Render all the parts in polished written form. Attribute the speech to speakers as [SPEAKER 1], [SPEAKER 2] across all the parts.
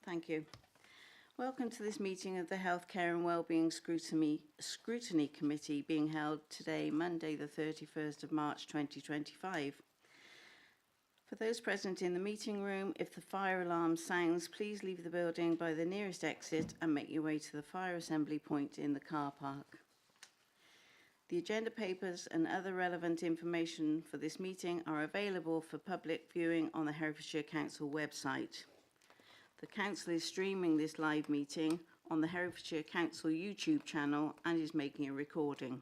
[SPEAKER 1] Thank you. Welcome to this meeting of the Healthcare and Wellbeing Scrutiny Committee being held today, Monday the 31st of March 2025. For those present in the meeting room, if the fire alarm sounds, please leave the building by the nearest exit and make your way to the fire assembly point in the car park. The agenda papers and other relevant information for this meeting are available for public viewing on the Herefordshire Council website. The Council is streaming this live meeting on the Herefordshire Council YouTube channel and is making a recording.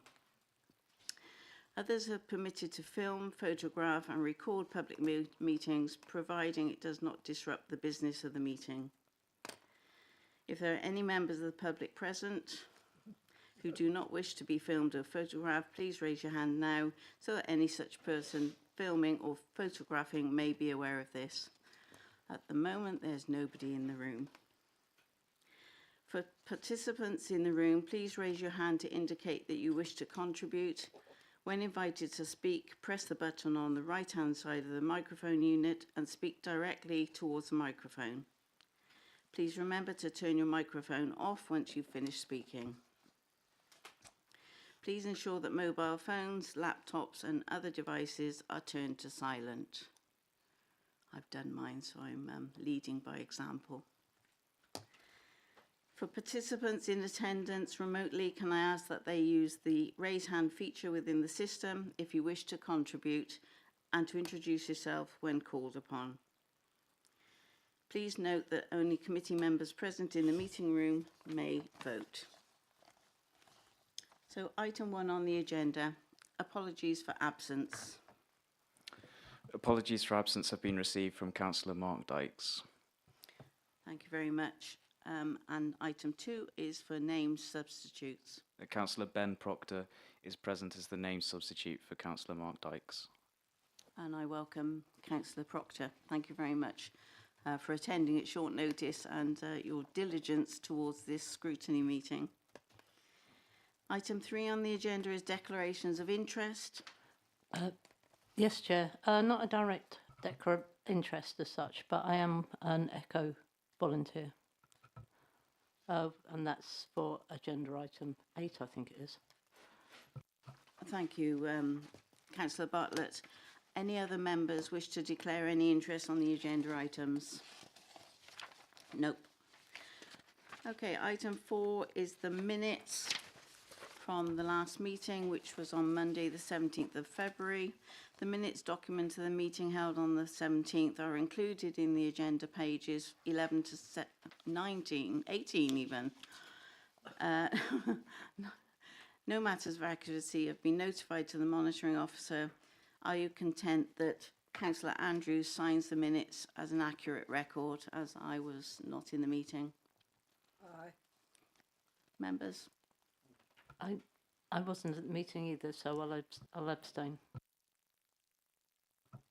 [SPEAKER 1] Others are permitted to film, photograph and record public meetings, providing it does not disrupt the business of the meeting. If there are any members of the public present who do not wish to be filmed or photographed, please raise your hand now so that any such person filming or photographing may be aware of this. At the moment, there's nobody in the room. For participants in the room, please raise your hand to indicate that you wish to contribute. When invited to speak, press the button on the right-hand side of the microphone unit and speak directly towards the microphone. Please remember to turn your microphone off once you've finished speaking. Please ensure that mobile phones, laptops and other devices are turned to silent. I've done mine, so I'm leading by example. For participants in attendance remotely, can I ask that they use the raise hand feature within the system if you wish to contribute and to introduce yourself when called upon. Please note that only committee members present in the meeting room may vote. So item 1 on the agenda, apologies for absence.
[SPEAKER 2] Apologies for absence have been received from Councillor Mark Dykes.
[SPEAKER 1] Thank you very much. And item 2 is for name substitutes.
[SPEAKER 2] Councillor Ben Proctor is present as the name substitute for Councillor Mark Dykes.
[SPEAKER 1] And I welcome Councillor Proctor. Thank you very much for attending at short notice and your diligence towards this scrutiny meeting. Item 3 on the agenda is declarations of interest.
[SPEAKER 3] Yes, Chair. Not a direct interest as such, but I am an ECHO volunteer. And that's for agenda item 8, I think it is.
[SPEAKER 1] Thank you, Councillor Bartlett. Any other members wish to declare any interest on the agenda items? Nope. Okay, item 4 is the minutes from the last meeting, which was on Monday the 17th of February. The minutes document of the meeting held on the 17th are included in the agenda pages 11 to 19, 18 even. No matters of accuracy have been notified to the monitoring officer. Are you content that Councillor Andrews signs the minutes as an accurate record, as I was not in the meeting?
[SPEAKER 4] Aye.
[SPEAKER 1] Members?
[SPEAKER 3] I wasn't at the meeting either, so I'll abstain.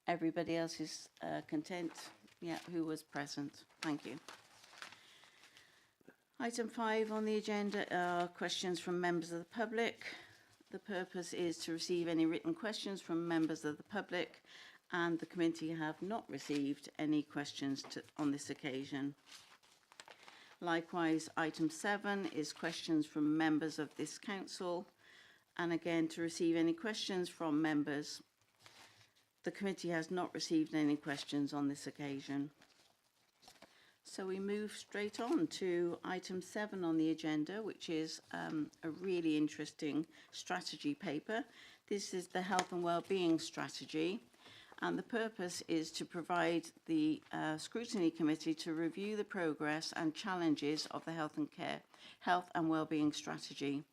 [SPEAKER 1] Everybody else is content? Yeah, who was present? Thank you. Item 5 on the agenda are questions from members of the public. The purpose is to receive any written questions from members of the public, and the committee have not received any questions on this occasion. Likewise, item 7 is questions from members of this council, and again, to receive any questions from members. The committee has not received any questions on this occasion. So we move straight on to item 7 on the agenda, which is a really interesting strategy paper. This is the Health and Wellbeing Strategy, and the purpose is to provide the Scrutiny Committee to review the progress and challenges of the Health and Wellbeing Strategy.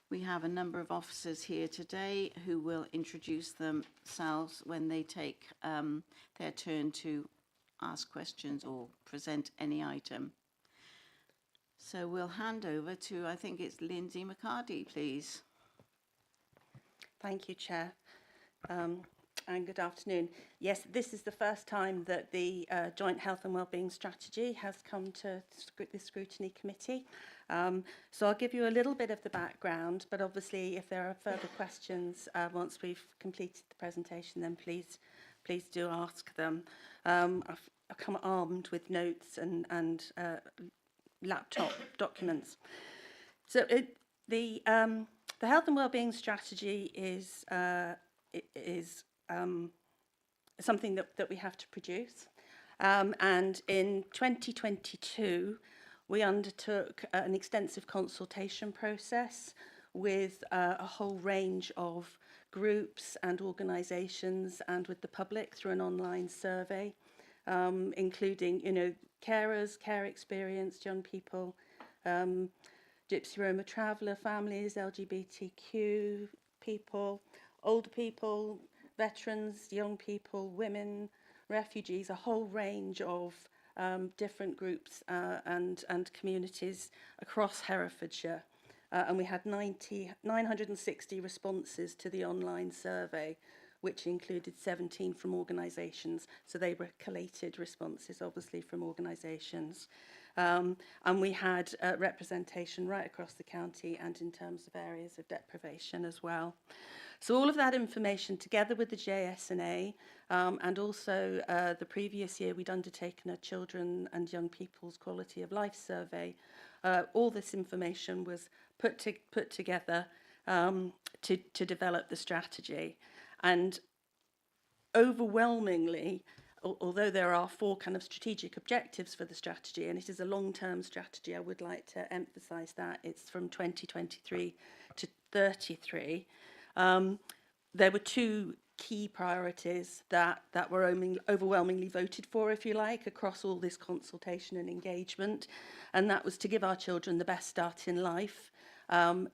[SPEAKER 1] We have a number of officers here today who will introduce themselves when they take their turn to ask questions or present any item. So we'll hand over to, I think it's Lindsay McCarty, please.
[SPEAKER 4] Thank you, Chair. And good afternoon. Yes, this is the first time that the Joint Health and Wellbeing Strategy has come to the Scrutiny Committee. So I'll give you a little bit of the background, but obviously if there are further questions once we've completed the presentation, then please please do ask them. I've come armed with notes and laptop documents. So the health and wellbeing strategy is something that we have to produce. And in 2022, we undertook an extensive consultation process with a whole range of groups and organisations and with the public through an online survey, including, carers, care experienced young people, Gypsy Roma traveller families, LGBTQ people, older people, veterans, young people, women, refugees, a whole range of different groups and communities across Herefordshire. And we had 960 responses to the online survey, which included 17 from organisations. So they were collated responses, obviously, from organisations. And we had representation right across the county and in terms of areas of deprivation as well. So all of that information, together with the JSNA, and also the previous year we'd undertaken a children and young people's quality of life survey, all this information was put together to develop the strategy. And overwhelmingly, although there are 4 kind of strategic objectives for the strategy, and it is a long-term strategy, I would like to emphasise that. It's from 2023 to 33. There were 2 key priorities that were overwhelmingly voted for, if you like, across all this consultation and engagement, and that was to give our children the best start in life,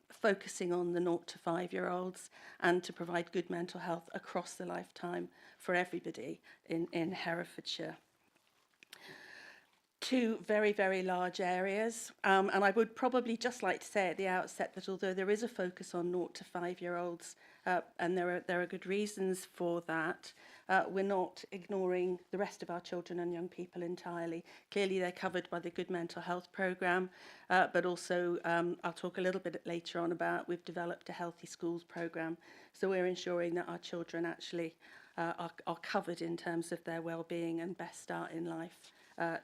[SPEAKER 4] focusing on the 0 to 5-year-olds, and to provide good mental health across the lifetime for everybody in Herefordshire. 2 very, very large areas, and I would probably just like to say at the outset that although there is a focus on 0 to 5-year-olds, and there are good reasons for that, we're not ignoring the rest of our children and young people entirely. Clearly they're covered by the Good Mental Health Programme, but also I'll talk a little bit later on about we've developed a Healthy Schools programme, so we're ensuring that our children actually are covered in terms of their well-being and best start in life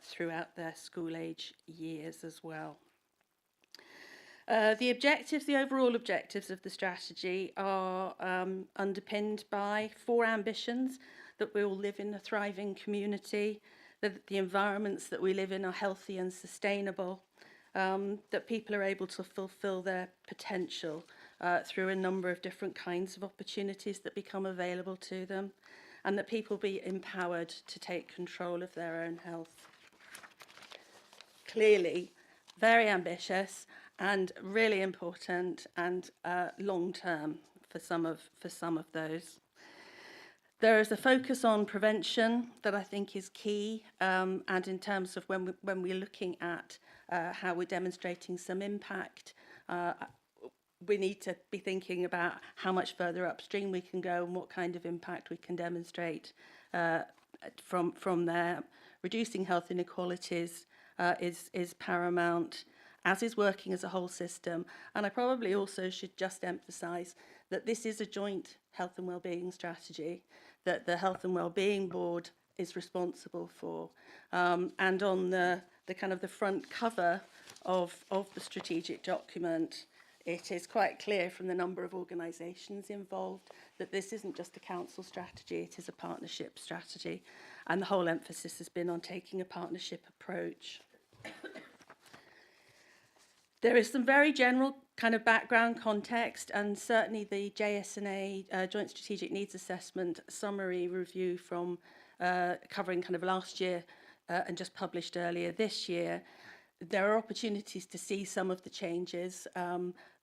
[SPEAKER 4] throughout their school age years as well. The overall objectives of the strategy are underpinned by 4 ambitions: that we all live in a thriving community, that the environments that we live in are healthy and sustainable, that people are able to fulfil their potential through a number of different kinds of opportunities that become available to them, and that people be empowered to take control of their own health. Clearly, very ambitious and really important and long-term for some of those. There is a focus on prevention that I think is key, and in terms of when we're looking at how we're demonstrating some impact, we need to be thinking about how much further upstream we can go and what kind of impact we can demonstrate from there. Reducing health inequalities is paramount, as is working as a whole system. And I probably also should just emphasise that this is a joint health and wellbeing strategy that the Health and Wellbeing Board is responsible for. And on the kind of the front cover of the strategic document, it is quite clear from the number of organisations involved that this isn't just a council strategy, it is a partnership strategy. And the whole emphasis has been on taking a partnership approach. There is some very general kind of background context, and certainly the JSNA Joint Strategic Needs Assessment summary review from covering kind of last year and just published earlier this year. There are opportunities to see some of the changes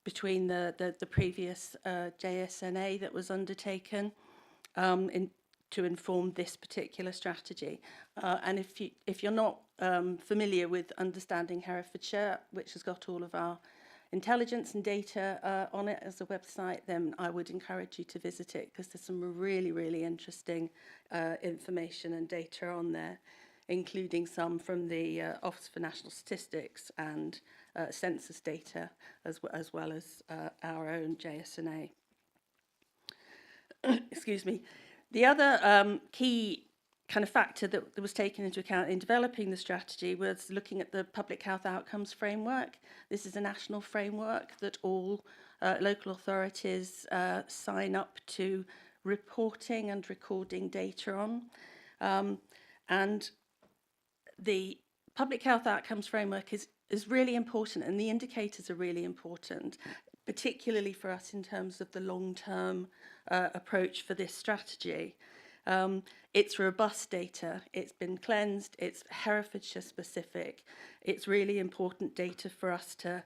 [SPEAKER 4] between the previous JSNA that was undertaken to inform this particular strategy. And if you're not familiar with Understanding Herefordshire, which has got all of our intelligence and data on it as a website, then I would encourage you to visit it, because there's some really, really interesting information and data on there, including some from the Office for National Statistics and census data, as well as our own JSNA. Excuse me. The other key kind of factor that was taken into account in developing the strategy was looking at the public health outcomes framework. This is a national framework that all local authorities sign up to reporting and recording data on. And the public health outcomes framework is really important, and the indicators are really important, particularly for us in terms of the long-term approach for this strategy. It's robust data, it's been cleansed, it's Herefordshire specific, it's really important data for us to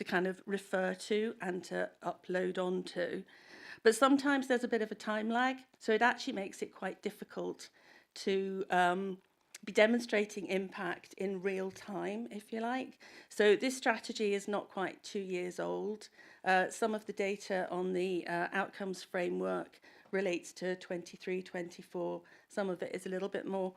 [SPEAKER 4] kind of refer to and to upload onto. But sometimes there's a bit of a time lag, so it actually makes it quite difficult to be demonstrating impact in real time, if you like. So this strategy is not quite 2 years old. Some of the data on the outcomes framework relates to 23, 24. Some of it is a little bit more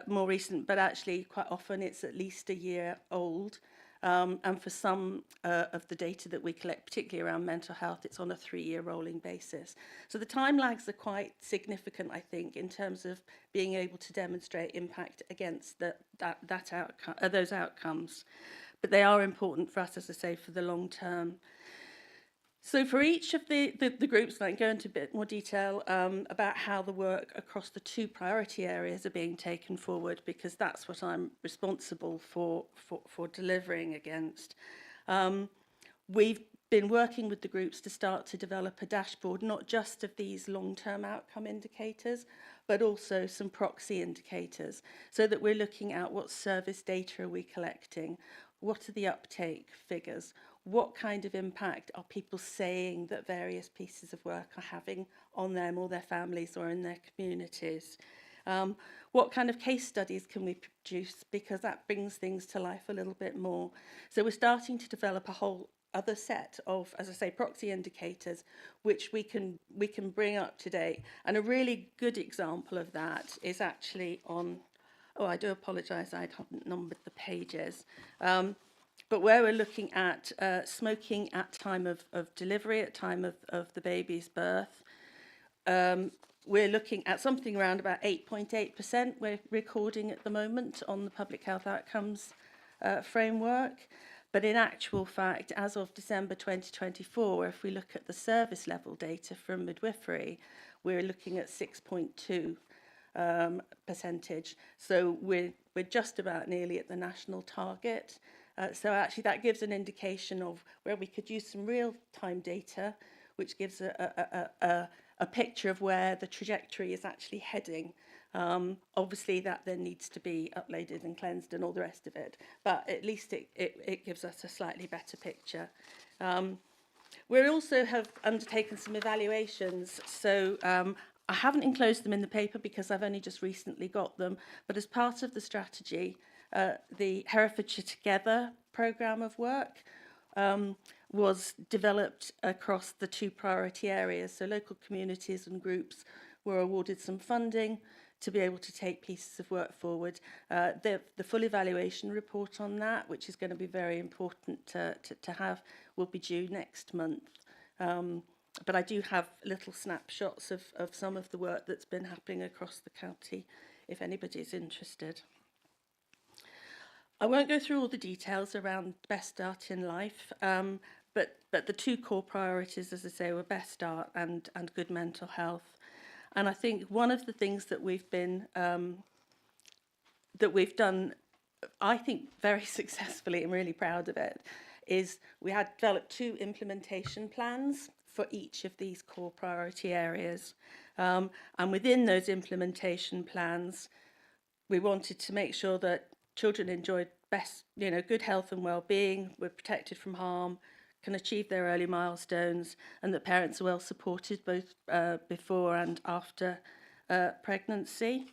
[SPEAKER 4] recent, but actually quite often it's at least a year old. And for some of the data that we collect, particularly around mental health, it's on a 3-year rolling basis. So the time lags are quite significant, I think, in terms of being able to demonstrate impact against those outcomes. But they are important for us, as I say, for the long term. So for each of the groups, I can go into a bit more detail about how the work across the 2 priority areas are being taken forward, because that's what I'm responsible for delivering against. We've been working with the groups to start to develop a dashboard, not just of these long-term outcome indicators, but also some proxy indicators, so that we're looking at what service data are we collecting, what are the uptake figures, what kind of impact are people saying that various pieces of work are having on them or their families or in their communities. What kind of case studies can we produce, because that brings things to life a little bit more. So we're starting to develop a whole other set of, as I say, proxy indicators, which we can bring up to date. And a really good example of that is actually on, I do apologise, I haven't numbered the pages. But where we're looking at smoking at time of delivery, at time of the baby's birth, we're looking at something around about 8.8% we're recording at the moment on the public health outcomes framework. But in actual fact, as of December 2024, if we look at the service level data from midwifery, we're looking at 6.2%. So we're just about nearly at the national target. So actually that gives an indication of where we could use some real-time data, which gives a picture of where the trajectory is actually heading. Obviously that then needs to be uploaded and cleansed and all the rest of it, but at least it gives us a slightly better picture. We also have undertaken some evaluations, so I haven't enclosed them in the paper because I've only just recently got them, but as part of the strategy, the Herefordshire Together programme of work was developed across the 2 priority areas. So local communities and groups were awarded some funding to be able to take pieces of work forward. The full evaluation report on that, which is going to be very important to have, will be due next month. But I do have little snapshots of some of the work that's been happening across the county, if anybody's interested. I won't go through all the details around Best Start in Life, but the 2 core priorities, as I say, were Best Start and good mental health. And I think one of the things that we've done, I think very successfully, I'm really proud of it, is we had developed 2 implementation plans for each of these core priority areas. And within those implementation plans, we wanted to make sure that children enjoyed good health and well-being, were protected from harm, can achieve their early milestones, and that parents are well supported both before and after pregnancy.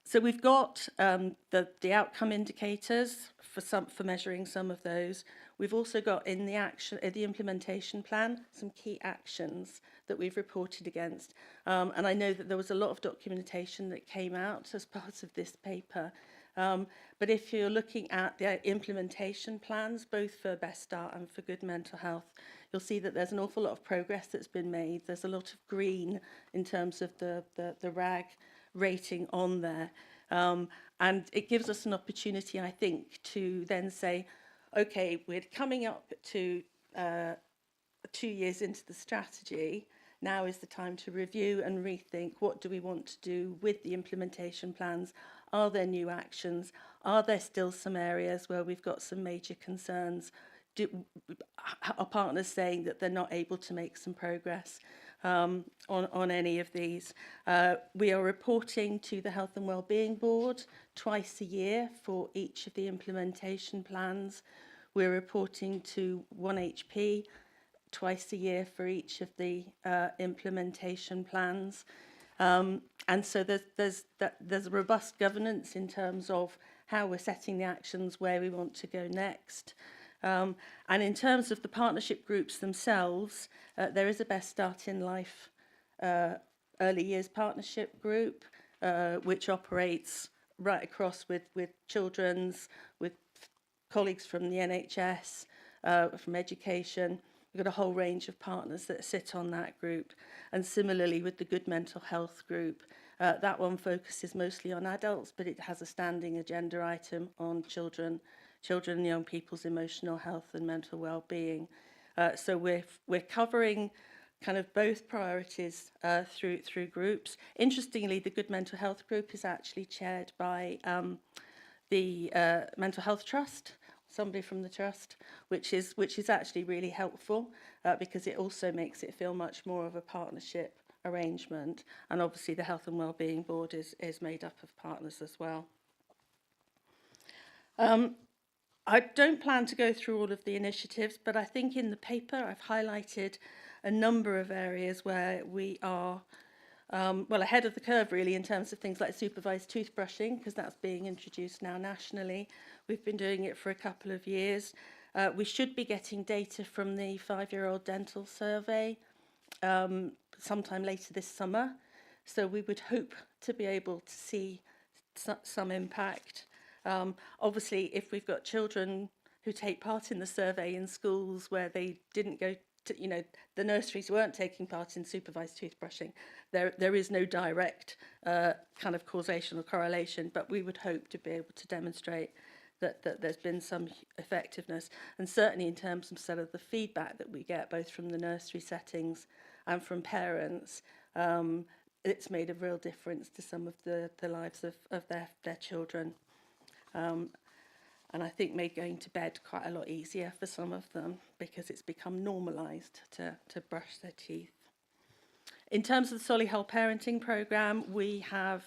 [SPEAKER 4] So we've got the outcome indicators for measuring some of those. We've also got in the implementation plan some key actions that we've reported against. And I know that there was a lot of documentation that came out as part of this paper. But if you're looking at the implementation plans, both for Best Start and for good mental health, you'll see that there's an awful lot of progress that's been made. There's a lot of green in terms of the RAG rating on there. And it gives us an opportunity, I think, to then say, okay, we're coming up to 2 years into the strategy. Now is the time to review and rethink, what do we want to do with the implementation plans? Are there new actions? Are there still some areas where we've got some major concerns? Are partners saying that they're not able to make some progress on any of these? We are reporting to the Health and Wellbeing Board twice a year for each of the implementation plans. We're reporting to 1HP twice a year for each of the implementation plans. And so there's robust governance in terms of how we're setting the actions, where we want to go next. And in terms of the partnership groups themselves, there is a Best Start in Life early years partnership group, which operates right across with children's, with colleagues from the NHS, from education. We've got a whole range of partners that sit on that group. And similarly with the Good Mental Health group, that one focuses mostly on adults, but it has a standing agenda item on children and young people's emotional health and mental well-being. So we're covering kind of both priorities through groups. Interestingly, the Good Mental Health group is actually chaired by the Mental Health Trust, somebody from the trust, which is actually really helpful because it also makes it feel much more of a partnership arrangement. And obviously the Health and Wellbeing Board is made up of partners as well. I don't plan to go through all of the initiatives, but I think in the paper I've highlighted a number of areas where we are well ahead of the curve really in terms of things like supervised toothbrushing, because that's being introduced now nationally. We've been doing it for a couple of years. We should be getting data from the 5-year-old dental survey sometime later this summer. So we would hope to be able to see some impact. Obviously, if we've got children who take part in the survey in schools where they didn't go to, the nurseries weren't taking part in supervised toothbrushing, there is no direct kind of causation or correlation, but we would hope to be able to demonstrate that there's been some effectiveness. And certainly in terms of sort of the feedback that we get, both from the nursery settings and from parents, it's made a real difference to some of the lives of their children. And I think made going to bed quite a lot easier for some of them because it's become normalised to brush their teeth. In terms of the Solihull Parenting Programme, we have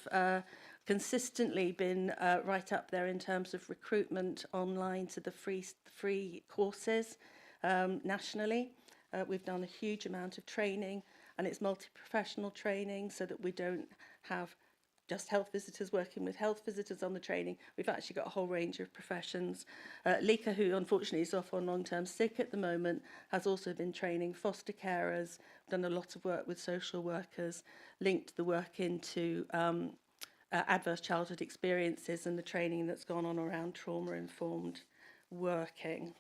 [SPEAKER 4] consistently been right up there in terms of recruitment online to the free courses nationally. We've done a huge amount of training, and it's multi-professional training so that we don't have just health visitors working with health visitors on the training. We've actually got a whole range of professions. Lika, who unfortunately is off on long-term sick at the moment, has also been training foster carers, done a lot of work with social workers, linked the work into adverse childhood experiences and the training that's gone on around trauma-informed working.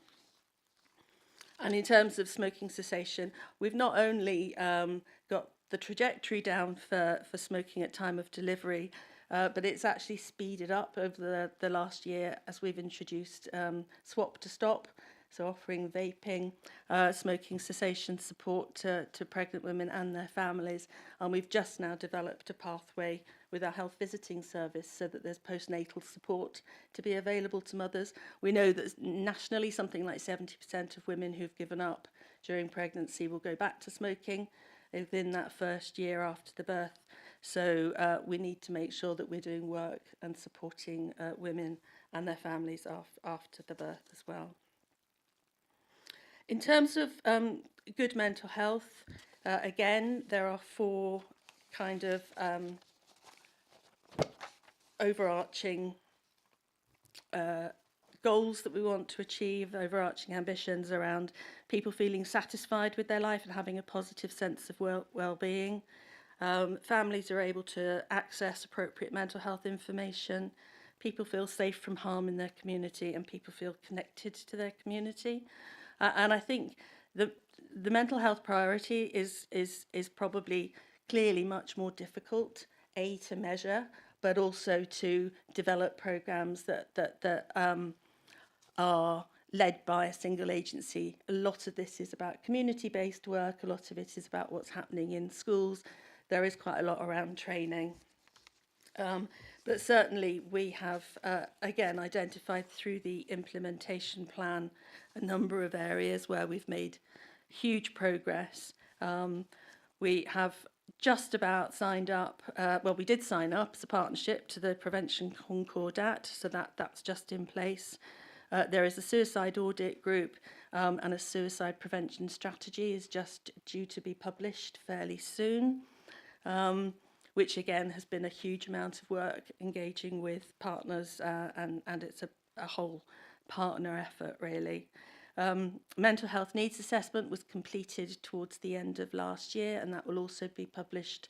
[SPEAKER 4] And in terms of smoking cessation, we've not only got the trajectory down for smoking at time of delivery, but it's actually speeded up over the last year as we've introduced Swap to Stop, so offering vaping, smoking cessation support to pregnant women and their families. And we've just now developed a pathway with our health visiting service so that there's postnatal support to be available to mothers. We know that nationally something like 70% of women who've given up during pregnancy will go back to smoking within that first year after the birth. So we need to make sure that we're doing work and supporting women and their families after the birth as well. In terms of good mental health, again, there are 4 kind of overarching goals that we want to achieve, overarching ambitions around people feeling satisfied with their life and having a positive sense of well-being. Families are able to access appropriate mental health information. People feel safe from harm in their community, and people feel connected to their community. And I think the mental health priority is probably clearly much more difficult, to measure, but also to develop programs that are led by a single agency. A lot of this is about community-based work. A lot of it is about what's happening in schools. There is quite a lot around training. But certainly we have, again, identified through the implementation plan a number of areas where we've made huge progress. We have just about signed up, well, we did sign up as a partnership to the Prevention Concordat, so that's just in place. There is a suicide audit group, and a suicide prevention strategy is just due to be published fairly soon. Which again has been a huge amount of work engaging with partners, and it's a whole partner effort really. Mental health needs assessment was completed towards the end of last year, and that will also be published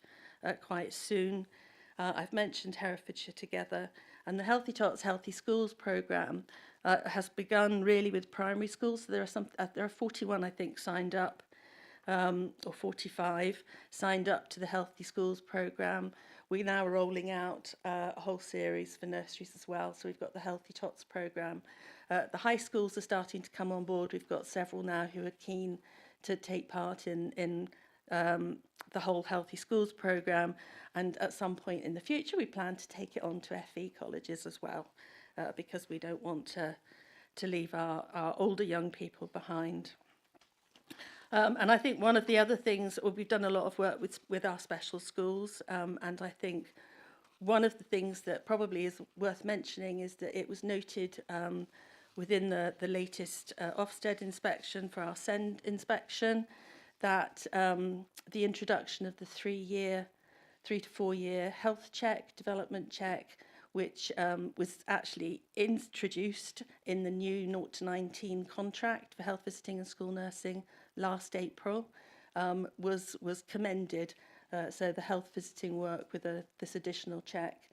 [SPEAKER 4] quite soon. I've mentioned Herefordshire Together, and the Healthy Tots Healthy Schools programme has begun really with primary schools. So there are 41, I think, signed up. Or 45 signed up to the Healthy Schools programme. We're now rolling out a whole series for nurseries as well. So we've got the Healthy Tots programme. The high schools are starting to come on board. We've got several now who are keen to take part in the whole Healthy Schools programme. And at some point in the future, we plan to take it on to FE colleges as well, because we don't want to leave our older young people behind. And I think one of the other things, we've done a lot of work with our special schools, and I think one of the things that probably is worth mentioning is that it was noted within the latest Ofsted inspection for our SEND inspection that the introduction of the 3 to 4 year health check, development check, which was actually introduced in the new 0 to 19 contract for health visiting and school nursing last April, was commended. So the health visiting work with this additional check,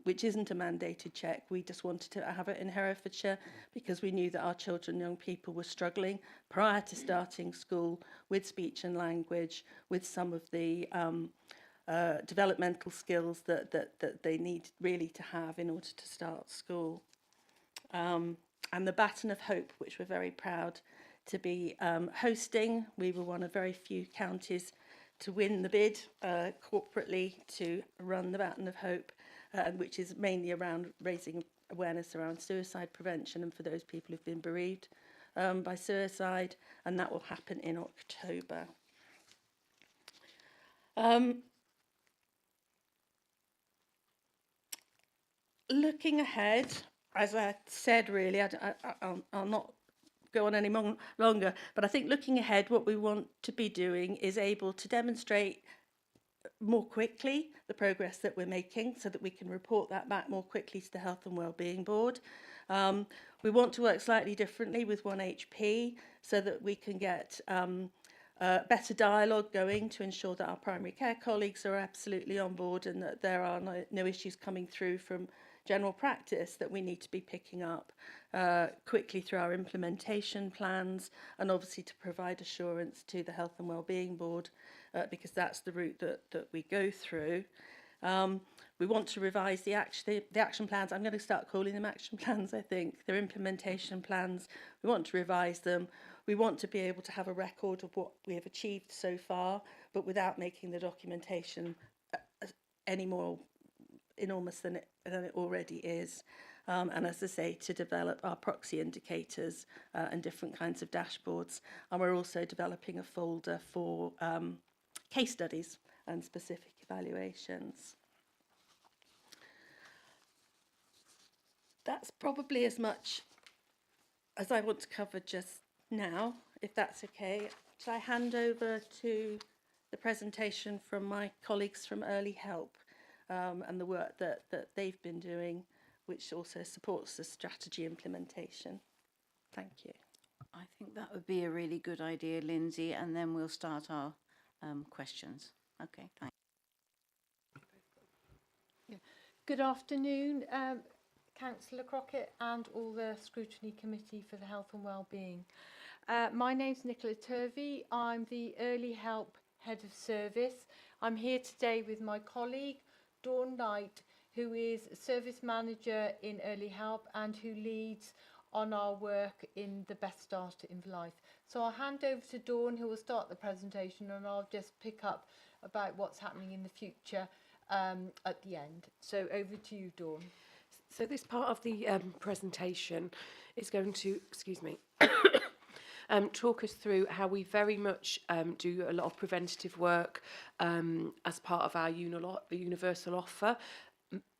[SPEAKER 4] which isn't a mandated check. We just wanted to have it in Herefordshire because we knew that our children and young people were struggling prior to starting school with speech and language, with some of the developmental skills that they need really to have in order to start school. And the Baton of Hope, which we're very proud to be hosting. We were one of very few counties to win the bid corporately to run the Baton of Hope, which is mainly around raising awareness around suicide prevention and for those people who've been bereaved by suicide, and that will happen in October. Looking ahead, as I said, really, I'll not go on any longer, but I think looking ahead, what we want to be doing is able to demonstrate more quickly the progress that we're making so that we can report that back more quickly to the Health and Wellbeing Board. We want to work slightly differently with 1HP so that we can get better dialogue going to ensure that our primary care colleagues are absolutely on board and that there are no issues coming through from general practice that we need to be picking up quickly through our implementation plans, and obviously to provide assurance to the Health and Wellbeing Board because that's the route that we go through. We want to revise the action plans. I'm going to start calling them action plans, I think. They're implementation plans. We want to revise them. We want to be able to have a record of what we have achieved so far, but without making the documentation any more enormous than it already is. And as I say, to develop our proxy indicators and different kinds of dashboards. And we're also developing a folder for case studies and specific evaluations. That's probably as much as I want to cover just now, if that's okay. Shall I hand over to the presentation from my colleagues from Early Help and the work that they've been doing, which also supports the strategy implementation. Thank you.
[SPEAKER 1] I think that would be a really good idea, Lindsay, and then we'll start our questions. Okay, thanks.
[SPEAKER 5] Yeah. Good afternoon, Councillor Crockett and all the Scrutiny Committee for the Health and Wellbeing. My name's Nicola Turvey. I'm the Early Help Head of Service. I'm here today with my colleague, Dawn Knight, who is Service Manager in Early Help and who leads on our work in the Best Start in Life. So I'll hand over to Dawn, who will start the presentation, and I'll just pick up about what's happening in the future at the end. So over to you, Dawn.
[SPEAKER 6] So this part of the presentation is going to, excuse me, talk us through how we very much do a lot of preventative work as part of our universal offer,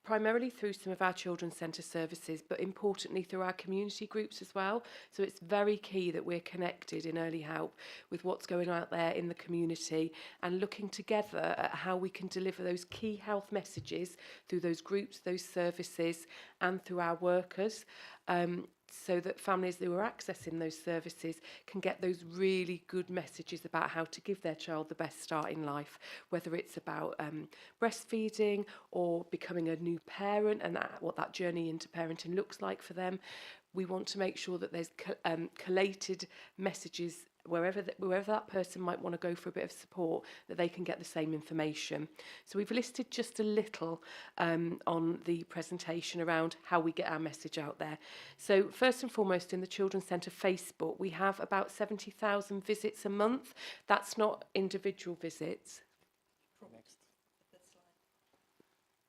[SPEAKER 6] primarily through some of our children's centre services, but importantly through our community groups as well. So it's very key that we're connected in Early Help with what's going on out there in the community and looking together at how we can deliver those key health messages through those groups, those services, and through our workers. So that families who are accessing those services can get those really good messages about how to give their child the best start in life, whether it's about breastfeeding or becoming a new parent and what that journey into parenting looks like for them. We want to make sure that there's collated messages wherever that person might want to go for a bit of support, that they can get the same information. So we've listed just a little on the presentation around how we get our message out there. So first and foremost, in the Children's Centre Facebook, we have about 70,000 visits a month. That's not individual visits.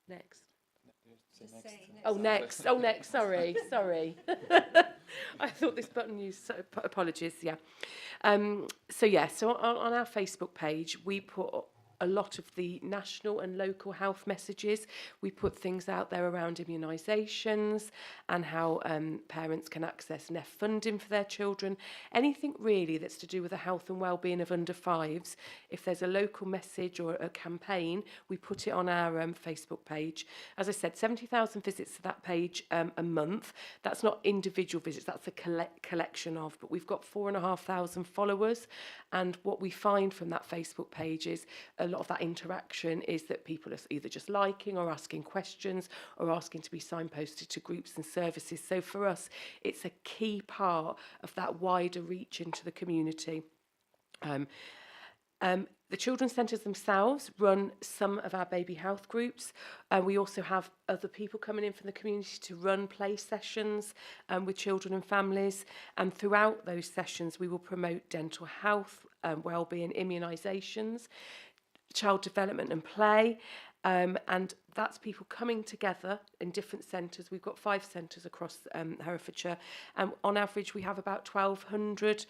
[SPEAKER 6] Next. Next. Sorry. I thought this button used, so apologies, yeah. So on our Facebook page, we put a lot of the national and local health messages. We put things out there around immunisations and how parents can access NEF funding for their children. Anything really that's to do with the health and wellbeing of under fives. If there's a local message or a campaign, we put it on our Facebook page. As I said, 70,000 visits to that page a month. That's not individual visits, that's a collection of, but we've got 4,500 followers. And what we find from that Facebook page is a lot of that interaction is that people are either just liking or asking questions or asking to be signposted to groups and services. So for us, it's a key part of that wider reach into the community. The children's centres themselves run some of our baby health groups. We also have other people coming in from the community to run play sessions with children and families. And throughout those sessions, we will promote dental health, wellbeing, immunisations, child development and play. And that's people coming together in different centres. We've got 5 centres across Herefordshire. On average, we have about 1,200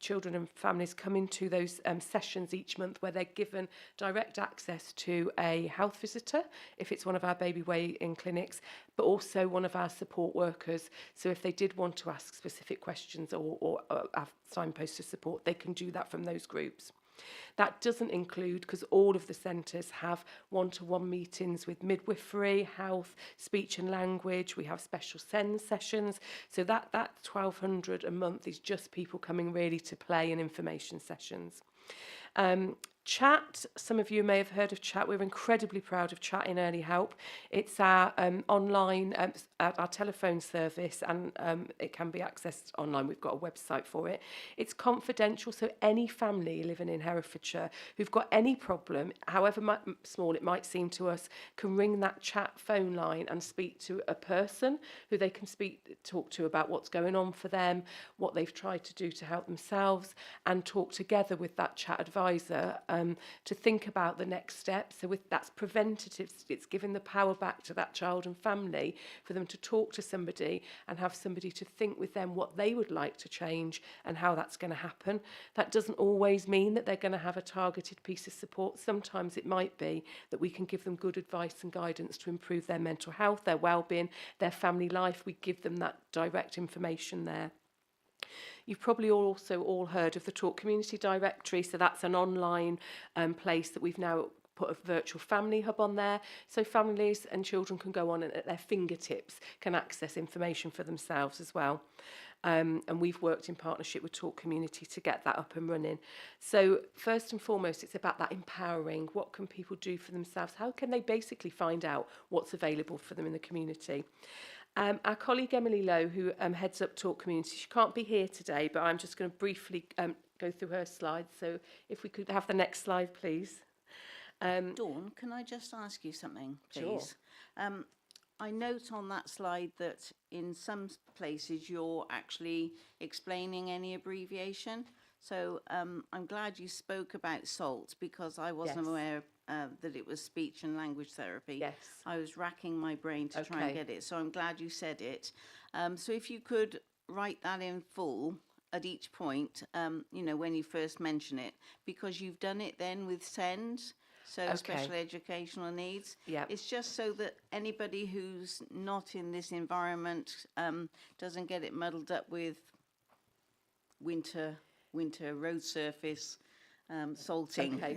[SPEAKER 6] children and families come into those sessions each month where they're given direct access to a health visitor, if it's one of our baby weigh-in clinics, but also one of our support workers. So if they did want to ask specific questions or have signposts to support, they can do that from those groups. That doesn't include, because all of the centres have one-to-one meetings with midwifery, health, speech and language. We have special SEND sessions. So that 1,200 a month is just people coming really to play and information sessions. Chat, some of you may have heard of Chat. We're incredibly proud of Chat in Early Help. It's our online, our telephone service, and it can be accessed online. We've got a website for it. It's confidential, so any family living in Herefordshire who've got any problem, however small it might seem to us, can ring that Chat phone line and speak to a person who they can talk to about what's going on for them, what they've tried to do to help themselves, and talk together with that Chat advisor to think about the next step. So that's preventative. It's giving the power back to that child and family for them to talk to somebody and have somebody to think with them what they would like to change and how that's going to happen. That doesn't always mean that they're going to have a targeted piece of support. Sometimes it might be that we can give them good advice and guidance to improve their mental health, their well-being, their family life. We give them that direct information there. You've probably also all heard of the Talk Community Directory, so that's an online place that we've now put a virtual family hub on there, so families and children can go on and at their fingertips can access information for themselves as well. And we've worked in partnership with Talk Community to get that up and running. So first and foremost, it's about that empowering. What can people do for themselves? How can they basically find out what's available for them in the community? Our colleague Emily Lowe, who heads up Talk Community, she can't be here today, but I'm just going to briefly go through her slides. So if we could have the next slide, please.
[SPEAKER 1] Dawn, can I just ask you something,
[SPEAKER 6] Sure.
[SPEAKER 1] please? I note on that slide that in some places you're actually explaining any abbreviation. So I'm glad you spoke about SALT, because I wasn't
[SPEAKER 6] Yes.
[SPEAKER 1] aware that it was speech and language therapy.
[SPEAKER 6] Yes.
[SPEAKER 1] I was racking my brain to try and
[SPEAKER 6] Okay.
[SPEAKER 1] get it. So I'm glad you said it. So if you could write that in full at each point, you know, when you first mention it, because you've done it then with SEND. So
[SPEAKER 6] Okay.
[SPEAKER 1] special educational needs.
[SPEAKER 6] Yep.
[SPEAKER 1] It's just so that anybody who's not in this environment doesn't get it muddled up with winter road surface salting.
[SPEAKER 6] Okay,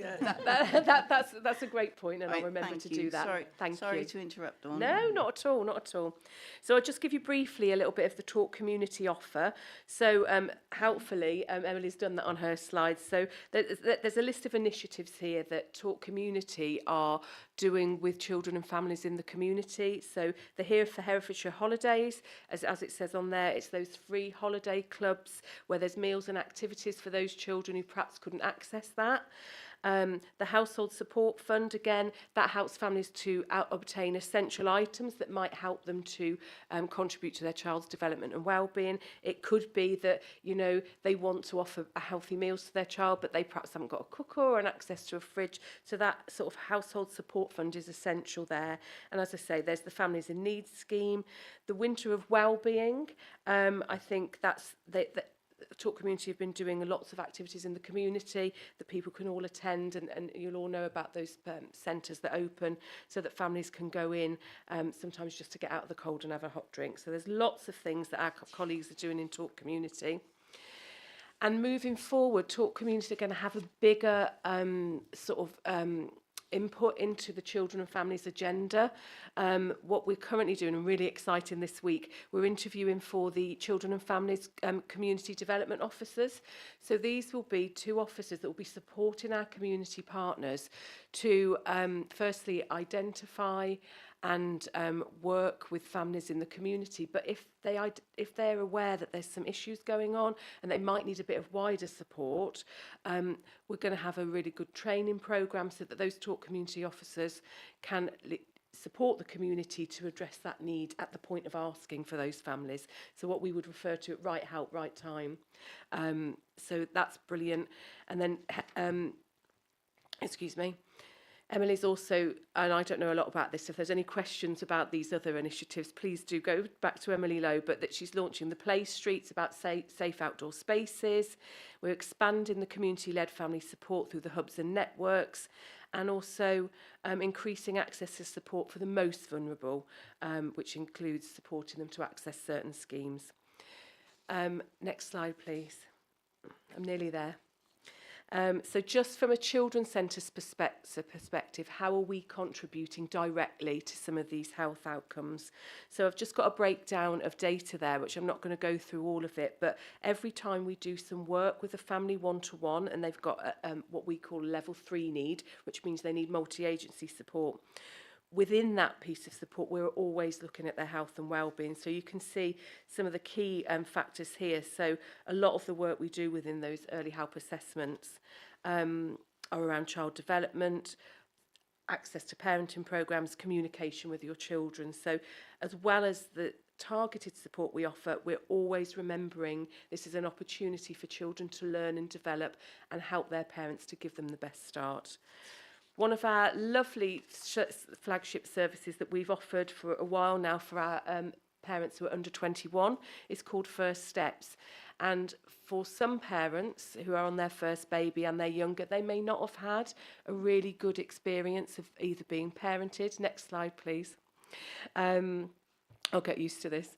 [SPEAKER 6] that's a great point, and I'll
[SPEAKER 1] Right,
[SPEAKER 6] remember
[SPEAKER 1] thank
[SPEAKER 6] to
[SPEAKER 1] you.
[SPEAKER 6] do that.
[SPEAKER 1] Sorry,
[SPEAKER 6] Thank
[SPEAKER 1] sorry
[SPEAKER 6] you.
[SPEAKER 1] to interrupt, Dawn.
[SPEAKER 6] No, not at all, not at all. So I'll just give you briefly a little bit of the Talk Community offer. So helpfully, Emily's done that on her slides. So there's a list of initiatives here that Talk Community are doing with children and families in the community. So they're here for Herefordshire holidays, as it says on there. It's those free holiday clubs where there's meals and activities for those children who perhaps couldn't access that. The Household Support Fund, again, that helps families to obtain essential items that might help them to contribute to their child's development and well-being. It could be that, you know, they want to offer healthy meals to their child, but they perhaps haven't got a cooker or an access to a fridge. So that sort of Household Support Fund is essential there. And as I say, there's the Families in Need scheme, the Winter of Wellbeing. I think that's Talk Community have been doing lots of activities in the community that people can all attend, and you'll all know about those centres that open so that families can go in sometimes just to get out of the cold and have a hot drink. So there's lots of things that our colleagues are doing in Talk Community. And moving forward, Talk Community are going to have a bigger input into the children and families agenda. What we're currently doing, and really exciting this week, we're interviewing for the children and families community development officers. So these will be 2 officers that will be supporting our community partners to firstly identify and work with families in the community. But if they're aware that there's some issues going on and they might need a bit of wider support, we're going to have a really good training programme so that those Talk Community officers can support the community to address that need at the point of asking for those families. So what we would refer to at right help, right time. So that's brilliant. And then, excuse me. Emily's also, and I don't know a lot about this, if there's any questions about these other initiatives, please do go back to Emily Lowe, but that she's launching the Play Streets about safe outdoor spaces. We're expanding the community-led family support through the hubs and networks, and also increasing access to support for the most vulnerable, which includes supporting them to access certain schemes. Next slide, please. I'm nearly there. So just from a children's centre's perspective, how are we contributing directly to some of these health outcomes? So I've just got a breakdown of data there, which I'm not going to go through all of it, but every time we do some work with a family one-to-one, and they've got what we call level 3 need, which means they need multi-agency support. Within that piece of support, we're always looking at their health and well-being. So you can see some of the key factors here. So a lot of the work we do within those early help assessments are around child development, access to parenting programmes, communication with your children. So as well as the targeted support we offer, we're always remembering this is an opportunity for children to learn and develop and help their parents to give them the best start. One of our lovely flagship services that we've offered for a while now for our parents who are under 21 is called First Steps. And for some parents who are on their first baby and they're younger, they may not have had a really good experience of either being parented. Next slide, please. I'll get used to this.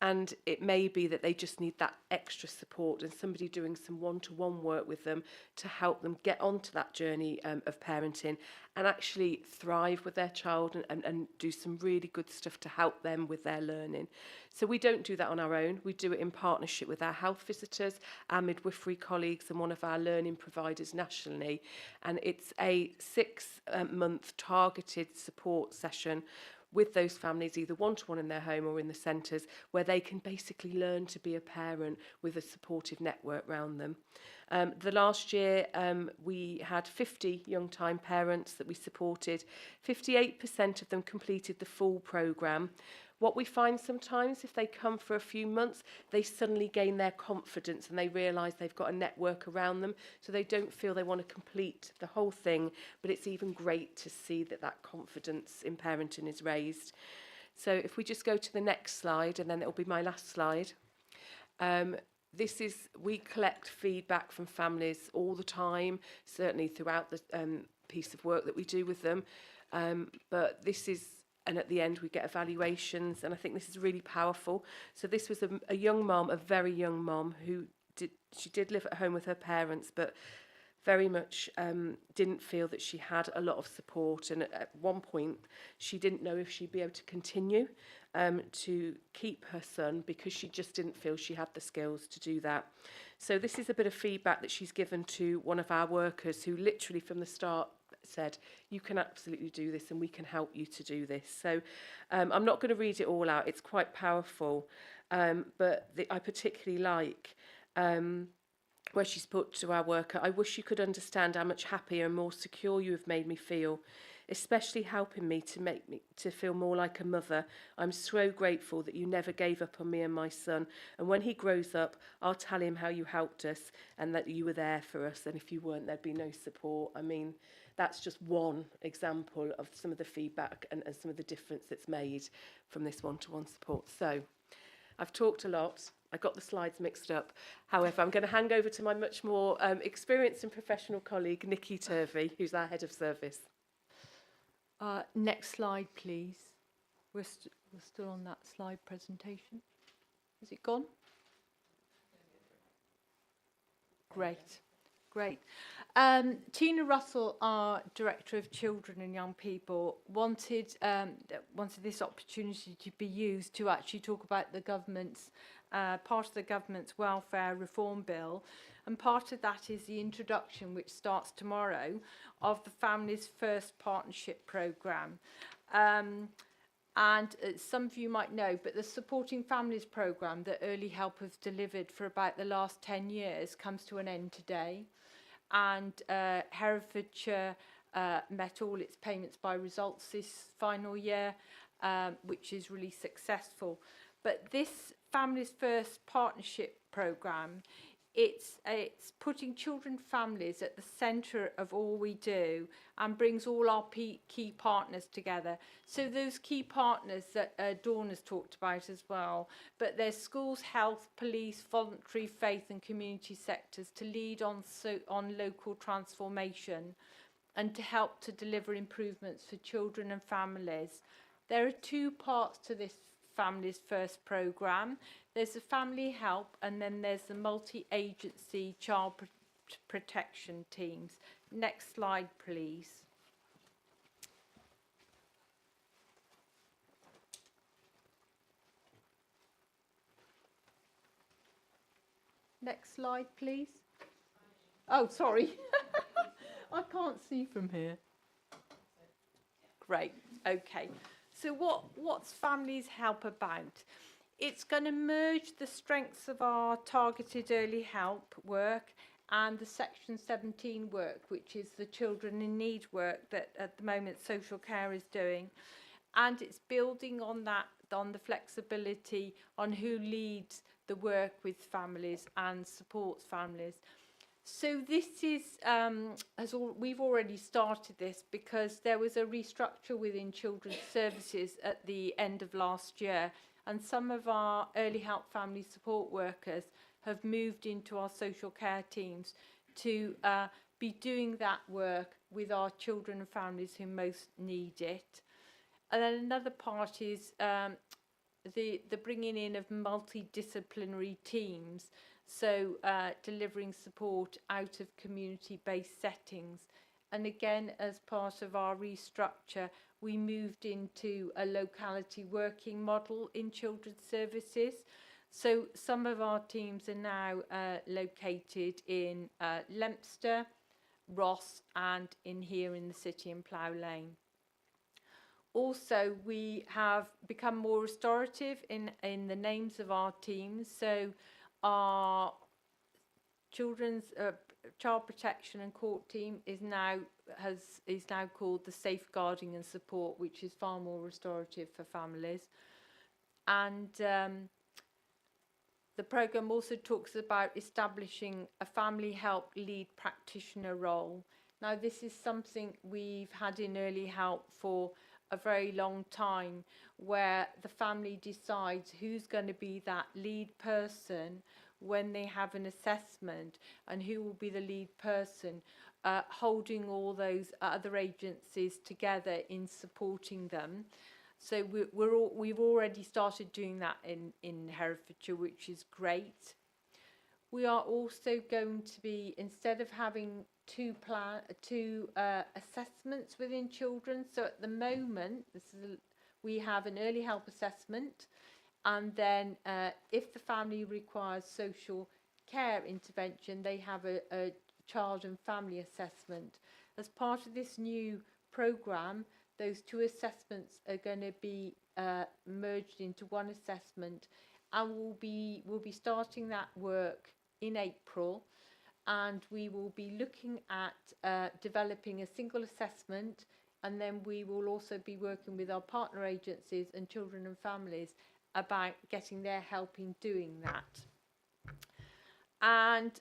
[SPEAKER 6] And it may be that they just need that extra support and somebody doing some one-to-one work with them to help them get onto that journey of parenting and actually thrive with their child and do some really good stuff to help them with their learning. So we don't do that on our own. We do it in partnership with our health visitors, our midwifery colleagues and one of our learning providers nationally. And it's a 6-month targeted support session with those families, either one-to-one in their home or in the centres, where they can basically learn to be a parent with a supportive network around them. The last year, we had 50 young time parents that we supported. 58% of them completed the full programme. What we find sometimes, if they come for a few months, they suddenly gain their confidence and they realise they've got a network around them, so they don't feel they want to complete the whole thing, but it's even great to see that that confidence in parenting is raised. So if we just go to the next slide, and then it'll be my last slide. We collect feedback from families all the time, certainly throughout the piece of work that we do with them. But this is, and at the end we get evaluations, and I think this is really powerful. So this was a young mom, a very young mom, who did live at home with her parents, but very much didn't feel that she had a lot of support, and at one point she didn't know if she'd be able to continue to keep her son, because she just didn't feel she had the skills to do that. So this is a bit of feedback that she's given to one of our workers, who literally from the start said, you can absolutely do this and we can help you to do this. So I'm not going to read it all out, it's quite powerful, but I particularly like where she's put to our worker, I wish you could understand how much happier and more secure you have made me feel, especially helping me to make me to feel more like a mother. I'm so grateful that you never gave up on me and my son, and when he grows up, I'll tell him how you helped us and that you were there for us, and if you weren't, there'd be no support. I mean, that's just one example of some of the feedback and some of the difference that's made from this one-to-one support. So I've talked a lot. I got the slides mixed up. However, I'm going to hand over to my much more experienced and professional colleague, Nikki Turvey, who's our head of service.
[SPEAKER 5] Next slide, please. We're still on that slide presentation. Is it gone? Great, great. Tina Russell, our Director of Children and Young People, wanted this opportunity to be used to actually talk about the government's part of the government's welfare reform bill, and part of that is the introduction, which starts tomorrow, of the Families First Partnership Programme. And some of you might know, but the Supporting Families programme that Early Help has delivered for about the last 10 years comes to an end today. And Herefordshire met all its payments by results this final year, which is really successful. But this Families First Partnership programme, it's putting children and families at the centre of all we do and brings all our key partners together. So those key partners that Dawn has talked about as well, but there's schools, health, police, voluntary, faith and community sectors to lead on local transformation and to help to deliver improvements for children and families. There are two parts to this Families First programme. There's the family help, and then there's the multi-agency child protection teams. Next slide, please. Next slide, please. Oh, sorry. I can't see from here. Great. Okay. So what's Families Help about? It's going to merge the strengths of our targeted early help work and the Section 17 work, which is the children in need work that at the moment social care is doing. And it's building on that, on the flexibility on who leads the work with families and supports families. So this is, we've already started this because there was a restructure within children's services at the end of last year, and some of our early help family support workers have moved into our social care teams to be doing that work with our children and families who most need it. And then another part is the bringing in of multidisciplinary teams, so delivering support out of community-based settings. And again, as part of our restructure, we moved into a locality working model in children's services. So some of our teams are now located in Leominster, Ross, and in here in the city in Plough Lane. Also, we have become more restorative in the names of our teams. So our children's child protection and court team is now called the safeguarding and support, which is far more restorative for families. And the programme also talks about establishing a family help lead practitioner role. Now, this is something we've had in early help for a very long time, where the family decides who's going to be that lead person when they have an assessment, and who will be the lead person holding all those other agencies together in supporting them. So we've already started doing that in Herefordshire, which is great. We are also going to be, instead of having two assessments within children, so at the moment we have an early help assessment, and then if the family requires social care intervention, they have a child and family assessment. As part of this new programme, those two assessments are going to be merged into one assessment, and we'll be starting that work in April, and we will be looking at developing a single assessment, and then we will also be working with our partner agencies and children and families about getting their help in doing that. And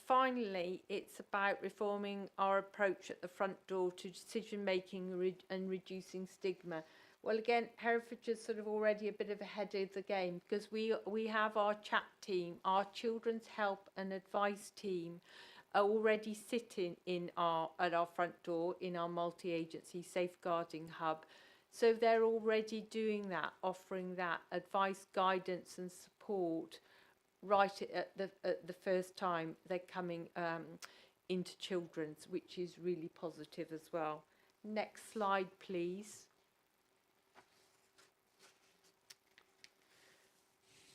[SPEAKER 5] finally, it's about reforming our approach at the front door to decision making and reducing stigma. Well, again, Herefordshire's sort of already a bit of ahead of the game, because we have our chat team, our children's help and advice team, are already sitting at our front door in our multi-agency safeguarding hub. So they're already doing that, offering that advice, guidance and support right at the first time they're coming into children's, which is really positive as well. Next slide, please.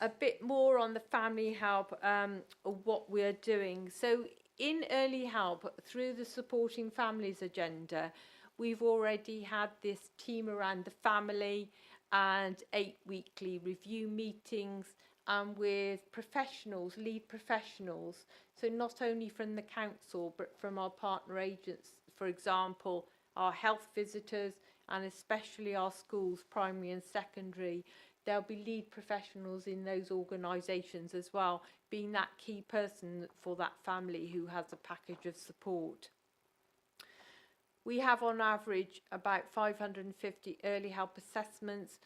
[SPEAKER 5] A bit more on the family help, what we're doing. So in early help, through the Supporting Families agenda, we've already had this team around the family and 8 weekly review meetings, and with professionals, lead professionals, so not only from the council but from our partner agents, for example, our health visitors, and especially our schools, primary and secondary. There'll be lead professionals in those organisations as well, being that key person for that family who has a package of support. We have on average about 550 early help assessments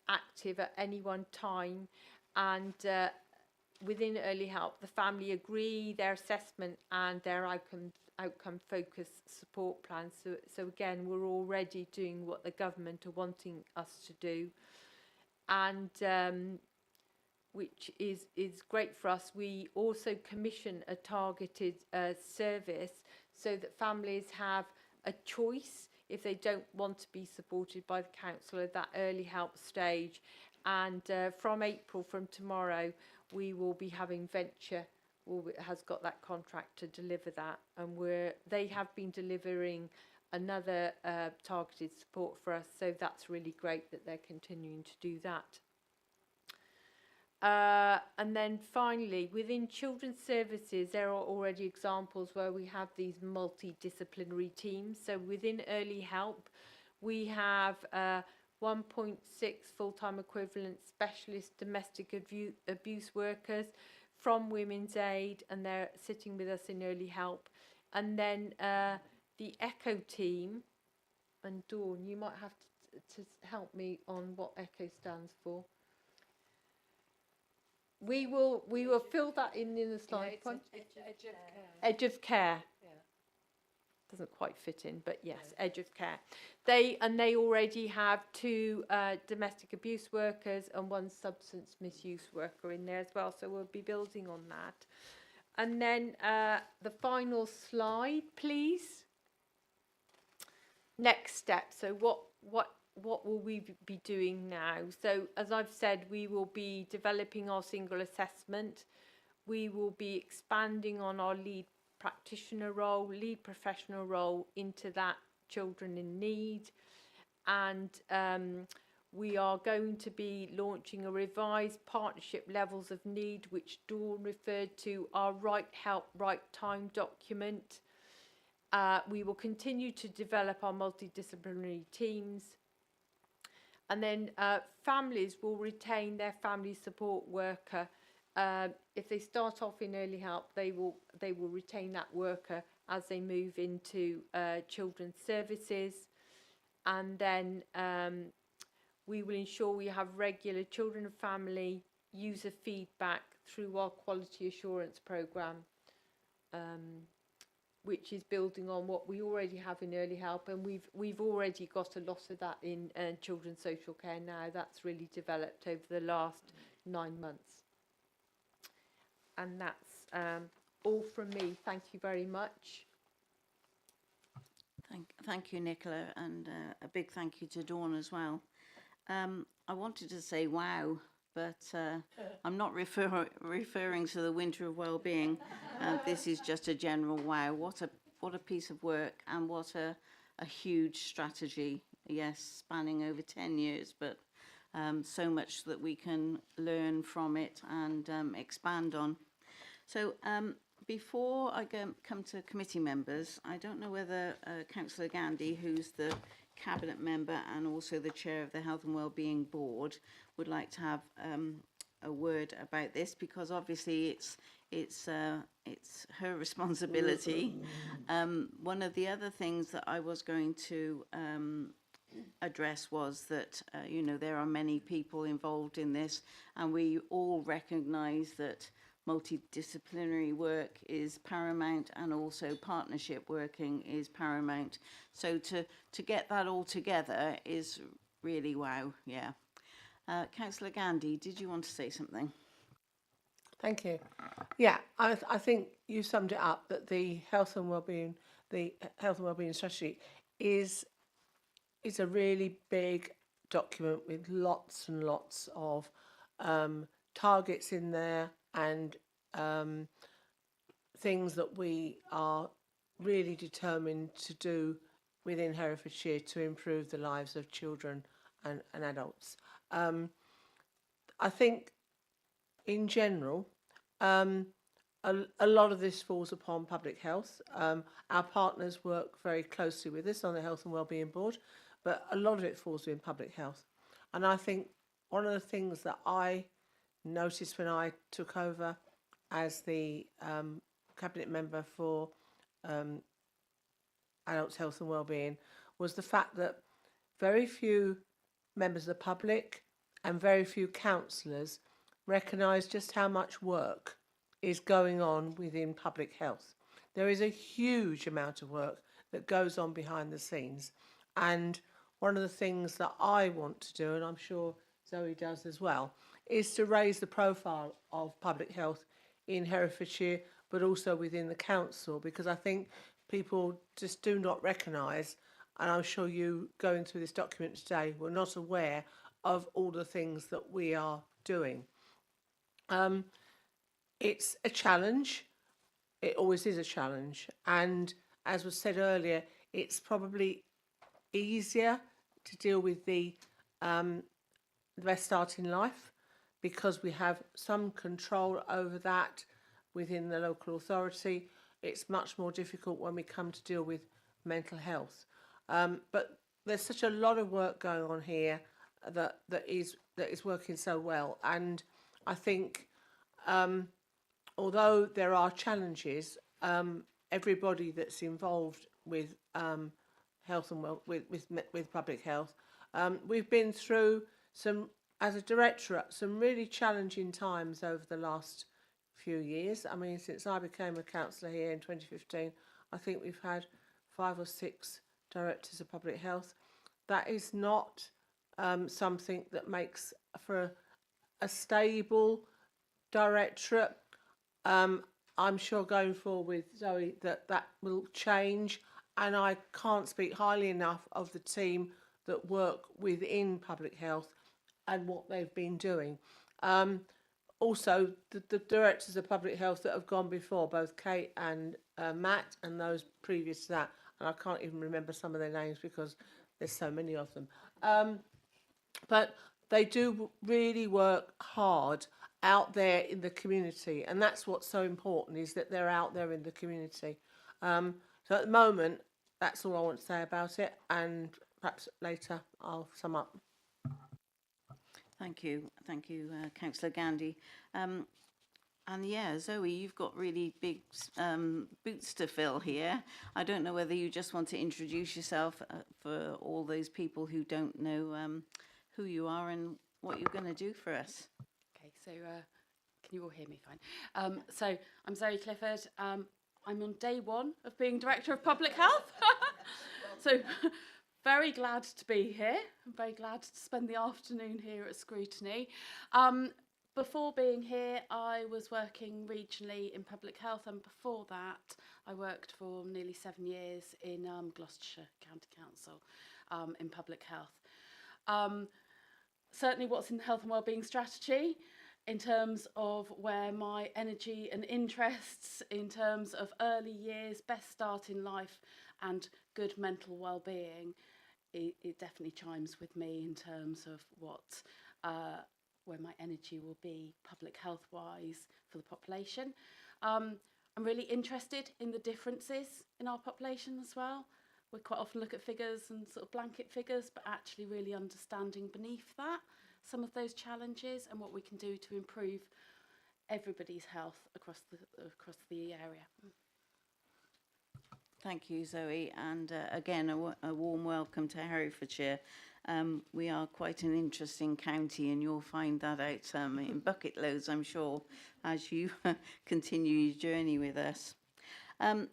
[SPEAKER 5] active at any one time, and within early help the family agree their assessment and their outcome focused support plans. So again, we're already doing what the government are wanting us to do, and which is great for us. We also commission a targeted service so that families have a choice if they don't want to be supported by the council at that early help stage. And from April, from tomorrow, we will be having Venture, has got that contract to deliver that, and they have been delivering another targeted support for us, so that's really great that they're continuing to do that. And then finally, within children's services, there are already examples where we have these multidisciplinary teams. So within early help, we have 1.6 full-time equivalent specialist domestic abuse workers from Women's Aid, and they're sitting with us in early help. And then the ECHO team, and Dawn, you might have to help me on what ECHO stands for. We will fill that in the slide.
[SPEAKER 3] Edge of care.
[SPEAKER 5] Edge of care.
[SPEAKER 3] Yeah.
[SPEAKER 5] Doesn't quite fit in, but yes, edge of care. They already have 2 domestic abuse workers and 1 substance misuse worker in there as well. So we'll be building on that. And then the final slide, please. Next step. So what will we be doing now? So as I've said, we will be developing our single assessment. We will be expanding on our lead practitioner role, lead professional role into that children in need. and we are going to be launching a revised partnership levels of need, which Dawn referred to, our Right Help, Right Time document. We will continue to develop our multidisciplinary teams. And then families will retain their family support worker. If they start off in early help, they will retain that worker as they move into children's services. And then we will ensure we have regular children and family user feedback through our quality assurance programme, which is building on what we already have in early help, and we've already got a lot of that in children's social care now. That's really developed over the last 9 months. And that's all from me. Thank you very much.
[SPEAKER 1] Thank you, Nicola, and a big thank you to Dawn as well. I wanted to say wow, but I'm not referring to the Winter of Wellbeing. This is just a general wow. What a piece of work, and what a huge strategy. Yes, spanning over 10 years, but so much that we can learn from it and expand on. So before I come to committee members, I don't know whether Councillor Gandy, who's the Cabinet member and also the chair of the Health and Wellbeing Board, would like to have a word about this, because obviously it's her responsibility. One of the other things that I was going to address was that you know, there are many people involved in this, and we all recognise that multidisciplinary work is paramount, and also partnership working is paramount. So to get that all together is really wow. Yeah. Councillor Gandy, did you want to say something?
[SPEAKER 7] Thank you. Yeah, I think you summed it up, that the health and wellbeing strategy is a really big document with lots and lots of targets in there, and things that we are really determined to do within Herefordshire to improve the lives of children and adults. I think in general, a lot of this falls upon public health. Our partners work very closely with us on the Health and Wellbeing Board, but a lot of it falls within public health. And I think one of the things that I noticed when I took over as the Cabinet member for adults health and wellbeing was the fact that very few members of the public and very few councillors recognise just how much work is going on within public health. There is a huge amount of work that goes on behind the scenes, and one of the things that I want to do, and I'm sure Zoe does as well, is to raise the profile of public health in Herefordshire, but also within the council, because I think people just do not recognise, and I'm sure you going through this document today were not aware of all the things that we are doing. It's a challenge. It always is a challenge. And as was said earlier, it's probably easier to deal with the best start in life, because we have some control over that within the local authority. It's much more difficult when we come to deal with mental health. But there's such a lot of work going on here that is working so well. And I think although there are challenges, everybody that's involved with health and with public health, we've been through some, as a directorate, some really challenging times over the last few years. I mean, since I became a councillor here in 2015, I think we've had 5 or 6 directors of public health. That is not something that makes for a stable directorate. I'm sure going forward with Zoe that will change, and I can't speak highly enough of the team that work within public health and what they've been doing. Also, the directors of public health that have gone before, both Kate and Matt, and those previous to that, and I can't even remember some of their names because there's so many of them. But they do really work hard out there in the community, and that's what's so important, is that they're out there in the community. So at the moment, that's all I want to say about it, and perhaps later I'll sum up.
[SPEAKER 1] Thank you, Councillor Gandy. And yeah, Zoe, you've got really big boots to fill here. I don't know whether you just want to introduce yourself for all those people who don't know who you are and what you're going to do for us.
[SPEAKER 8] Okay, so can you all hear me fine? So I'm Zoe Clifford. I'm on day one of being Director of Public Health. So very glad to be here. I'm very glad to spend the afternoon here at Scrutiny. Before being here, I was working regionally in public health, and before that, I worked for nearly 7 years in Gloucestershire County Council in public health. Certainly what's in the health and wellbeing strategy, in terms of where my energy and interests in terms of early years, best start in life and good mental wellbeing, it definitely chimes with me in terms of what where my energy will be public health wise for the population. I'm really interested in the differences in our population as well. We quite often look at figures and sort of blanket figures, but actually really understanding beneath that some of those challenges and what we can do to improve everybody's health across the area.
[SPEAKER 1] Thank you, Zoe, and again, a warm welcome to Herefordshire. We are quite an interesting county, and you'll find that out in bucket loads, I'm sure, as you continue your journey with us.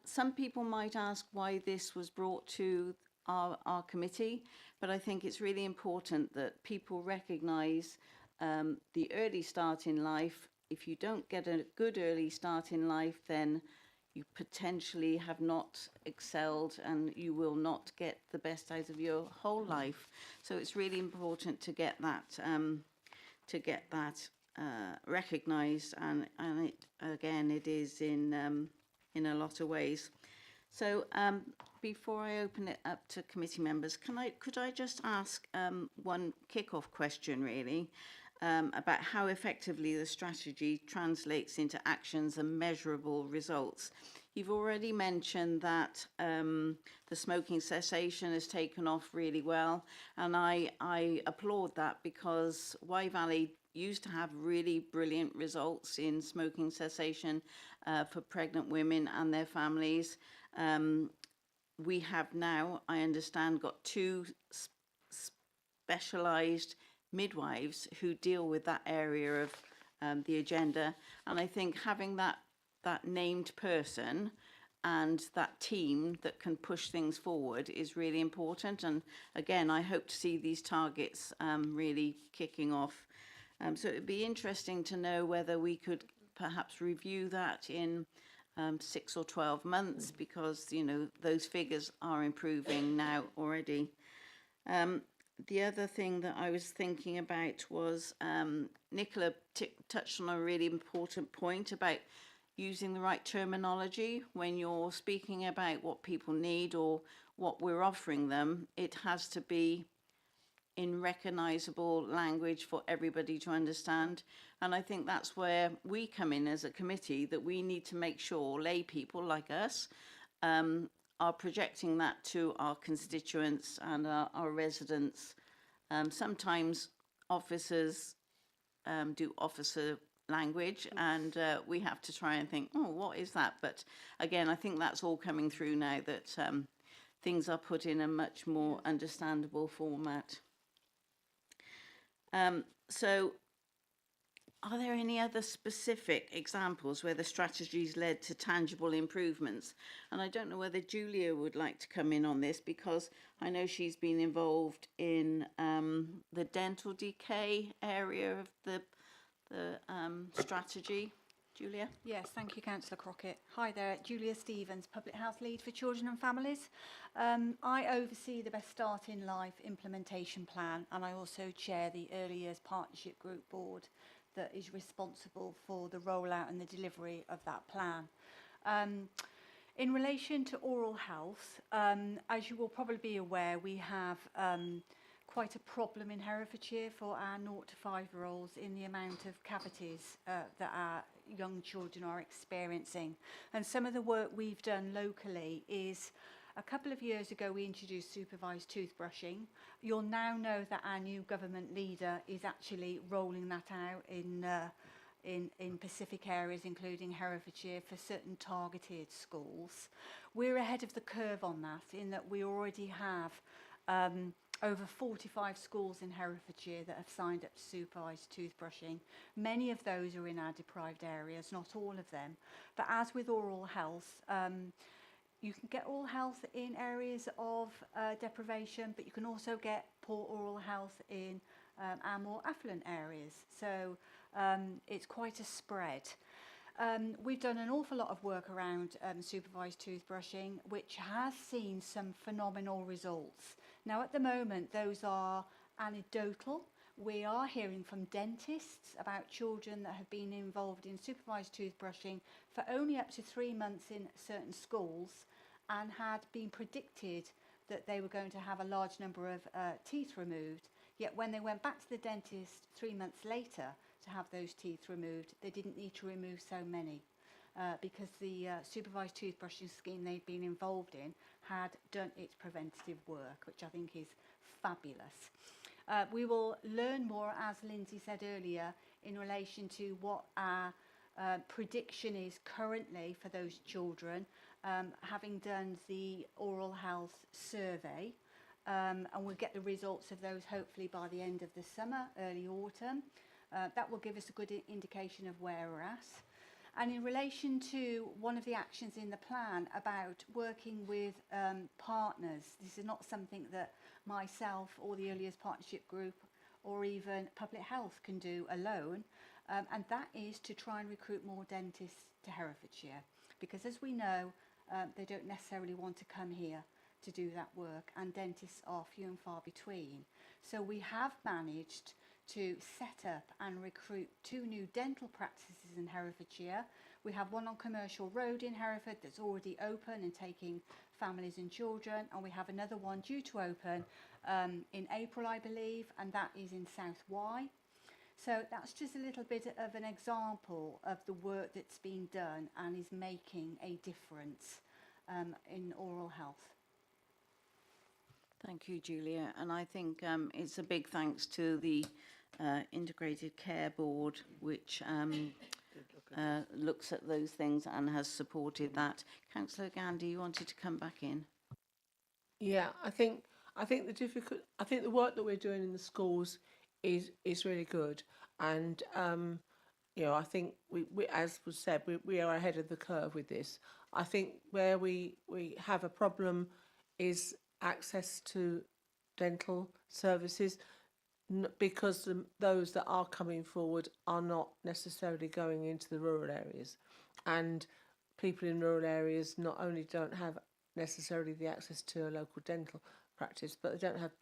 [SPEAKER 1] Some people might ask why this was brought to our committee, but I think it's really important that people recognise the early start in life. If you don't get a good early start in life, then you potentially have not excelled and you will not get the best out of your whole life. So it's really important to get that recognised, and it again, it is in a lot of ways. So before I open it up to committee members, could I just ask one kick-off question, really, about how effectively the strategy translates into actions and measurable results. You've already mentioned that the smoking cessation has taken off really well, and I applaud that, because Wye Valley used to have really brilliant results in smoking cessation for pregnant women and their families. We have now, I understand, got 2 specialised midwives who deal with that area of the agenda, and I think having that named person and that team that can push things forward is really important. And again, I hope to see these targets really kicking off. So it'd be interesting to know whether we could perhaps review that in 6 or 12 months, because you know those figures are improving now already. The other thing that I was thinking about was Nicola touched on a really important point about using the right terminology when you're speaking about what people need or what we're offering them. It has to be in recognisable language for everybody to understand. And I think that's where we come in as a committee, that we need to make sure lay people like us are projecting that to our constituents and our residents. Sometimes officers do officer language, and we have to try and think, oh, what is that? But again, I think that's all coming through now, that things are put in a much more understandable format. So are there any other specific examples where the strategy's led to tangible improvements? And I don't know whether Julia would like to come in on this, because I know she's been involved in the dental decay area of the strategy. Julia?
[SPEAKER 9] Yes, thank you, Councillor Crockett. Hi there, Julia Stevens, Public Health Lead for Children and Families. I oversee the Best Start in Life implementation plan, and I also chair the Early Years Partnership Group Board that is responsible for the rollout and the delivery of that plan. In relation to oral health, as you will probably be aware, we have quite a problem in Herefordshire for our 0 to 5-year-olds in the amount of cavities that our young children are experiencing. And some of the work we've done locally is, a couple of years ago we introduced supervised toothbrushing. You'll now know that our new government leader is actually rolling that out in Pacific areas, including Herefordshire, for certain targeted schools. We're ahead of the curve on that, in that we already have over 45 schools in Herefordshire that have signed up to supervised toothbrushing. Many of those are in our deprived areas, not all of them. But as with oral health, you can get oral health in areas of deprivation, but you can also get poor oral health in our more affluent areas. So it's quite a spread. We've done an awful lot of work around supervised toothbrushing, which has seen some phenomenal results. Now, at the moment, those are anecdotal. We are hearing from dentists about children that have been involved in supervised toothbrushing for only up to 3 months in certain schools, and had been predicted that they were going to have a large number of teeth removed. Yet when they went back to the dentist 3 months later to have those teeth removed, they didn't need to remove so many because the supervised toothbrushing scheme they'd been involved in had done its preventative work, which I think is fabulous. We will learn more, as Lindsay said earlier, in relation to what our prediction is currently for those children, having done the oral health survey. And we'll get the results of those hopefully by the end of the summer, early autumn. That will give us a good indication of where we're at. And in relation to one of the actions in the plan about working with partners, this is not something that myself or the Early Years Partnership Group or even Public Health can do alone, and that is to try and recruit more dentists to Herefordshire, because as we know, they don't necessarily want to come here to do that work, and dentists are few and far between. So we have managed to set up and recruit 2 new dental practices in Herefordshire. We have one on Commercial Road in Hereford that's already open and taking families and children, and we have another one due to open in April, I believe, and that is in South Wye. So that's just a little bit of an example of the work that's been done and is making a difference in oral health.
[SPEAKER 1] Thank you, Julia. And I think it's a big thanks to the Integrated Care Board, which looks at those things and has supported that. Councillor Gandy, you wanted to come back in?
[SPEAKER 7] Yeah, I think the work that we're doing in the schools is really good, and I think we as was said, we are ahead of the curve with this. I think where we have a problem is access to dental services, because those that are coming forward are not necessarily going into the rural areas, and people in rural areas not only don't have necessarily the access to a local dental practice, but they don't have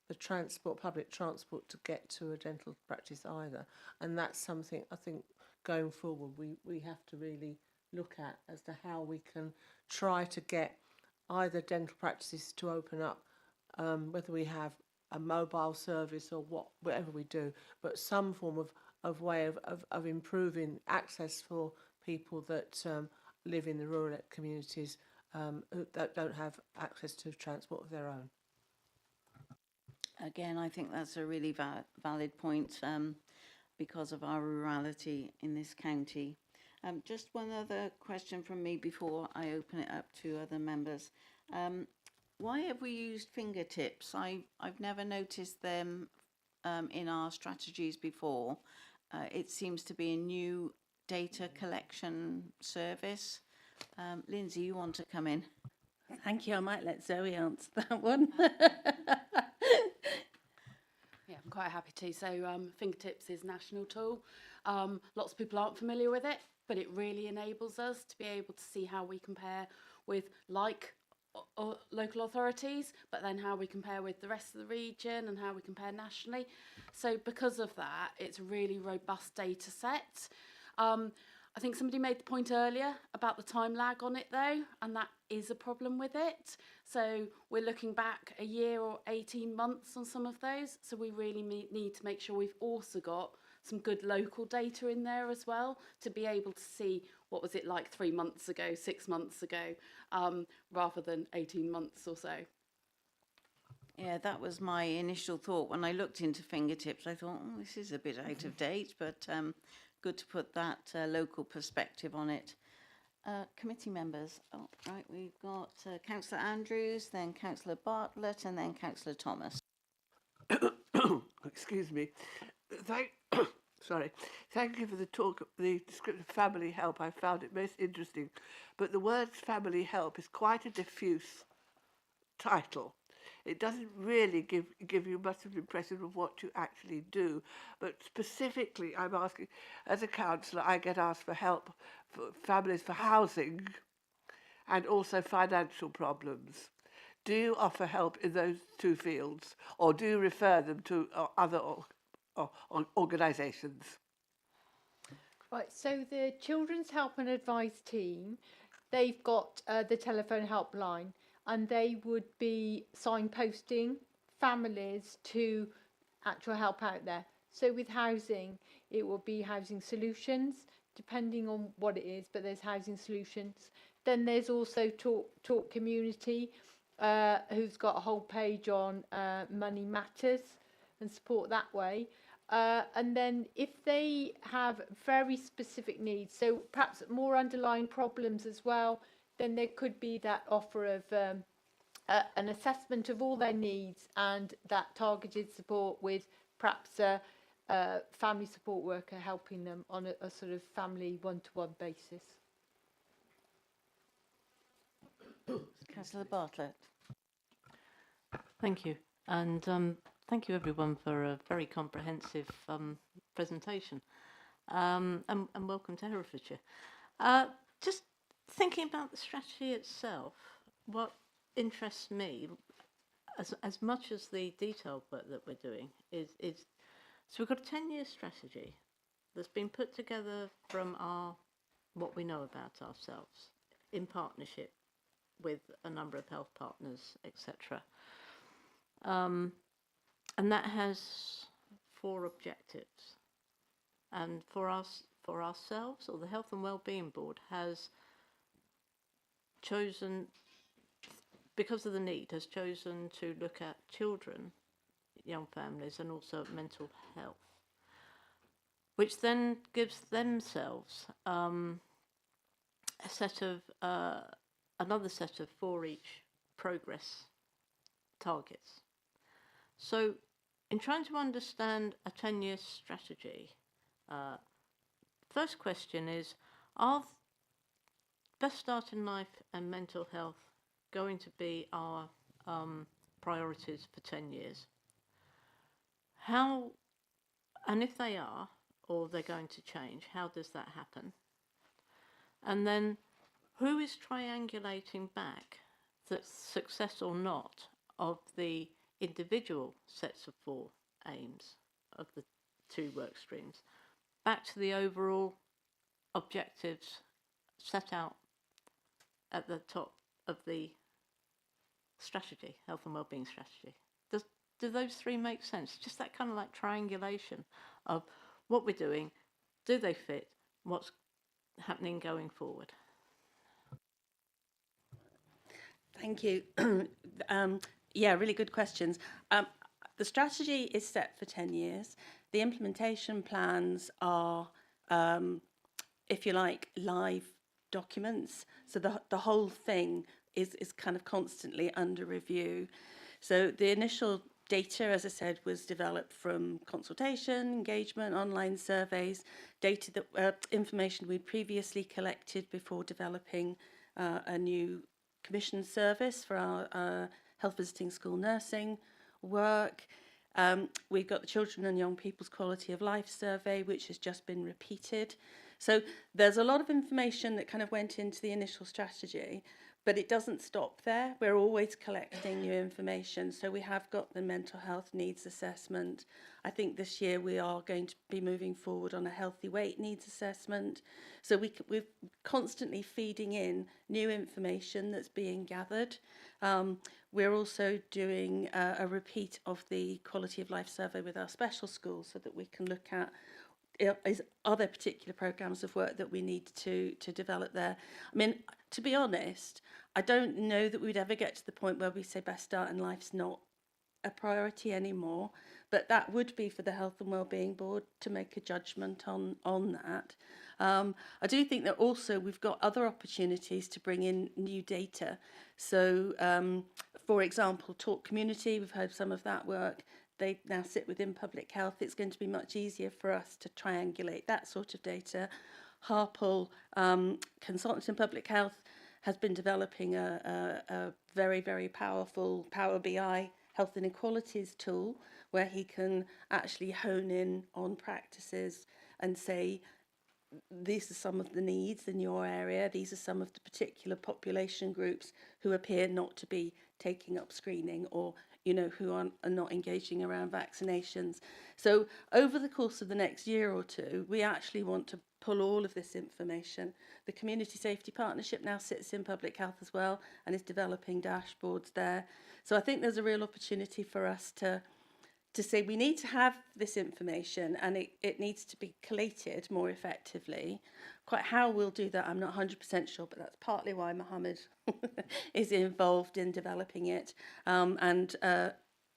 [SPEAKER 7] the public transport to get to a dental practice either. And that's something I think going forward we have to really look at as to how we can try to get either dental practices to open up, whether we have a mobile service or whatever we do, but some form of way of improving access for people that live in the rural communities that don't have access to transport of their own.
[SPEAKER 1] Again, I think that's a really valid point because of our rurality in this county. Just one other question from me before I open it up to other members. Why have we used fingertips? I've never noticed them in our strategies before. It seems to be a new data collection service. Lindsay, you want to come in?
[SPEAKER 4] Thank you. I might let Zoe answer that one.
[SPEAKER 8] Yeah, I'm quite happy to. So Fingertips is a national tool. Lots of people aren't familiar with it, but it really enables us to be able to see how we compare with local authorities, but then how we compare with the rest of the region and how we compare nationally. So because of that, it's a really robust data set. I think somebody made the point earlier about the time lag on it though, and that is a problem with it. So we're looking back a year or 18 months on some of those. So we really need to make sure we've also got some good local data in there as well to be able to see what was it like 3 months ago, 6 months ago, rather than 18 months or so.
[SPEAKER 1] Yeah, that was my initial thought. When I looked into fingertips, I thought, oh, this is a bit out of date, but good to put that local perspective on it. Committee members. Oh, right, we've got Councillor Andrews, then Councillor Bartlett, and then Councillor Thomas.
[SPEAKER 10] Excuse me. Sorry. Thank you for the talk, the description of family help. I found it most interesting. But the words family help is quite a diffuse title. It doesn't really give you much of an impression of what you actually do. But specifically, I'm asking, as a councillor, I get asked for help for families for housing and also financial problems. Do you offer help in those two fields, or do you refer them to other organisations?
[SPEAKER 5] Right, so the Children's Help and Advice team, they've got the telephone helpline, and they would be signposting families to actual help out there. So with housing, it will be Housing Solutions, depending on what it is, but there's Housing Solutions. Then there's also Talk Community, who's got a whole page on Money Matters and support that way. And then if they have very specific needs, so perhaps more underlying problems as well, then there could be that offer of an assessment of all their needs and that targeted support with perhaps a family support worker helping them on a sort of family one-to-one basis.
[SPEAKER 1] Councillor Bartlett.
[SPEAKER 3] Thank you. And thank you everyone for a very comprehensive presentation. And welcome to Herefordshire. Just thinking about the strategy itself, what interests me, as much as the detailed work that we're doing, is so we've got a 10-year strategy that's been put together from what we know about ourselves in partnership with a number of health partners, etc. And that has 4 objectives. And for ourselves, or the Health and Wellbeing Board has chosen, because of the need, has chosen to look at children, young families, and also mental health, which then gives themselves a set of another set of 4 each progress targets. So in trying to understand a 10-year strategy, first question is, are best start in life and mental health going to be our priorities for 10 years? How, and if they are, or they're going to change, how does that happen? And then who is triangulating back the success or not of the individual sets of 4 aims of the 2 work streams back to the overall objectives set out at the top of the strategy, health and wellbeing strategy? Do those 3 make sense? Just that kind of like triangulation of what we're doing, do they fit, what's happening going forward?
[SPEAKER 4] Thank you. Yeah, really good questions. The strategy is set for 10 years. The implementation plans are, if you like, live documents. So the whole thing is kind of constantly under review. So the initial data, as I said, was developed from consultation, engagement, online surveys, data that information we'd previously collected before developing a new commission service for our health visiting school nursing work. We've got the Children and Young People's Quality of Life survey, which has just been repeated. So there's a lot of information that kind of went into the initial strategy, But it doesn't stop there. We're always collecting new information. So we have got the mental health needs assessment. I think this year we are going to be moving forward on a healthy weight needs assessment. So we're constantly feeding in new information that's being gathered. We're also doing a repeat of the quality of life survey with our special schools so that we can look at are there particular programmes of work that we need to develop there. I mean, to be honest, I don't know that we'd ever get to the point where we say best start in life's not a priority anymore, but that would be for the Health and Wellbeing Board to make a judgment on that. I do think that also we've got other opportunities to bring in new data. So, for example, Talk Community, we've heard some of that work. They now sit within public health. It's going to be much easier for us to triangulate that sort of data. Harpal, consultant in public health, has been developing a very, very powerful Power BI health inequalities tool where he can actually hone in on practices and say, these are some of the needs in your area. These are some of the particular population groups who appear not to be taking up screening or, you know, who are not engaging around vaccinations. So over the course of the next year or two, we actually want to pull all of this information. The Community Safety Partnership now sits in public health as well and is developing dashboards there. So I think there's a real opportunity for us to say we need to have this information and it needs to be collated more effectively. Quite how we'll do that, I'm not 100% sure, but that's partly why Mohammed is involved in developing it. One of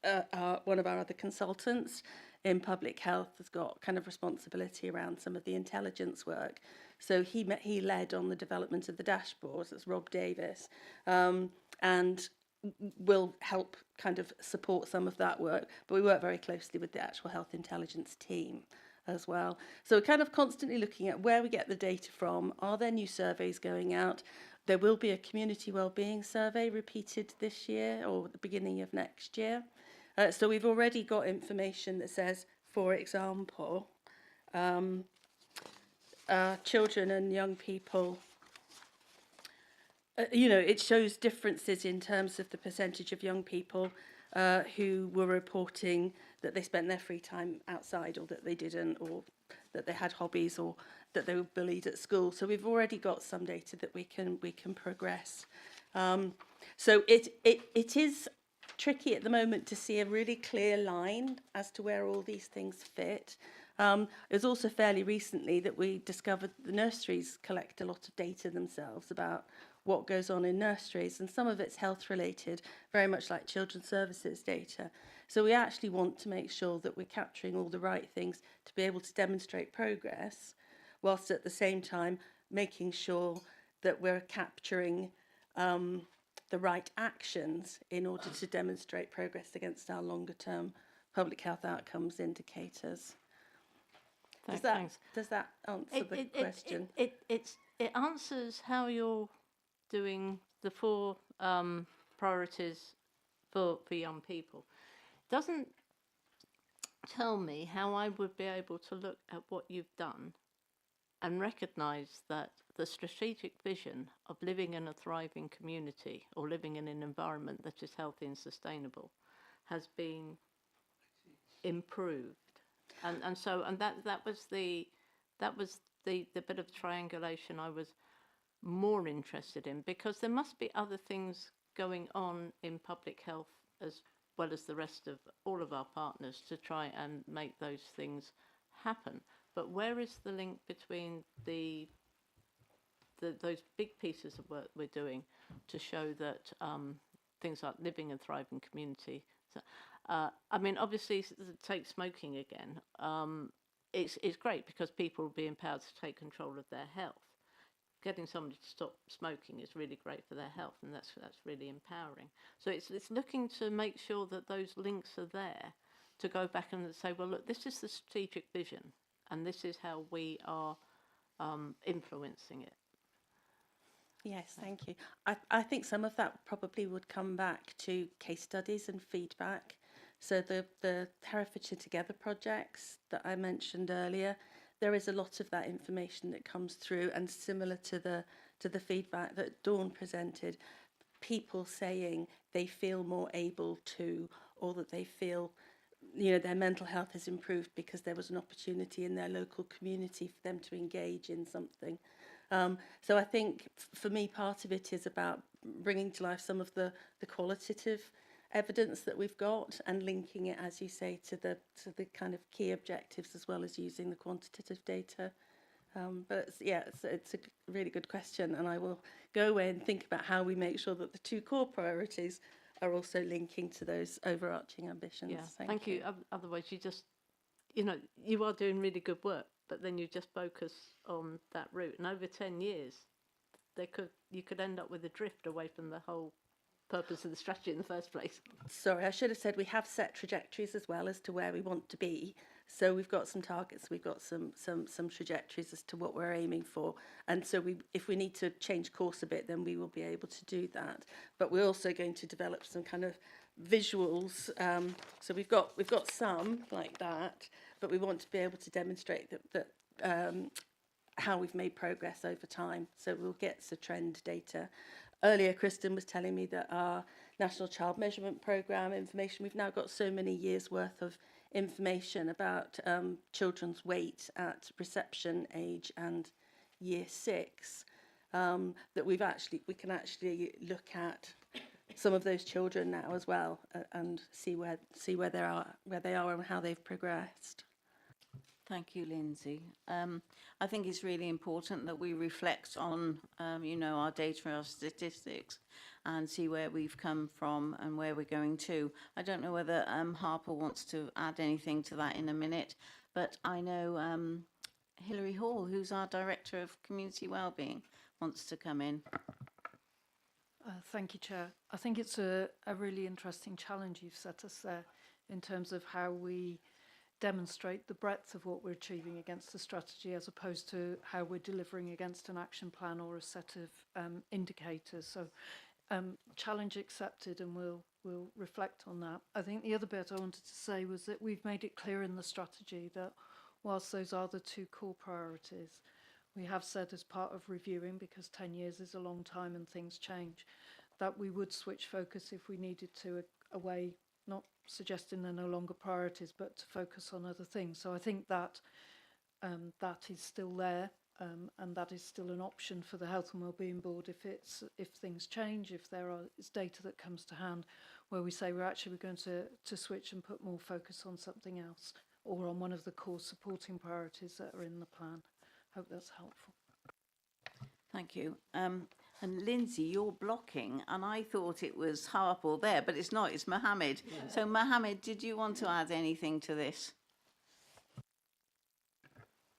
[SPEAKER 4] our other consultants in public health has got kind of responsibility around some of the intelligence work. So he led on the development of the dashboards. That's Rob Davis. And will help kind of support some of that work, but we work very closely with the actual health intelligence team as well. So we're kind of constantly looking at where we get the data from. Are there new surveys going out? There will be a community wellbeing survey repeated this year or at the beginning of next year. So we've already got information that says, for example, children and young people, you know, it shows differences in terms of the percentage of young people who were reporting that they spent their free time outside or that they didn't, or that they had hobbies or that they were bullied at school. So we've already got some data that we can progress. So it is tricky at the moment to see a really clear line as to where all these things fit. It was also fairly recently that we discovered the nurseries collect a lot of data themselves about what goes on in nurseries, and some of it's health related, very much like children's services data. So we actually want to make sure that we're capturing all the right things to be able to demonstrate progress, whilst at the same time making sure that we're capturing the right actions in order to demonstrate progress against our longer term public health outcomes indicators. Does that answer the question?
[SPEAKER 3] It answers how you're doing the 4 priorities for young people. Doesn't tell me how I would be able to look at what you've done and recognise that the strategic vision of living in a thriving community or living in an environment that is healthy and sustainable has been improved. And that was the bit of triangulation I was more interested in, because there must be other things going on in public health as well as the rest of all of our partners to try and make those things happen. But where is the link between those big pieces of work we're doing to show that things like living and thriving community? So, I mean, obviously, take smoking again. It's great because people will be empowered to take control of their health. Getting somebody to stop smoking is really great for their health, and that's really empowering. So it's looking to make sure that those links are there to go back and say, well, look, this is the strategic vision, and this is how we are influencing it.
[SPEAKER 4] Yes, thank you. I think some of that probably would come back to case studies and feedback. So the Herefordshire Together projects that I mentioned earlier, there is a lot of that information that comes through, and similar to the to the feedback that Dawn presented, people saying they feel more able to, or that they feel, you know, their mental health has improved because there was an opportunity in their local community for them to engage in something. So I think for me, part of it is about bringing to life some of the qualitative evidence that we've got and linking it, as you say, to the kind of key objectives, as well as using the quantitative data. But it's a really good question, and I will go away and think about how we make sure that the two core priorities are also linking to those overarching ambitions.
[SPEAKER 3] Yeah, thank you. Otherwise, you just, you know, you are doing really good work, but then you just focus on that route. And over 10 years, you could end up with a drift away from the whole purpose of the strategy in the first place.
[SPEAKER 4] Sorry, I should have said we have set trajectories as well as to where we want to be. So we've got some targets, we've got some trajectories as to what we're aiming for. And so if we need to change course a bit, then we will be able to do that. But we're also going to develop some kind of visuals. So we've got some like that, but we want to be able to demonstrate that how we've made progress over time. So we'll get the trend data. Earlier, Kristen was telling me that our National Child Measurement Programme information, we've now got so many years' worth of information about children's weight at reception age and year 6, that we can actually look at some of those children now as well, and see where they are and how they've progressed.
[SPEAKER 1] Thank you, Lindsay. I think it's really important that we reflect on, you know, our data, our statistics, and see where we've come from and where we're going to. I don't know whether Harper wants to add anything to that in a minute, but I know Hilary Hall, who's our Director of Community Wellbeing, wants to come in.
[SPEAKER 11] Thank you, Chair. I think it's a really interesting challenge you've set us there in terms of how we demonstrate the breadth of what we're achieving against the strategy, as opposed to how we're delivering against an action plan or a set of indicators. So challenge accepted, and we'll reflect on that. I think the other bit I wanted to say was that we've made it clear in the strategy that whilst those are the two core priorities, we have said as part of reviewing, because 10 years is a long time and things change, that we would switch focus if we needed to away, not suggesting they're no longer priorities, but to focus on other things. So I think that that is still there, and that is still an option for the Health and Wellbeing Board if things change, if is data that comes to hand where we say we're going to switch and put more focus on something else, or on one of the core supporting priorities that are in the plan. Hope that's helpful.
[SPEAKER 1] Thank you. And Lindsay, you're blocking, and I thought it was Harper there, but it's not, it's Mohammed. Yeah. So Mohammed, did you want to add anything to this?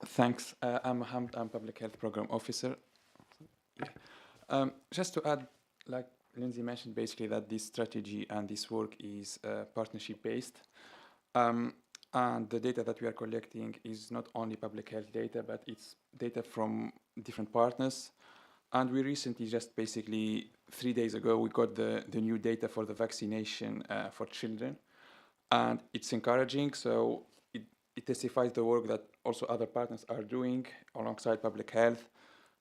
[SPEAKER 12] Thanks. I'm Mohammed, I'm Public Health Program Officer. Just to add, like Lindsay mentioned, basically that this strategy and this work is partnership based. And the data that we are collecting is not only public health data, but it's data from different partners. And we recently, just basically 3 days ago, we got the new data for the vaccination for children. And it's encouraging, so it testifies the work that also other partners are doing alongside public health.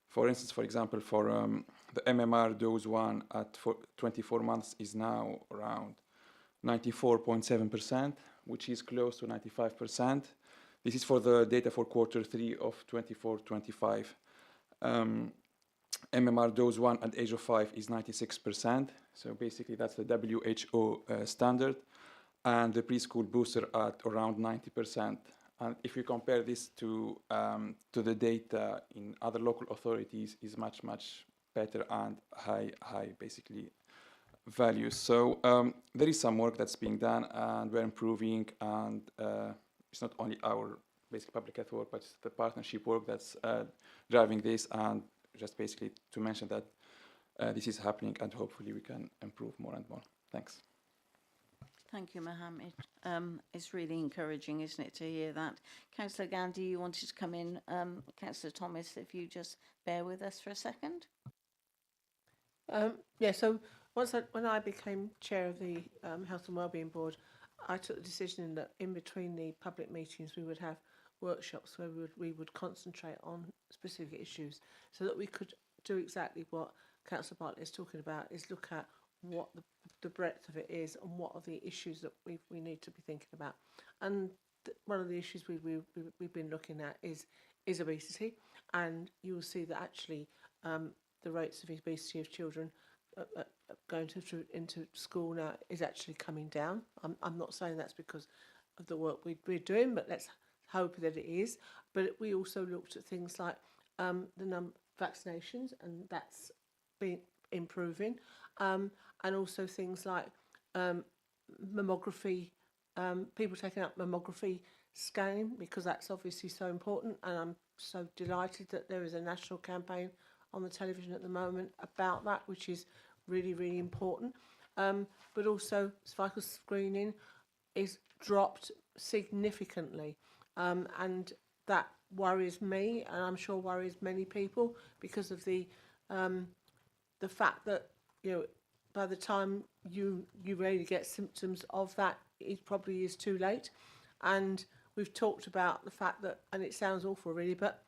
[SPEAKER 12] For instance, for example, for the MMR dose 1 at 24 months is now around 94.7%, which is close to 95%. This is for the data for Q3 of 24-25. MMR dose 1 at age of 5 is 96%. So basically that's the WHO standard. And the preschool booster at around 90%. And if you compare this to the data in other local authorities, is much, much better and high basically values. So there is some work that's being done, and we're improving, and it's not only our basic public health work, but it's the partnership work that's driving this. And just basically to mention that this is happening, and hopefully we can improve more and more. Thanks.
[SPEAKER 1] Thank you, Mohammed. It's really encouraging, isn't it, to hear that. Councillor Gandhi, you wanted to come in. Councillor Thomas, if you just bear with us for a second.
[SPEAKER 7] Yeah, so when I became chair of the Health and Wellbeing Board, I took the decision that in between the public meetings we would have workshops where we would concentrate on specific issues, so that we could do exactly what Councillor Bartlett is talking about, is look at what the breadth of it is and what are the issues that we need to be thinking about. And one of the issues we've been looking at is obesity, and you will see that actually the rates of obesity of children going into school now is actually coming down. I'm not saying that's because of the work we're doing, but let's hope that it is. But we also looked at things like the vaccinations, and that's been improving, and also things like mammography, people taking up mammography scanning, because that's obviously so important. And I'm so delighted that there is a national campaign on the television at the moment about that, which is really, really important. But also cervical screening is dropped significantly, and that worries me, and I'm sure worries many people, because of the fact that, you know, by the time you really get symptoms of that, it probably is too late. And we've talked about the fact that, and it sounds awful really, but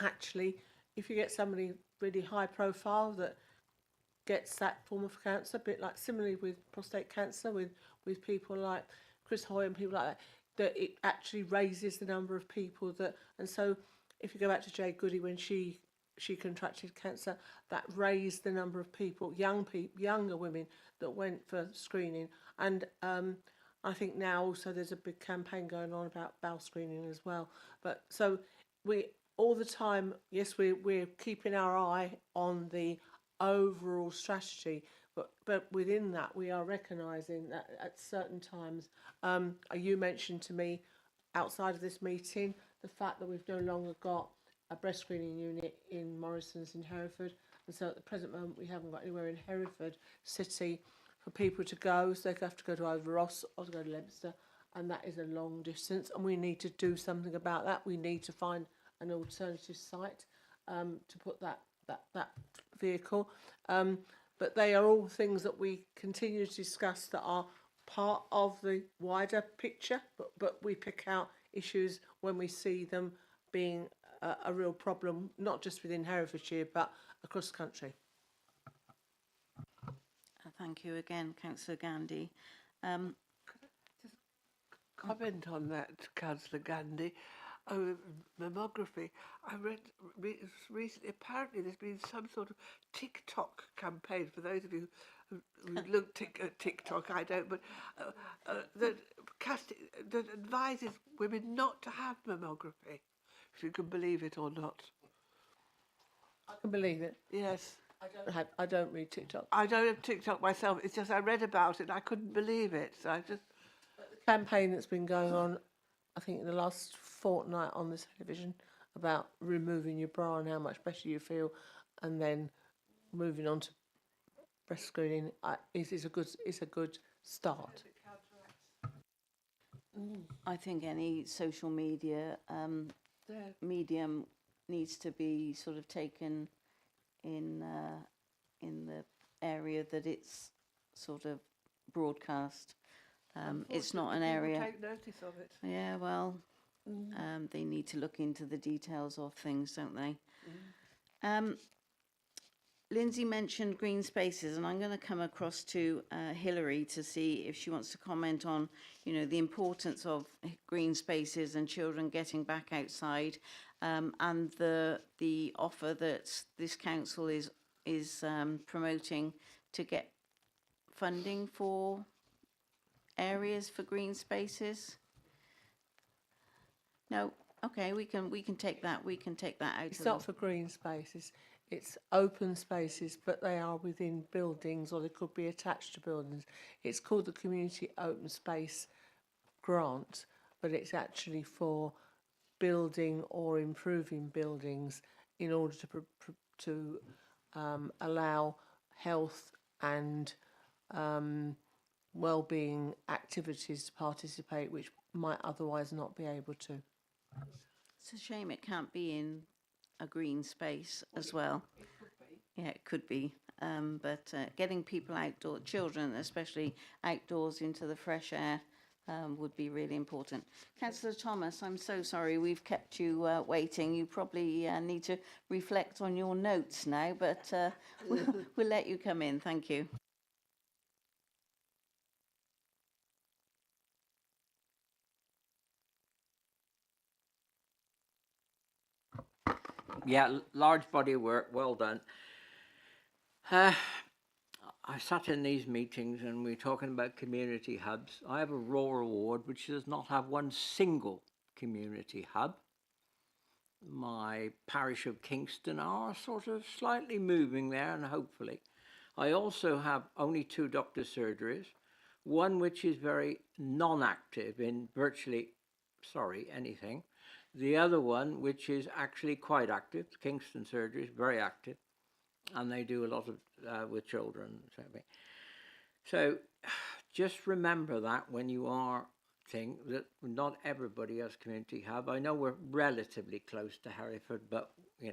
[SPEAKER 7] actually if you get somebody really high profile that gets that form of cancer, a bit like similarly with prostate cancer, with people like Chris Hoy and people like that, that it actually raises the number of people that, and so if you go back to Jade Goody, when she contracted cancer, that raised the number of people, younger women that went for screening. And I think now also there's a big campaign going on about bowel screening as well. But so we all the time, yes, we're keeping our eye on the overall strategy, but within that we are recognising that at certain times, you mentioned to me outside of this meeting the fact that we've no longer got a breast screening unit in Morrison's in Hereford, and so at the present moment we haven't got anywhere in Hereford City for people to go, so they have to go to either Ross or to go to Leominster, and that is a long distance, and we need to do something about that. We need to find an alternative site to put that vehicle, but they are all things that we continue to discuss that are part of the wider picture, but we pick out issues when we see them being a real problem, not just within Herefordshire but across the country.
[SPEAKER 1] Thank you again, Councillor Gandhi.
[SPEAKER 10] Just comment on that, Councillor Gandhi. Mammography. I read recently, apparently there's been some sort of TikTok campaign, for those of you who look at TikTok, I don't, but that advises women not to have mammography, if you can believe it or not.
[SPEAKER 7] I can believe it.
[SPEAKER 10] Yes.
[SPEAKER 7] I don't read TikTok.
[SPEAKER 10] I don't have TikTok myself. It's just I read about it and I couldn't believe it. So I just...
[SPEAKER 7] The campaign that's been going on, I think, in the last fortnight on the television about removing your bra and how much better you feel, and then moving on to breast screening is a good start.
[SPEAKER 1] I think any social media medium needs to be sort of taken in the area that it's sort of broadcast. It's not an area.
[SPEAKER 10] Take notice of it.
[SPEAKER 1] Yeah, well, they need to look into the details of things, don't they? Lindsay mentioned green spaces, and I'm going to come across to Hilary to see if she wants to comment on, you know, the importance of green spaces and children getting back outside, and the offer that this council is promoting to get funding for areas for green spaces. No, okay, we can take that. We can take that out.
[SPEAKER 7] It's not for green spaces. It's open spaces, but they are within buildings, or they could be attached to buildings. It's called the Community Open Space Grant, but it's actually for building or improving buildings in order to allow health and wellbeing activities to participate, which might otherwise not be able to.
[SPEAKER 1] It's a shame it can't be in a green space as well.
[SPEAKER 10] It could be.
[SPEAKER 1] Yeah, it could be. But getting people outdoor, children especially, outdoors into the fresh air, would be really important. Councillor Thomas, I'm so sorry we've kept you waiting. You probably need to reflect on your notes now, but we'll let you come in. Thank you.
[SPEAKER 13] Yeah, large body of work, well done. I sat in these meetings and we're talking about community hubs. I have a rural ward which does not have one single community hub. My parish of Kingston are sort of slightly moving there, and hopefully. I also have only 2 doctor surgeries, one which is very non-active in virtually, anything. The other one, which is actually quite active, Kingston surgery is very active, and they do a lot of with children. So just remember that when you are that not everybody has community hub. I know we're relatively close to Hereford, but you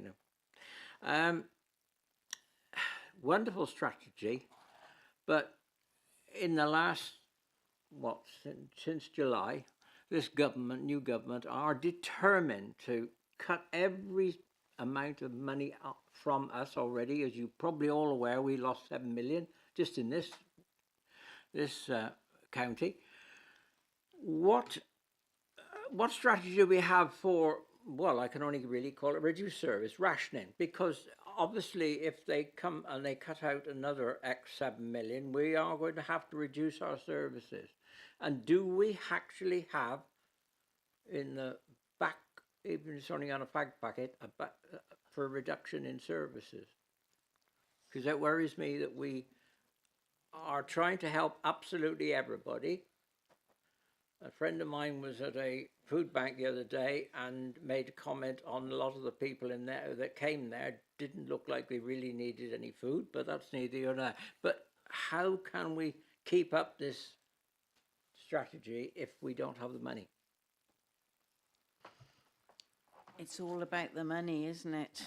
[SPEAKER 13] know, wonderful strategy. But in the last since July, this new government, are determined to cut every amount of money up from us already. As you're probably all aware, we lost 7 million just in this county. What strategy do we have for, well, I can only really call it reduced service, rationing, because obviously if they come and they cut out another X 7 million, we are going to have to reduce our services. And do we actually have in the back, even if it's only on a fag packet, for a reduction in services? Because it worries me that we are trying to help absolutely everybody. A friend of mine was at a food bank the other day and made a comment on a lot of the people in there that came there didn't look like they really needed any food, but that's neither here nor there. But how can we keep up this strategy if we don't have the money?
[SPEAKER 1] It's all about the money, isn't it?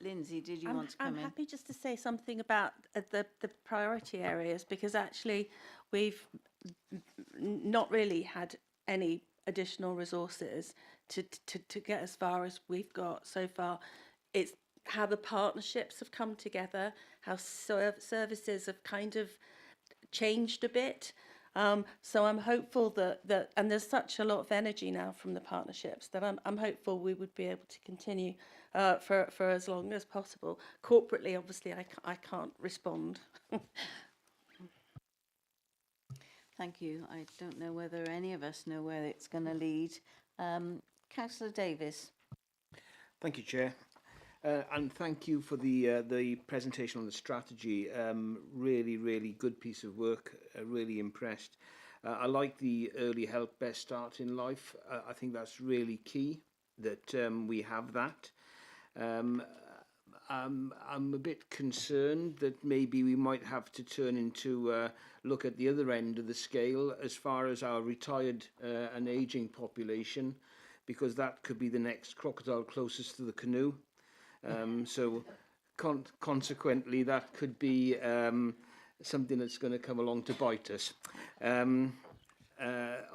[SPEAKER 1] Lindsay, did you want to come in?
[SPEAKER 4] I'm happy just to say something about the priority areas, because actually we've not really had any additional resources to get as far as we've got so far. It's how the partnerships have come together, how services have kind of changed a bit. So I'm hopeful that and there's such a lot of energy now from the partnerships that I'm hopeful we would be able to continue for as long as possible. Corporately, obviously, I can't respond.
[SPEAKER 1] Thank you. I don't know whether any of us know where it's going to lead. Councillor Davis.
[SPEAKER 14] Thank you, Chair. And thank you for the presentation on the strategy. Really, really good piece of work. Really impressed. I like the early help, best start in life. I think that's really key that we have that. I'm a bit concerned that maybe we might have to turn into look at the other end of the scale as far as our retired and ageing population, because that could be the next crocodile closest to the canoe. So consequently, that could be something that's going to come along to bite us.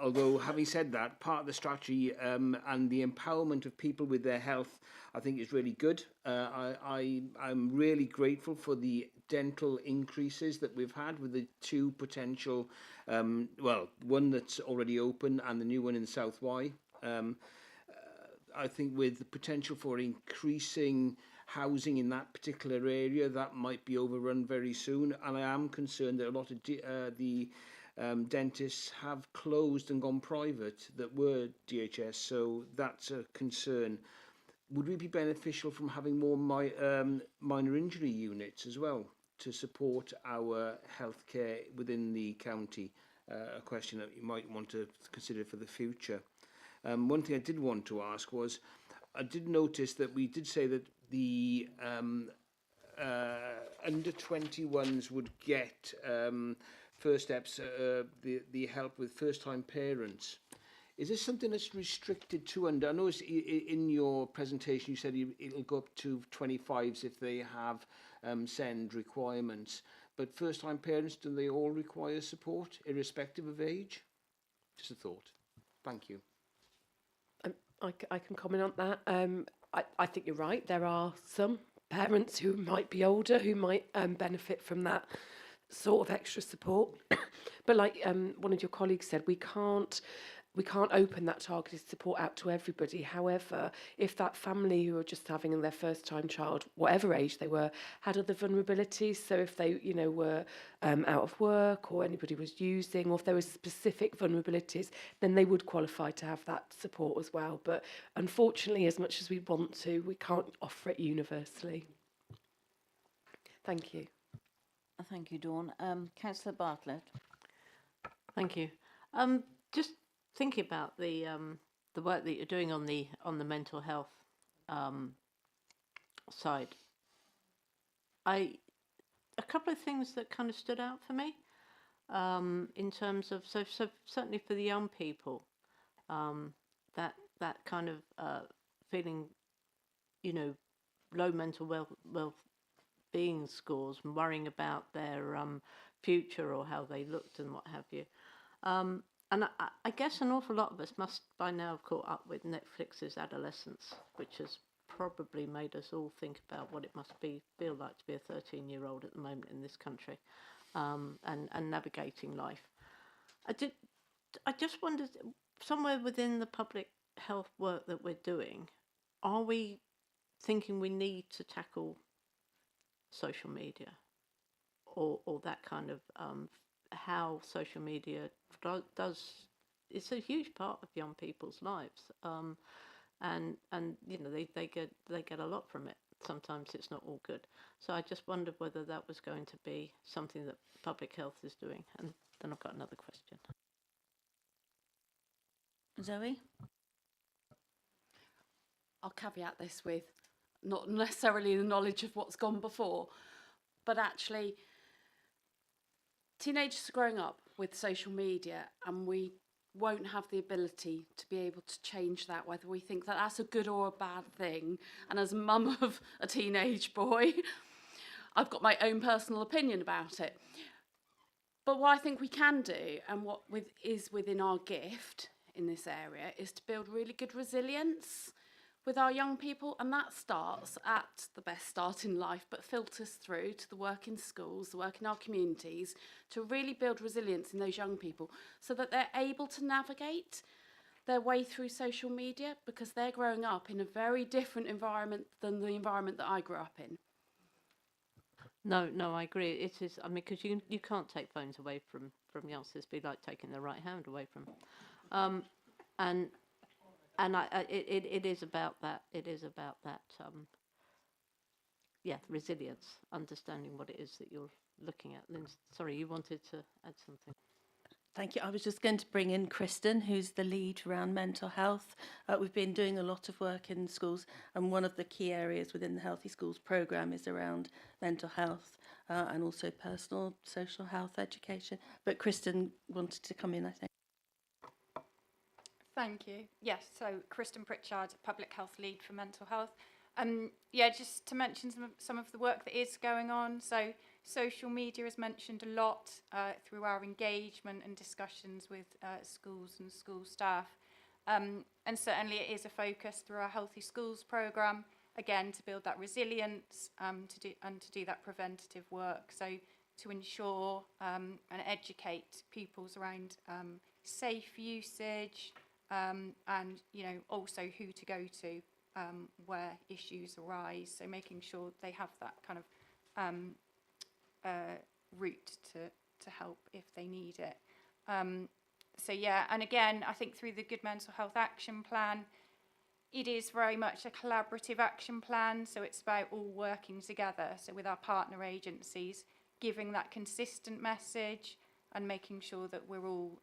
[SPEAKER 14] Although, having said that, part of the strategy and the empowerment of people with their health, I think, is really good. I'm really grateful for the dental increases that we've had with the 2 potential, one that's already open and the new one in South Y. I think with the potential for increasing housing in that particular area, that might be overrun very soon. And I am concerned that a lot of the dentists have closed and gone private that were DHS, so that's a concern. Would we be beneficial from having more minor injury units as well to support our healthcare within the county? A question that you might want to consider for the future. One thing I did want to ask was, I did notice that we did say that the under 21s would get first steps, the help with first-time parents. Is this something that's restricted to under? I know in your presentation you said it'll go up to 25s if they have SEND requirements. but first-time parents, do they all require support, irrespective of age? Just a thought. Thank you.
[SPEAKER 6] I can comment on that. I think you're right. There are some parents who might be older who might benefit from that sort of extra support. But like one of your colleagues said, we can't open that targeted support out to everybody. However, if that family who are just having their first time child, whatever age they were, had other vulnerabilities, so if they, were out of work or anybody was using, or if there was specific vulnerabilities, then they would qualify to have that support as well. But unfortunately, as much as we want to, we can't offer it universally. Thank you.
[SPEAKER 1] Thank you, Dawn. Councillor Bartlett.
[SPEAKER 3] Thank you. Just thinking about the work that you're doing on the mental health side, a couple of things that kind of stood out for me in terms of so certainly for the young people, that kind of feeling, low mental well-being scores and worrying about their future or how they looked and what have you. And I guess an awful lot of us must by now have caught up with Netflix's Adolescence, which has probably made us all think about what it must feel like to be a 13-year-old at the moment in this country, and navigating life. I just wondered, somewhere within the public health work that we're doing, are we thinking we need to tackle social media or that kind of how social media does it's a huge part of young people's lives, and they get a lot from it. Sometimes it's not all good. So I just wondered whether that was going to be something that public health is doing. And then I've got another question.
[SPEAKER 1] Zoe?
[SPEAKER 8] I'll caveat this with not necessarily the knowledge of what's gone before, but actually teenagers are growing up with social media, and we won't have the ability to be able to change that, whether we think that that's a good or a bad thing. And as a mum of a teenage boy, I've got my own personal opinion about it. But what I think we can do, and what is within our gift in this area, is to build really good resilience with our young people, and that starts at the best start in life, but filters through to the work in schools, the work in our communities, to really build resilience in those young people so that they're able to navigate their way through social media, because they're growing up in a very different environment than the environment that I grew up in.
[SPEAKER 3] No, I agree. It is. I mean, because you can't take phones away from youngsters. It'd be like taking their right hand away from them. And it is about that. It is about that. Resilience, understanding what it is that you're looking at. Lynn, sorry, you wanted to add something.
[SPEAKER 4] Thank you. I was just going to bring in Kristen, who's the lead around mental health. We've been doing a lot of work in schools, and one of the key areas within the Healthy Schools programme is around mental health and also personal social health education. But Kristen wanted to come in, I think.
[SPEAKER 15] Thank you. Yes, so Kristen Pritchard, Public Health Lead for Mental Health. Just to mention some of the work that is going on. So social media is mentioned a lot through our engagement and discussions with schools and school staff. And certainly it is a focus through our Healthy Schools programme, again, to build that resilience to do that preventative work. So to ensure and educate pupils around safe usage, and also who to go to where issues arise, so making sure they have that kind of route to help if they need it. And again, I think through the Good Mental Health Action Plan, it is very much a collaborative action plan, so it's about all working together, so with our partner agencies, giving that consistent message and making sure that we're all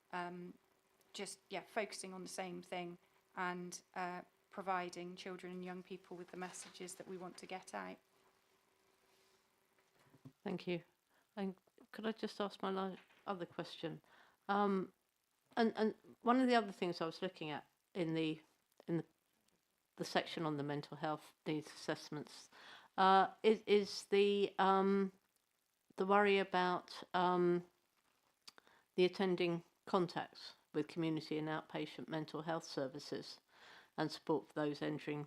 [SPEAKER 15] focusing on the same thing and providing children and young people with the messages that we want to get out.
[SPEAKER 3] Thank you. And could I just ask my other question? And one of the other things I was looking at in the section on the mental health needs assessments is the the worry about the attending contacts with community and outpatient mental health services and support for those entering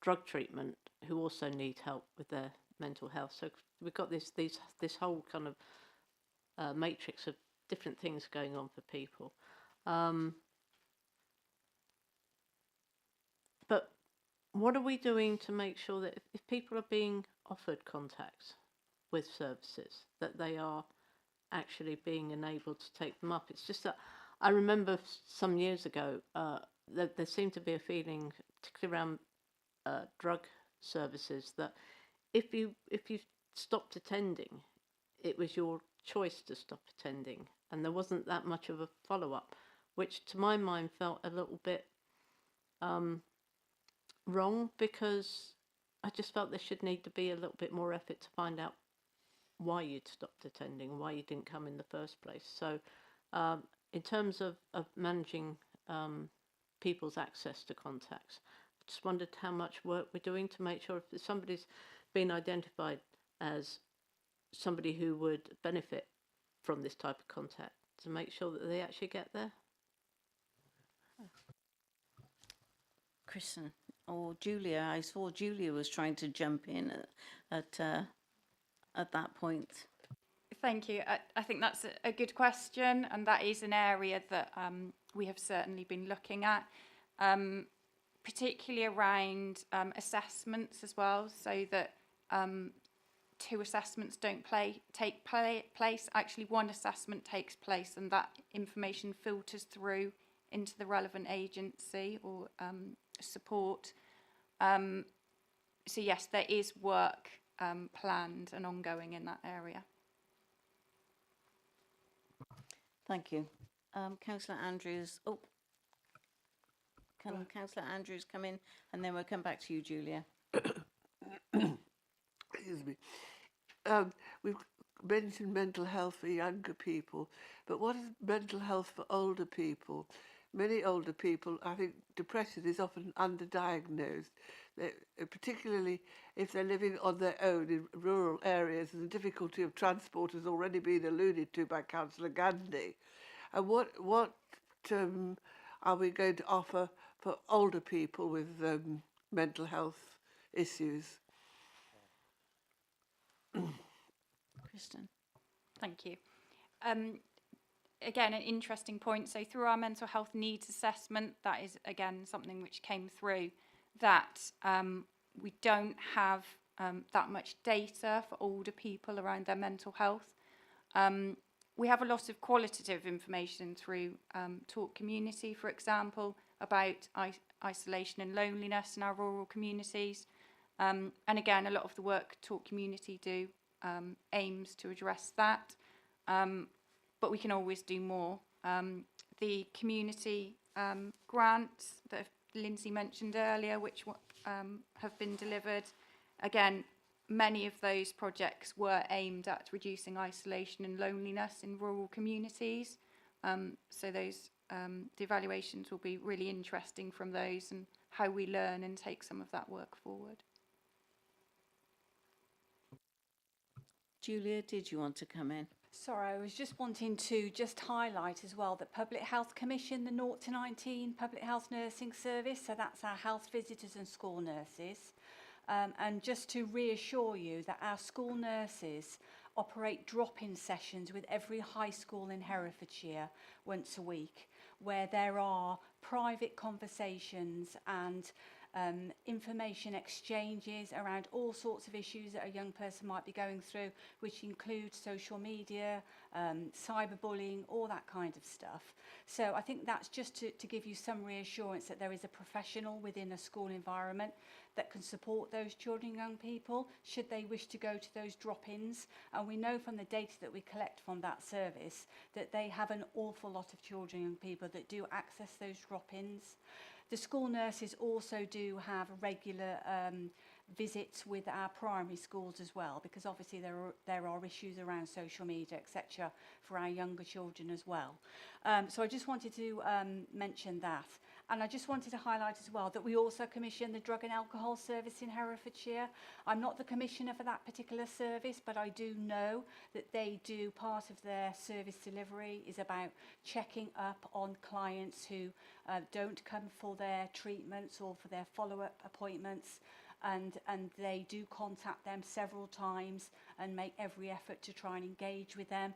[SPEAKER 3] drug treatment who also need help with their mental health. So we've got this whole kind of matrix of different things going on for people. But what are we doing to make sure that if people are being offered contacts with services, that they are actually being enabled to take them up? It's just that I remember some years ago that there seemed to be a feeling, particularly around drug services, that if you stopped attending, it was your choice to stop attending, and there wasn't that much of a follow-up, which to my mind felt a little bit wrong, because I just felt there should need to be a little bit more effort to find out why you'd stopped attending, why you didn't come in the first place. So in terms of managing people's access to contacts, I just wondered how much work we're doing to make sure if somebody's been identified as somebody who would benefit from this type of contact, to make sure that they actually get there.
[SPEAKER 1] Kristen or Julia, I saw Julia was trying to jump in at that point.
[SPEAKER 15] Thank you. I think that's a good question, and that is an area that we have certainly been looking at, particularly around assessments as well, so that 2 assessments don't take place. Actually, 1 assessment takes place, and that information filters through into the relevant agency or support. So yes, there is work planned and ongoing in that area.
[SPEAKER 1] Thank you. Councillor Andrews. Oh, can Councillor Andrews come in, and then we'll come back to you, Julia.
[SPEAKER 10] Excuse me. We've mentioned mental health for younger people, but what is mental health for older people? Many older people, I think depression is often underdiagnosed, particularly if they're living on their own in rural areas, and the difficulty of transport has already been alluded to by Councillor Gandhi. And what are we going to offer for older people with mental health issues?
[SPEAKER 1] Kristen.
[SPEAKER 15] Thank you. Again, an interesting point. So through our mental health needs assessment, that is, again, something which came through, that we don't have that much data for older people around their mental health. We have a lot of qualitative information through Talk Community, for example, about isolation and loneliness in our rural communities. And again, a lot of the work Talk Community do aims to address that. But we can always do more. The community grants that Lindsay mentioned earlier, which have been delivered, again, many of those projects were aimed at reducing isolation and loneliness in rural communities. So those the evaluations will be really interesting from those, and how we learn and take some of that work forward.
[SPEAKER 1] Julia, did you want to come in?
[SPEAKER 9] Sorry, I was just wanting to highlight as well that Public Health Commission, the 0 to 19 Public Health Nursing Service, so that's our health visitors and school nurses. And just to reassure you that our school nurses operate drop-in sessions with every high school in Herefordshire once a week, where there are private conversations and information exchanges around all sorts of issues that a young person might be going through, which includes social media, cyberbullying, all that kind of stuff. So I think that's just to give you some reassurance that there is a professional within a school environment that can support those children and young people should they wish to go to those drop-ins. And we know from the data that we collect from that service that they have an awful lot of children and young people that do access those drop-ins. The school nurses also do have regular visits with our primary schools as well, because obviously there are issues around social media, etc., for our younger children as well. So I just wanted to mention that. And I just wanted to highlight as well that we also commission the drug and alcohol service in Herefordshire. I'm not the commissioner for that particular service, but I do know that they do, part of their service delivery is about checking up on clients who don't come for their treatments or for their follow-up appointments. And they do contact them several times and make every effort to try and engage with them.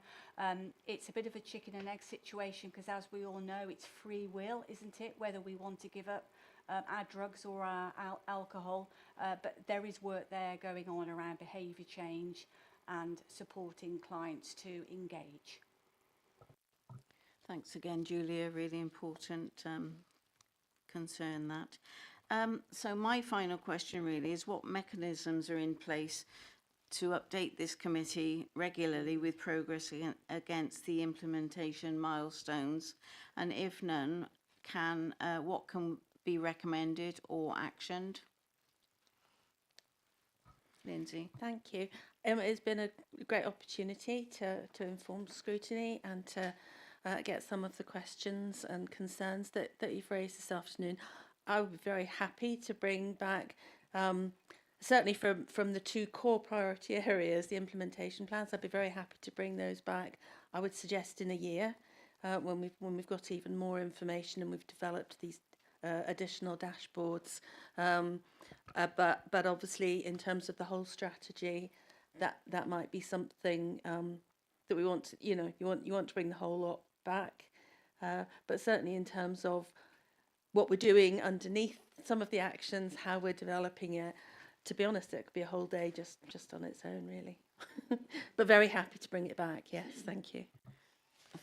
[SPEAKER 9] It's a bit of a chicken and egg situation because, as we all know, it's free will, isn't it, whether we want to give up our drugs or our alcohol. But there is work there going on around behaviour change and supporting clients to engage.
[SPEAKER 1] Thanks again, Julia. Really important concern that. So my final question really is, what mechanisms are in place to update this committee regularly with progress against the implementation milestones? And if none, what can be recommended or actioned? Lindsay.
[SPEAKER 4] Thank you. It's been a great opportunity to inform Scrutiny and to get some of the questions and concerns that you've raised this afternoon. I would be very happy to bring back, certainly from the two core priority areas, the implementation plans. I'd be very happy to bring those back. I would suggest in a year, when we've got even more information and we've developed these additional dashboards. But obviously, in terms of the whole strategy, that might be something that we want to, you want to bring the whole lot back. But certainly in terms of what we're doing underneath some of the actions, how we're developing it, to be honest, it could be a whole day just on its own, really. But very happy to bring it back. Yes, thank you.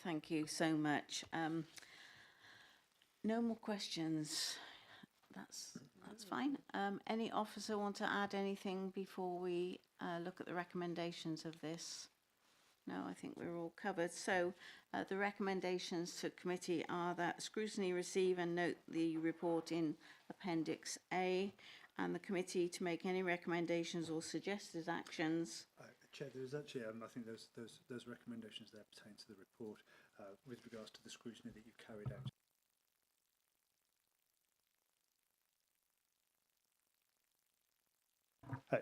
[SPEAKER 1] Thank you so much. No more questions. That's fine. Any officer want to add anything before we look at the recommendations of this? No, I think we're all covered. So the recommendations to committee are that Scrutiny receive and note the report in Appendix A, and the committee to make any recommendations or suggested actions.
[SPEAKER 16] Chair, there is actually, I think those recommendations there pertain to the report with regards to the scrutiny that you've carried out.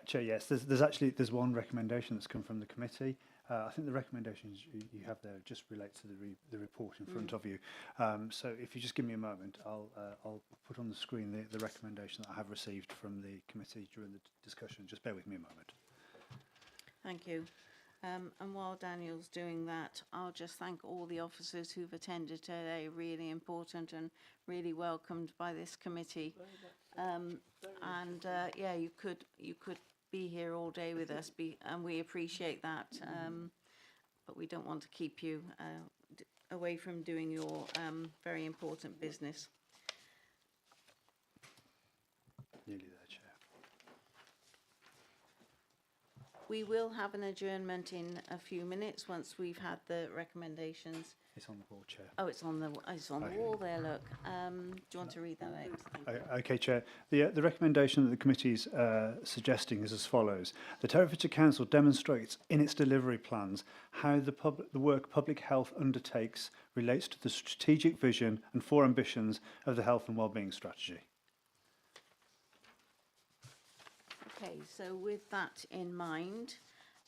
[SPEAKER 16] Chair, yes, there's one recommendation that's come from the committee. I think the recommendations you have there just relate to the report in front of you. So if you just give me a moment, I'll put on the screen the recommendation that I have received from the committee during the discussion. Just bear with me a moment.
[SPEAKER 1] Thank you. And while Daniel's doing that, I'll just thank all the officers who've attended today. Really important and really welcomed by this committee. Yeah, you could be here all day with us, and we appreciate that. But we don't want to keep you away from doing your very important business.
[SPEAKER 16] Nearly there, Chair.
[SPEAKER 1] We will have an adjournment in a few minutes once we've had the recommendations.
[SPEAKER 16] It's on the board, Chair.
[SPEAKER 1] Oh, it's on the wall there. Look. Do you want to read that out?
[SPEAKER 16] Okay, Chair. The recommendation that the committee is suggesting is as follows: that Herefordshire Council demonstrates in its delivery plans how the work public health undertakes relates to the strategic vision and 4 ambitions of the health and wellbeing strategy.
[SPEAKER 1] Okay, so with that in mind,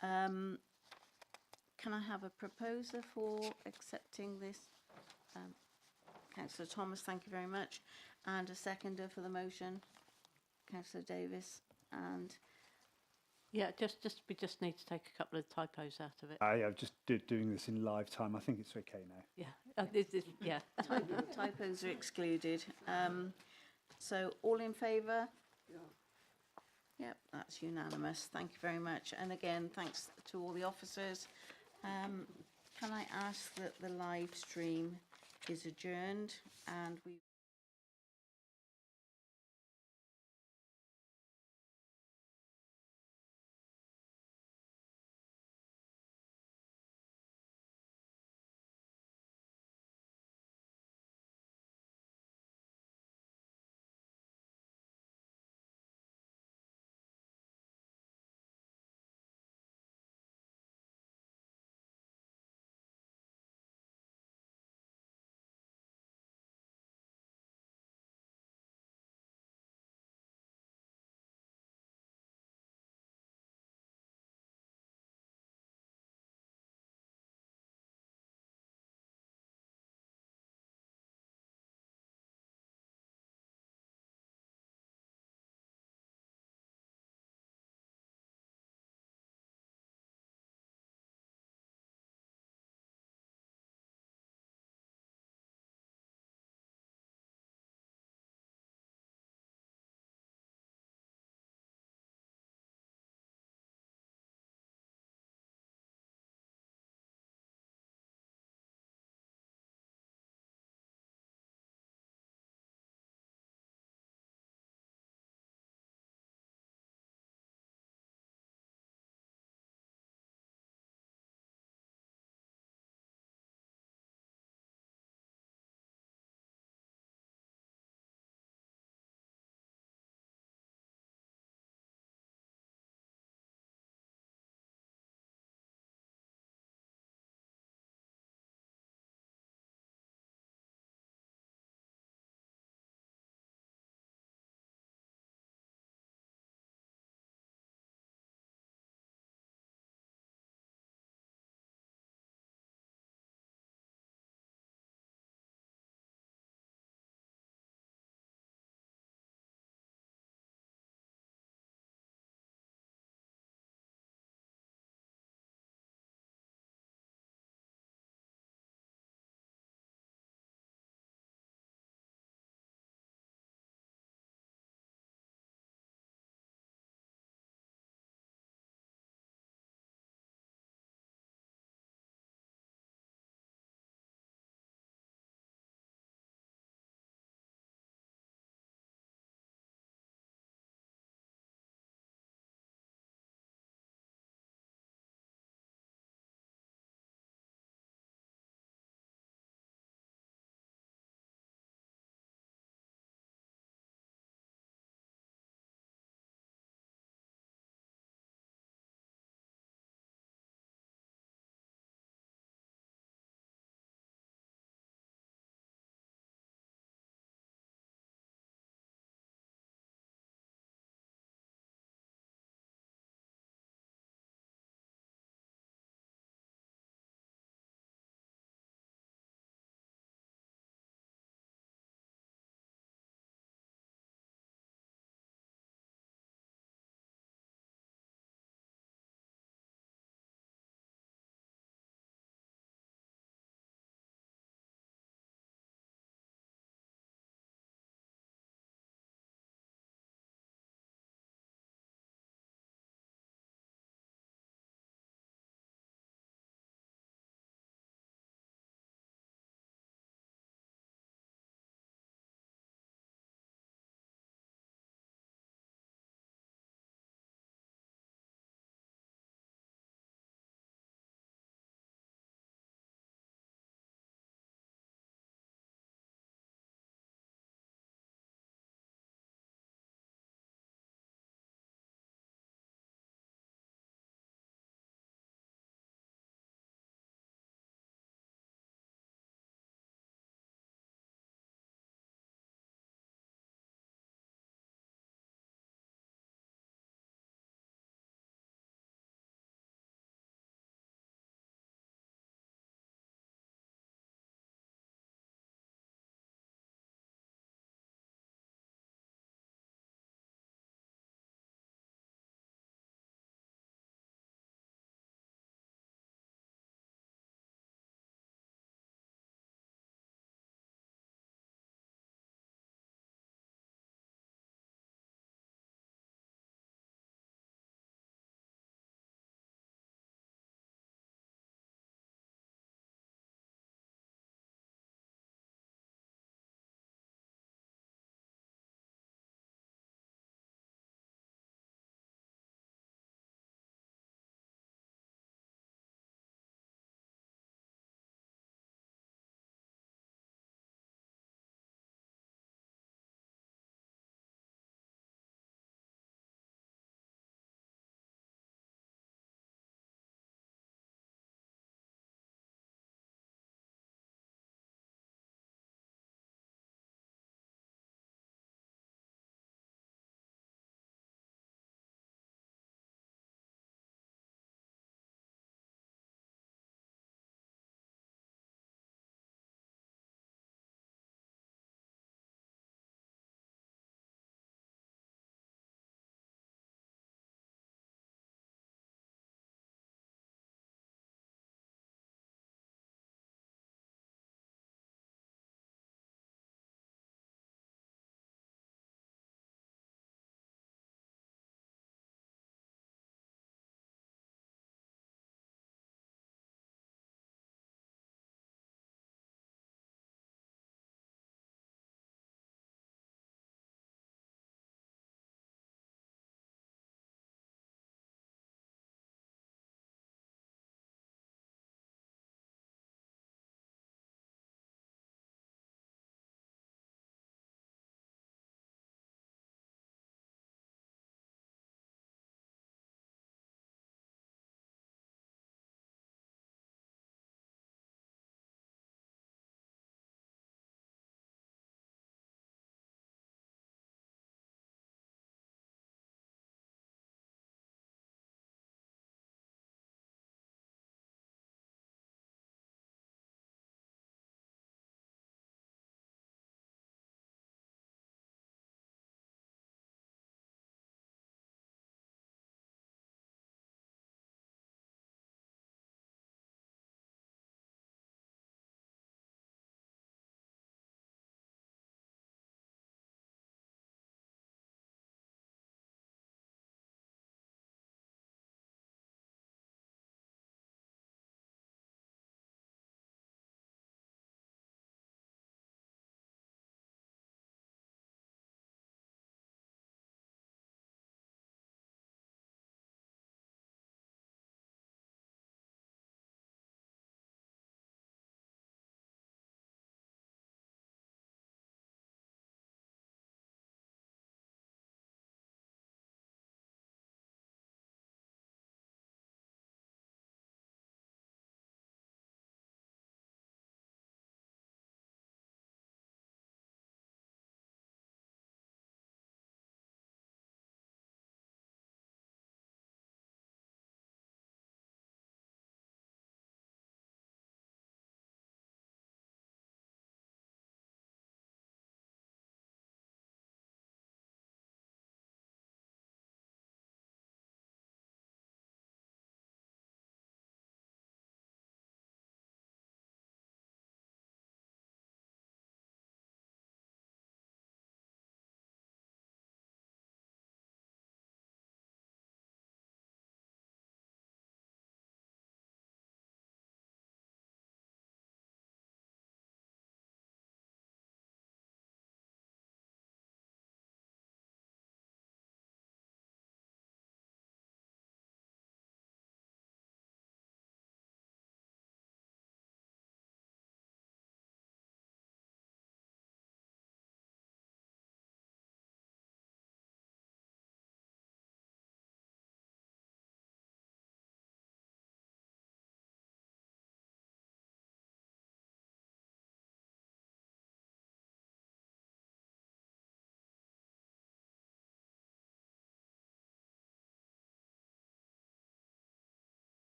[SPEAKER 1] can I have a proposer for accepting this? Councillor Thomas, thank you very much. And a seconder for the motion, Councillor Davis. And
[SPEAKER 3] yeah, we just need to take a couple of typos out of it.
[SPEAKER 16] I'm just doing this in live time. I think it's okay now.
[SPEAKER 3] Yeah, yeah.
[SPEAKER 1] Typos are excluded. So all in favour? Yep, that's unanimous. Thank you very much. And again, thanks to all the officers. Can I ask that the live stream is adjourned and we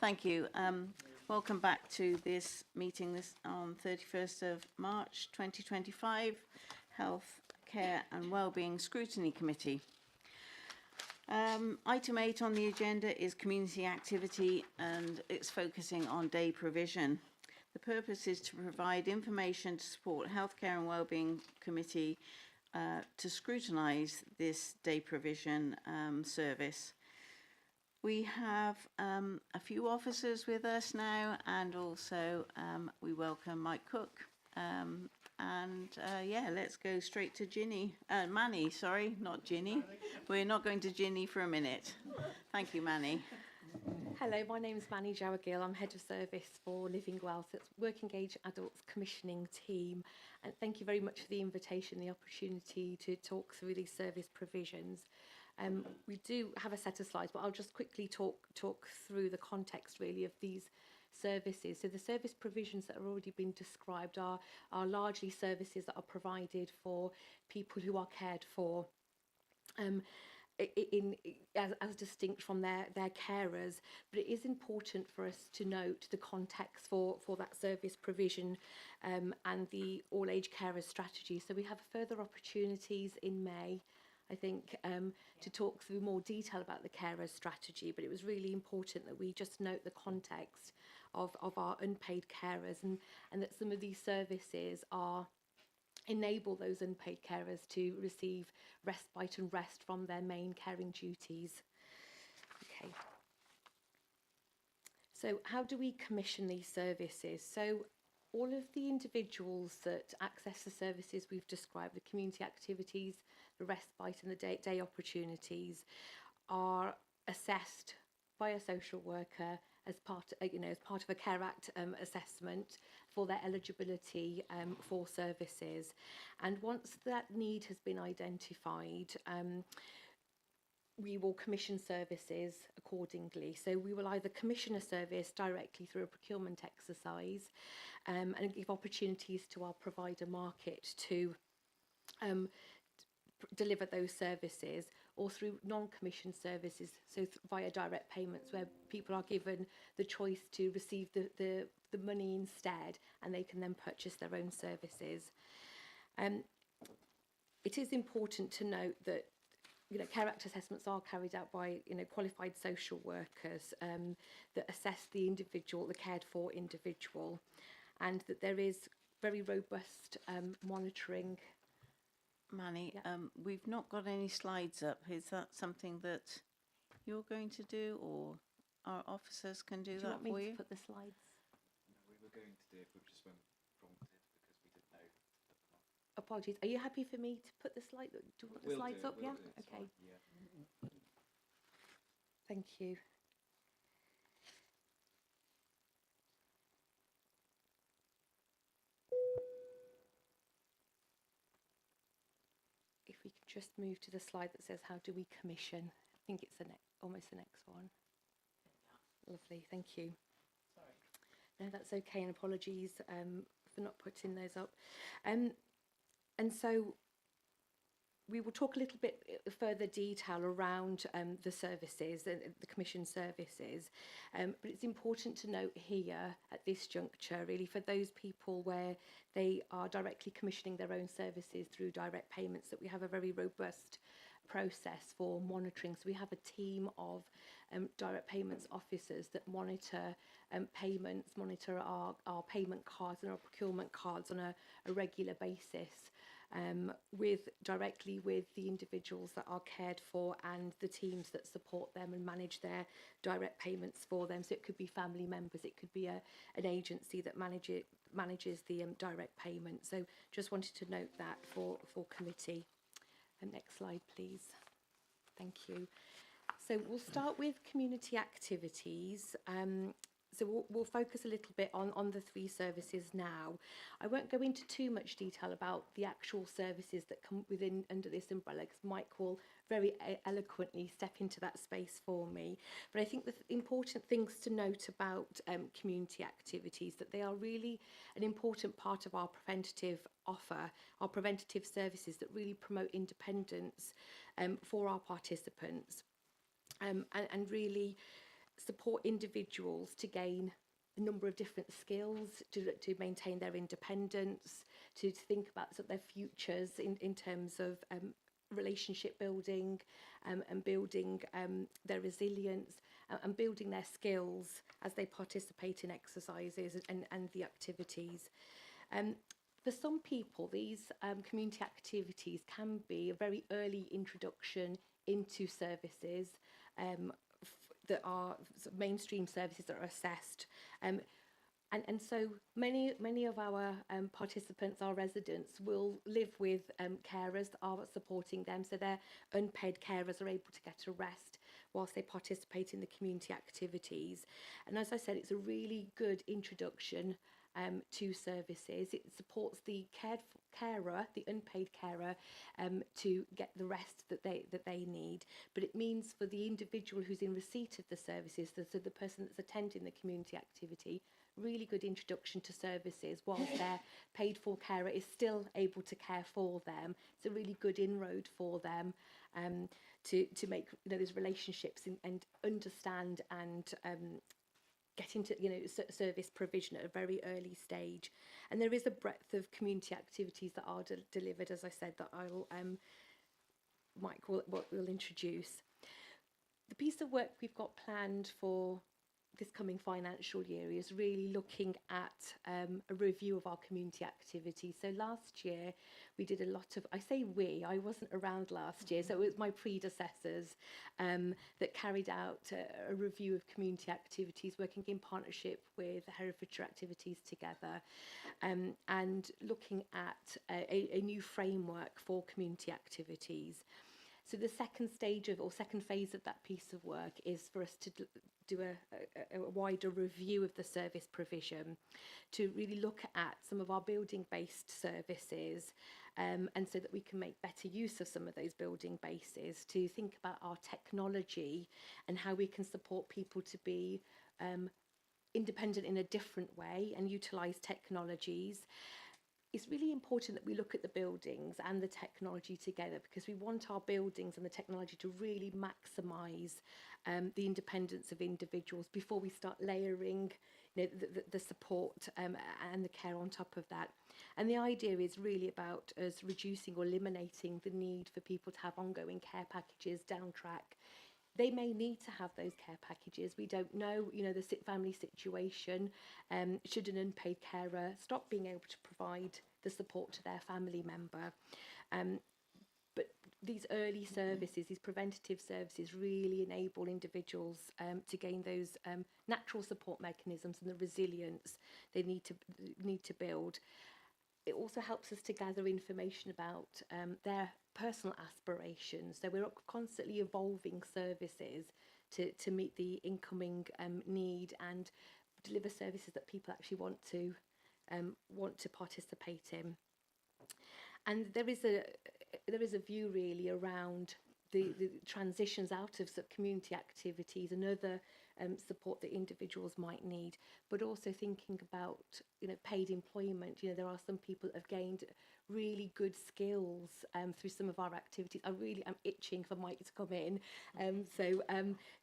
[SPEAKER 1] Thank you. Welcome back to this meeting this on 31st of March 2025, Health, Care and Wellbeing Scrutiny Committee. Item 8 on the agenda is community activity, and it's focusing on day provision. The purpose is to provide information to support Healthcare and Wellbeing Committee to scrutinise this day provision service. We have a few officers with us now, and also we welcome Mike Cook. Yeah, let's go straight to Manny, sorry, not Ginny. We're not going to Ginny for a minute. Thank you, Manny.
[SPEAKER 17] Hello, my name is Manny Jowagill. I'm Head of Service for Living Well, so it's Working Age Adults Commissioning Team. And thank you very much for the invitation, the opportunity to talk through these service provisions. We do have a set of slides, but I'll just quickly talk through the context really of these services. So the service provisions that have already been described are largely services that are provided for people who are cared for as distinct from their carers. But it is important for us to note the context for that service provision and the all-age carers strategy. So we have further opportunities in May, I think, to talk through more detail about the carers strategy, but it was really important that we just note the context of our unpaid carers and that some of these services enable those unpaid carers to receive respite and rest from their main caring duties. Okay. So how do we commission these services? So all of the individuals that access the services we've described, the community activities, the respite and the day opportunities, are assessed by a social worker as part of a Care Act assessment for their eligibility for services. And once that need has been identified, we will commission services accordingly. So we will either commission a service directly through a procurement exercise and give opportunities to our provider market to deliver those services, or through non-commissioned services, so via direct payments, where people are given the choice to receive the money instead, and they can then purchase their own services. It is important to note that Care Act assessments are carried out by qualified social workers that assess the individual, the cared for individual, and that there is very robust monitoring.
[SPEAKER 1] Manny, we've not got any slides up. Is that something that you're going to do, or our officers can do that for you?
[SPEAKER 17] Do you want me to put the slides?
[SPEAKER 2] No, we were going to do it, we just weren't prompted because we didn't know.
[SPEAKER 17] Apologies. Are you happy for me to put the slide? Do you want the slides up? Yeah. Okay.
[SPEAKER 2] Yeah.
[SPEAKER 17] Thank you. If we could just move to the slide that says, how do we commission? I think it's almost the next one. Lovely, thank you. Sorry. No, that's okay, and apologies for not putting those up. And so we will talk a little bit further detail around the services, the commission services, but it's important to note here at this juncture, really, for those people where they are directly commissioning their own services through direct payments, that we have a very robust process for monitoring. So we have a team of direct payments officers that monitor payments, monitor our payment cards and our procurement cards on a regular basis. Directly with the individuals that are cared for and the teams that support them and manage their direct payments for them. So it could be family members, it could be an agency that manages the direct payment. So just wanted to note that for committee. Next slide, please. Thank you. So we'll start with community activities. So we'll focus a little bit on the three services now. I won't go into too much detail about the actual services that come under this umbrella, because Mike will very eloquently step into that space for me. But I think the important things to note about community activities, that they are really an important part of our preventative offer, our preventative services that really promote independence for our participants, and really support individuals to gain a number of different skills to maintain their independence, to think about sort of their futures in terms of relationship building and building their resilience and building their skills as they participate in exercises and the activities. For some people, these community activities can be a very early introduction into services that are sort of mainstream services that are assessed. And so many of our participants, our residents, will live with carers that are supporting them, so their unpaid carers are able to get a rest whilst they participate in the community activities. And as I said, it's a really good introduction to services. It supports the carer, the unpaid carer, to get the rest that they need. But it means for the individual who's in receipt of the services, so the person that's attending the community activity, really good introduction to services whilst their paid for carer is still able to care for them. It's a really good inroad for them to make those relationships and understand and get into service provision at a very early stage. And there is a breadth of community activities that are delivered, as I said, that I'll Mike will introduce. The piece of work we've got planned for this coming financial year is really looking at a review of our community activity. So last year we did a lot of, I say we, I wasn't around last year, so it was my predecessors that carried out a review of community activities, working in partnership with Herefordshire Activities Together, and looking at a new framework for community activities. So the second phase of that piece of work is for us to do a wider review of the service provision, to really look at some of our building-based services, and so that we can make better use of some of those building bases, to think about our technology and how we can support people to be independent in a different way and utilise technologies. It's really important that we look at the buildings and the technology together, because we want our buildings and the technology to really maximise the independence of individuals before we start layering the support and the care on top of that. And the idea is really about us reducing or eliminating the need for people to have ongoing care packages down track. They may need to have those care packages. We don't know, the family situation. Should an unpaid carer stop being able to provide the support to their family member? But these early services, these preventative services, really enable individuals to gain those natural support mechanisms and the resilience they need to build. It also helps us to gather information about their personal aspirations. So we're constantly evolving services to meet the incoming need and deliver services that people actually want to participate in. And there is a view really around the transitions out of community activities and other support that individuals might need, but also thinking about paid employment. There are some people that have gained really good skills through some of our activities. I'm itching for Mike to come in,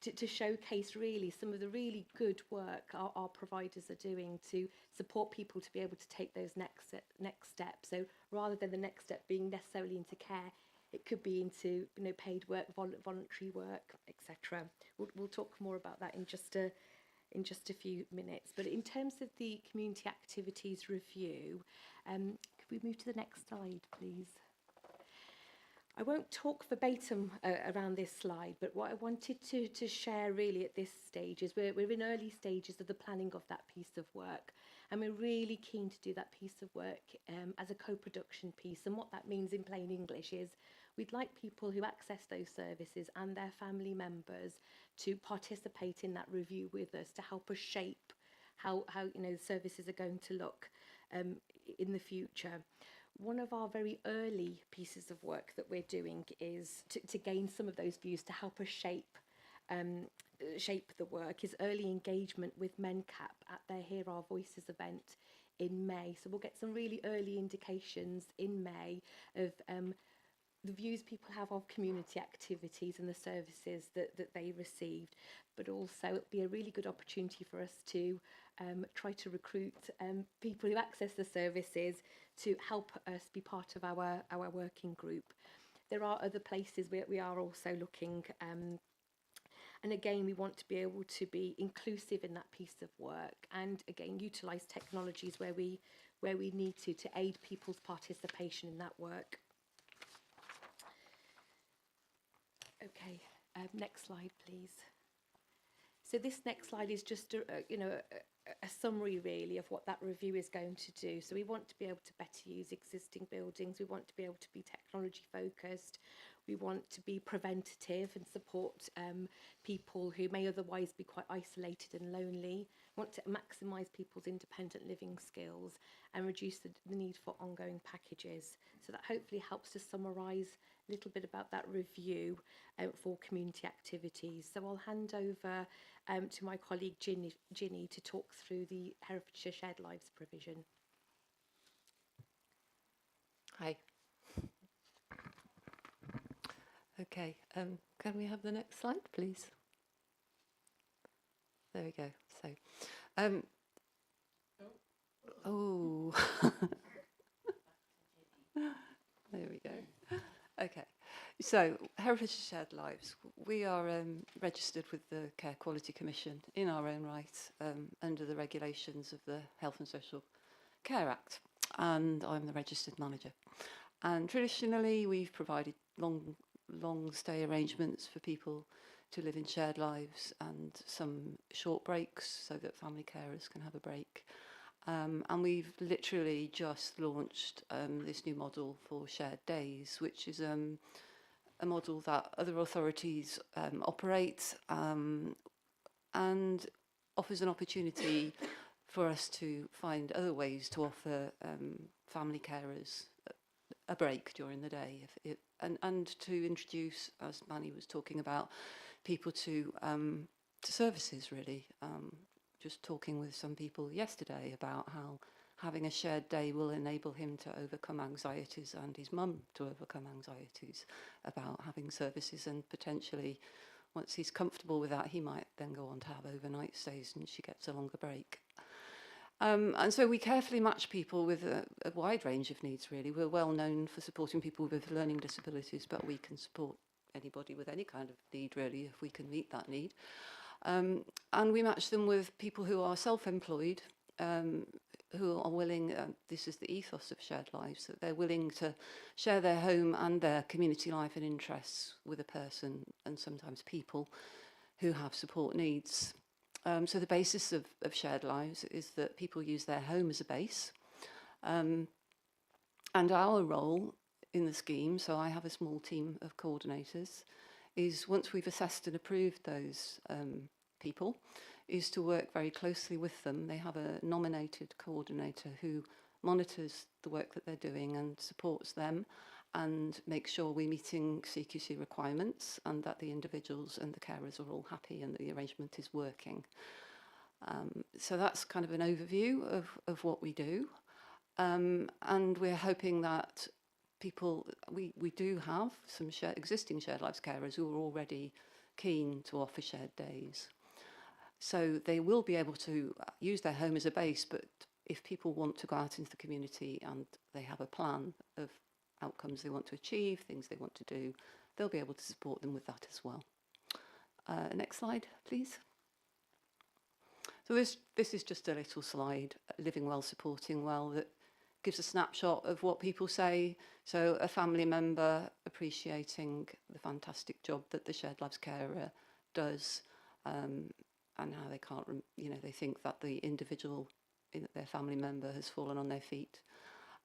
[SPEAKER 17] to showcase really some of the really good work our providers are doing to support people to be able to take those next steps. So rather than the next step being necessarily into care, it could be into paid work, voluntary work, etc. We'll talk more about that in just a few minutes. But in terms of the community activities review, could we move to the next slide, please? I won't talk verbatim around this slide, but what I wanted to share really at this stage is we're in early stages of the planning of that piece of work, and we're really keen to do that piece of work as a co-production piece. And what that means in plain English is we'd like people who access those services and their family members to participate in that review with us, to help us shape how services are going to look in the future. One of our very early pieces of work that we're doing is to gain some of those views, to help us shape the work, is early engagement with MenCap at their Hear Our Voices event in May. So we'll get some really early indications in May of the views people have of community activities and the services that they received, but also it'll be a really good opportunity for us to try to recruit people who access the services to help us be part of our working group. There are other places where we are also looking, and again, we want to be able to be inclusive in that piece of work, and again, utilise technologies where we need to aid people's participation in that work. Okay, next slide, please. So this next slide is just a summary really of what that review is going to do. So we want to be able to better use existing buildings. We want to be able to be technology focused. We want to be preventative and support people who may otherwise be quite isolated and lonely. We want to maximise people's independent living skills and reduce the need for ongoing packages. So that hopefully helps to summarise a little bit about that review for community activities. So I'll hand over to my colleague Ginny to talk through the Herefordshire Shared Lives provision.
[SPEAKER 18] Hi. Okay, can we have the next slide, please? There we go. So, oh, there we go. Okay, so Herefordshire Shared Lives, we are registered with the Care Quality Commission in our own right under the regulations of the Health and Social Care Act, and I'm the registered manager. And traditionally, we've provided long stay arrangements for people to live in shared lives and some short breaks so that family carers can have a break. And we've literally just launched this new model for shared days, which is a model that other authorities operate and offers an opportunity for us to find other ways to offer family carers a break during the day, and to introduce, as Manny was talking about, people to services really. Just talking with some people yesterday about how having a shared day will enable him to overcome anxieties and his mum to overcome anxieties about having services, and potentially once he's comfortable with that, he might then go on to have overnight stays and she gets a longer break. And so we carefully match people with a wide range of needs, really. We're well known for supporting people with learning disabilities, but we can support anybody with any kind of need, really, if we can meet that need. And we match them with people who are self-employed, who are willing, this is the ethos of Shared Lives, that they're willing to share their home and their community life and interests with a person, and sometimes people, who have support needs. So the basis of Shared Lives is that people use their home as a base. And our role in the scheme, so I have a small team of coordinators, is once we've assessed and approved those people, is to work very closely with them. They have a nominated coordinator who monitors the work that they're doing and supports them and makes sure we're meeting CQC requirements and that the individuals and the carers are all happy and the arrangement is working. So that's kind of an overview of what we do. And we're hoping that people, we do have some existing Shared Lives carers who are already keen to offer shared days. So they will be able to use their home as a base, but if people want to go out into the community and they have a plan of outcomes they want to achieve, things they want to do, they'll be able to support them with that as well. Next slide, please. So this is just a little slide, Living Well, Supporting Well, that gives a snapshot of what people say. So a family member appreciating the fantastic job that the Shared Lives carer does, and how they can't, they think that the individual, their family member, has fallen on their feet.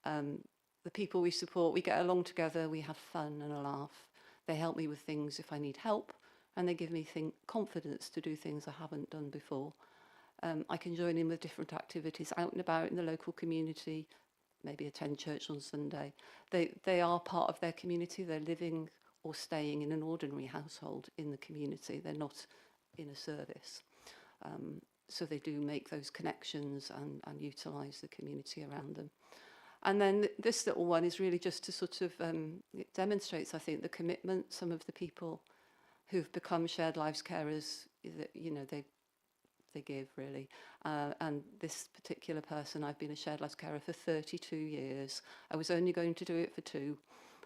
[SPEAKER 18] The people we support, we get along together, we have fun and a laugh. They help me with things if I need help, and they give me confidence to do things I haven't done before. I can join in with different activities out and about in the local community, maybe attend church on Sunday. They are part of their community. They're living or staying in an ordinary household in the community. They're not in a service. So they do make those connections and utilise the community around them. And then this little one is really just to sort of, it demonstrates, I think, the commitment some of the people who've become shared lives carers, that, you know, they give, really. And this particular person, I've been a shared lives carer for 32 years. I was only going to do it for 2.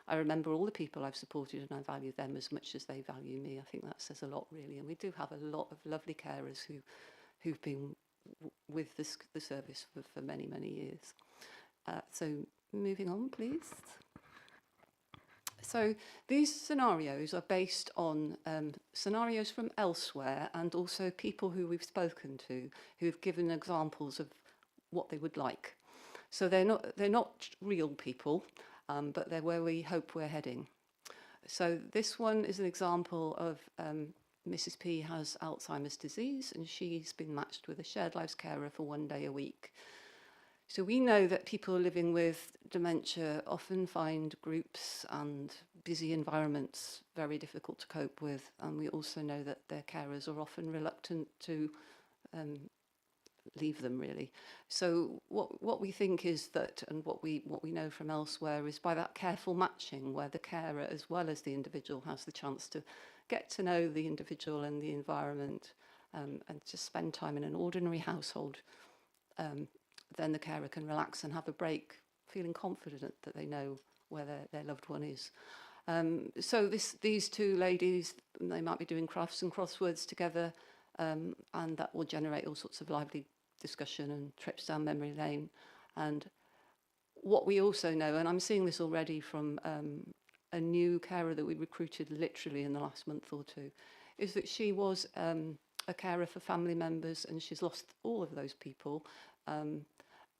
[SPEAKER 18] I remember all the people I've supported, and I value them as much as they value me. I think that says a lot, really. And we do have a lot of lovely carers who've been with the service for many, many years. So moving on, please. So these scenarios are based on scenarios from elsewhere, and also people who we've spoken to who've given examples of what they would like. So they're not real people, but they're where we hope we're heading. So this one is an example of Mrs. P has Alzheimer's disease, and she's been matched with a shared lives carer for 1 day a week. So we know that people living with dementia often find groups and busy environments very difficult to cope with, and we also know that their carers are often reluctant to leave them, really. So what we think is that, and what we know from elsewhere, is by that careful matching, where the carer as well as the individual has the chance to get to know the individual and the environment, and to spend time in an ordinary household, then the carer can relax and have a break, feeling confident that they know where their loved one is. So these 2 ladies, they might be doing crafts and crosswords together, and that will generate all sorts of lively discussion and trips down memory lane. And what we also know, and I'm seeing this already from a new carer that we recruited literally in the last month or 2, is that she was a carer for family members, and she's lost all of those people.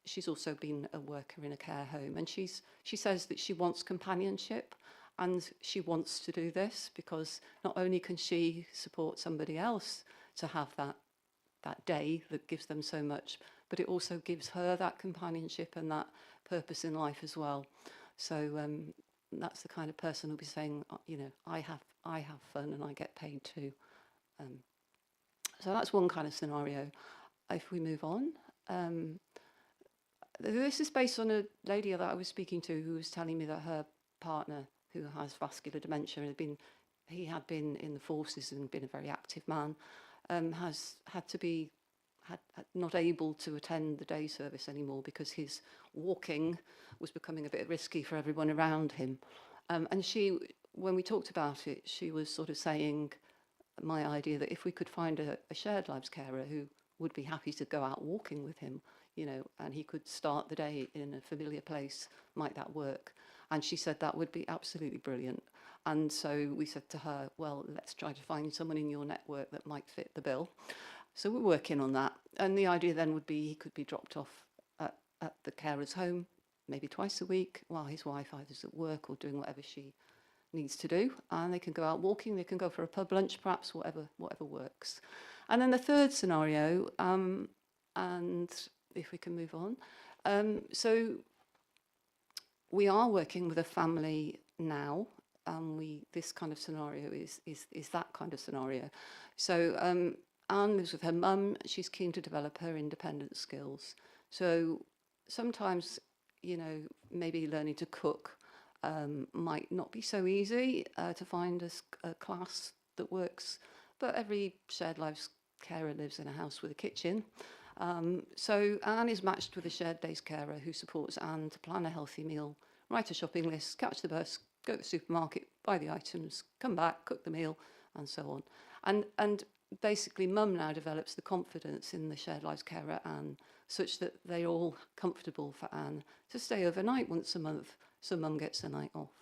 [SPEAKER 18] She's also been a worker in a care home, and she says that she wants companionship, and she wants to do this because not only can she support somebody else to have that day that gives them so much, but it also gives her that companionship and that purpose in life as well. So that's the kind of person who'll be saying, you know, I have fun and I get paid too. So that's one kind of scenario. If we move on. This is based on a lady that I was speaking to who was telling me that her partner, who has vascular dementia, he had been in the forces and been a very active man, has had to be not able to attend the day service anymore because his walking was becoming a bit risky for everyone around him. And she, when we talked about it, she was sort of saying my idea that if we could find a shared lives carer who would be happy to go out walking with him, you know, and he could start the day in a familiar place, might that work? And she said that would be absolutely brilliant. And so we said to her, well, let's try to find someone in your network that might fit the bill. So we're working on that. And the idea then would be he could be dropped off at the carer's home, maybe twice a week, while his wife either's at work or doing whatever she needs to do. And they can go out walking, they can go for a pub lunch, perhaps, whatever works. And then the third scenario, and if we can move on. So we are working with a family now, and this kind of scenario is that kind of scenario. So Anne lives with her mum. She's keen to develop her independent skills. So sometimes, you know, maybe learning to cook might not be so easy to find a class that works, but every shared lives carer lives in a house with a kitchen. So Anne is matched with a shared days carer who supports Anne to plan a healthy meal, write a shopping list, catch the bus, go to the supermarket, buy the items, come back, cook the meal, and so on. And basically, mum now develops the confidence in the shared lives carer, Anne, such that they're all comfortable for Anne to stay overnight once a month, so mum gets a night off.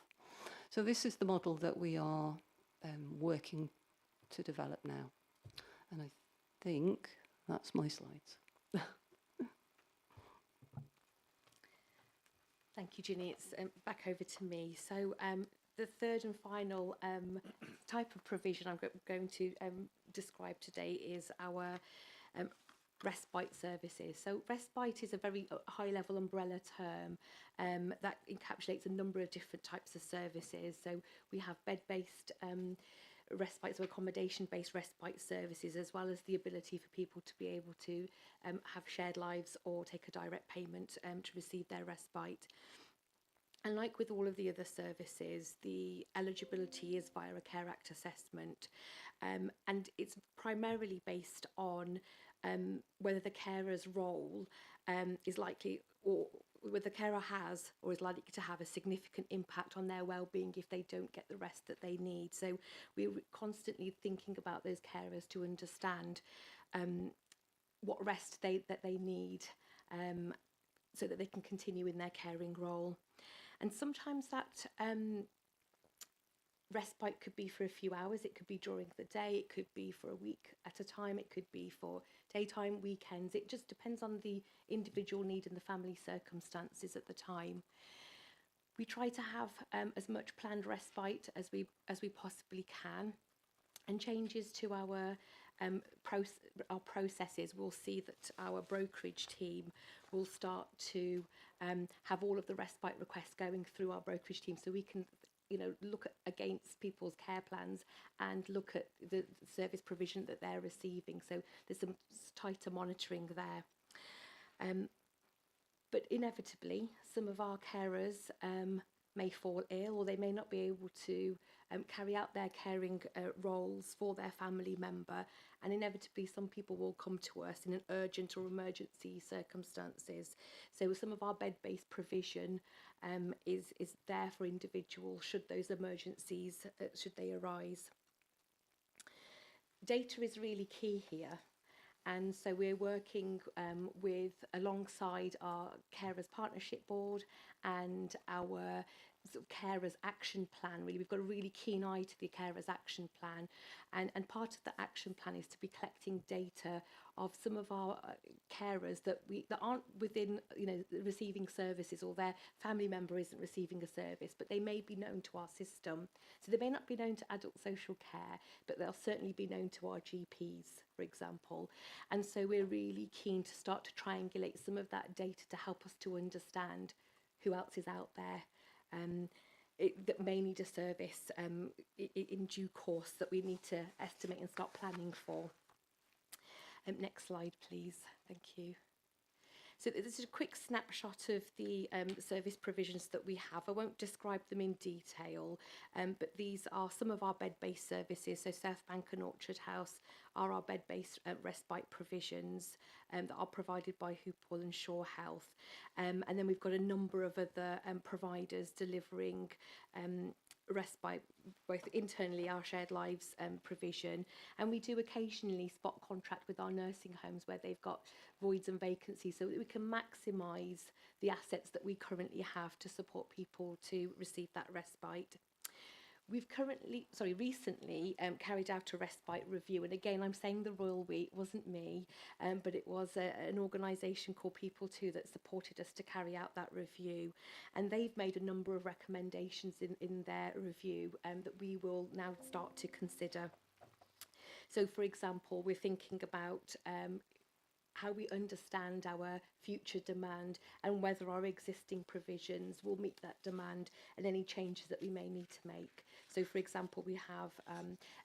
[SPEAKER 18] So this is the model that we are working to develop now. And I think that's my slides.
[SPEAKER 17] Thank you, Ginny. It's back over to me. So the third and final type of provision I'm going to describe today is our respite services. So respite is a very high-level umbrella term that encapsulates a number of different types of services. So we have bed-based respite, so accommodation-based respite services, as well as the ability for people to be able to have shared lives or take a direct payment to receive their respite. And like with all of the other services, the eligibility is via a Care Act assessment, and it's primarily based on whether the carer's role is likely, or whether the carer has or is likely to have a significant impact on their well-being if they don't get the rest that they need. So we're constantly thinking about those carers to understand what rest they need, so that they can continue in their caring role. And sometimes that respite could be for a few hours, it could be during the day, it could be for a week at a time, it could be for daytime, weekends. It just depends on the individual need and the family circumstances at the time. We try to have as much planned respite as we possibly can, and changes to our processes. We'll see that our brokerage team will start to have all of the respite requests going through our brokerage team, so we can look against people's care plans and look at the service provision that they're receiving. So there's some tighter monitoring there. But inevitably, some of our carers may fall ill, or they may not be able to carry out their caring roles for their family member, and inevitably some people will come to us in an urgent or emergency circumstances. So some of our bed-based provision is there for individuals should those emergencies, should they arise. Data is really key here. And so we're working alongside our Carers Partnership Board and our sort of Carers Action Plan. Really, we've got a really keen eye to the Carers Action Plan, and part of the action plan is to be collecting data of some of our carers that aren't within receiving services, or their family member isn't receiving a service, but they may be known to our system. So they may not be known to adult social care, but they'll certainly be known to our GPs, for example. And so we're really keen to start to triangulate some of that data to help us to understand who else is out there that may need a service in due course, that we need to estimate and start planning for. Next slide, please. Thank you. So this is a quick snapshot of the service provisions that we have. I won't describe them in detail, but these are some of our bed-based services. So South Bank and Orchard House are our bed-based respite provisions that are provided by Hoople and Shaw Health. And then we've got a number of other providers delivering respite, both internally, our shared lives provision, and we do occasionally spot contract with our nursing homes where they've got voids and vacancies, so that we can maximise the assets that we currently have to support people to receive that respite. We've recently carried out a respite review, and again, I'm saying the royal we, it wasn't me, but it was an organisation called People Too that supported us to carry out that review, and they've made a number of recommendations in their review that we will now start to consider. So, for example, we're thinking about how we understand our future demand and whether our existing provisions will meet that demand, and any changes that we may need to make. So, for example, we have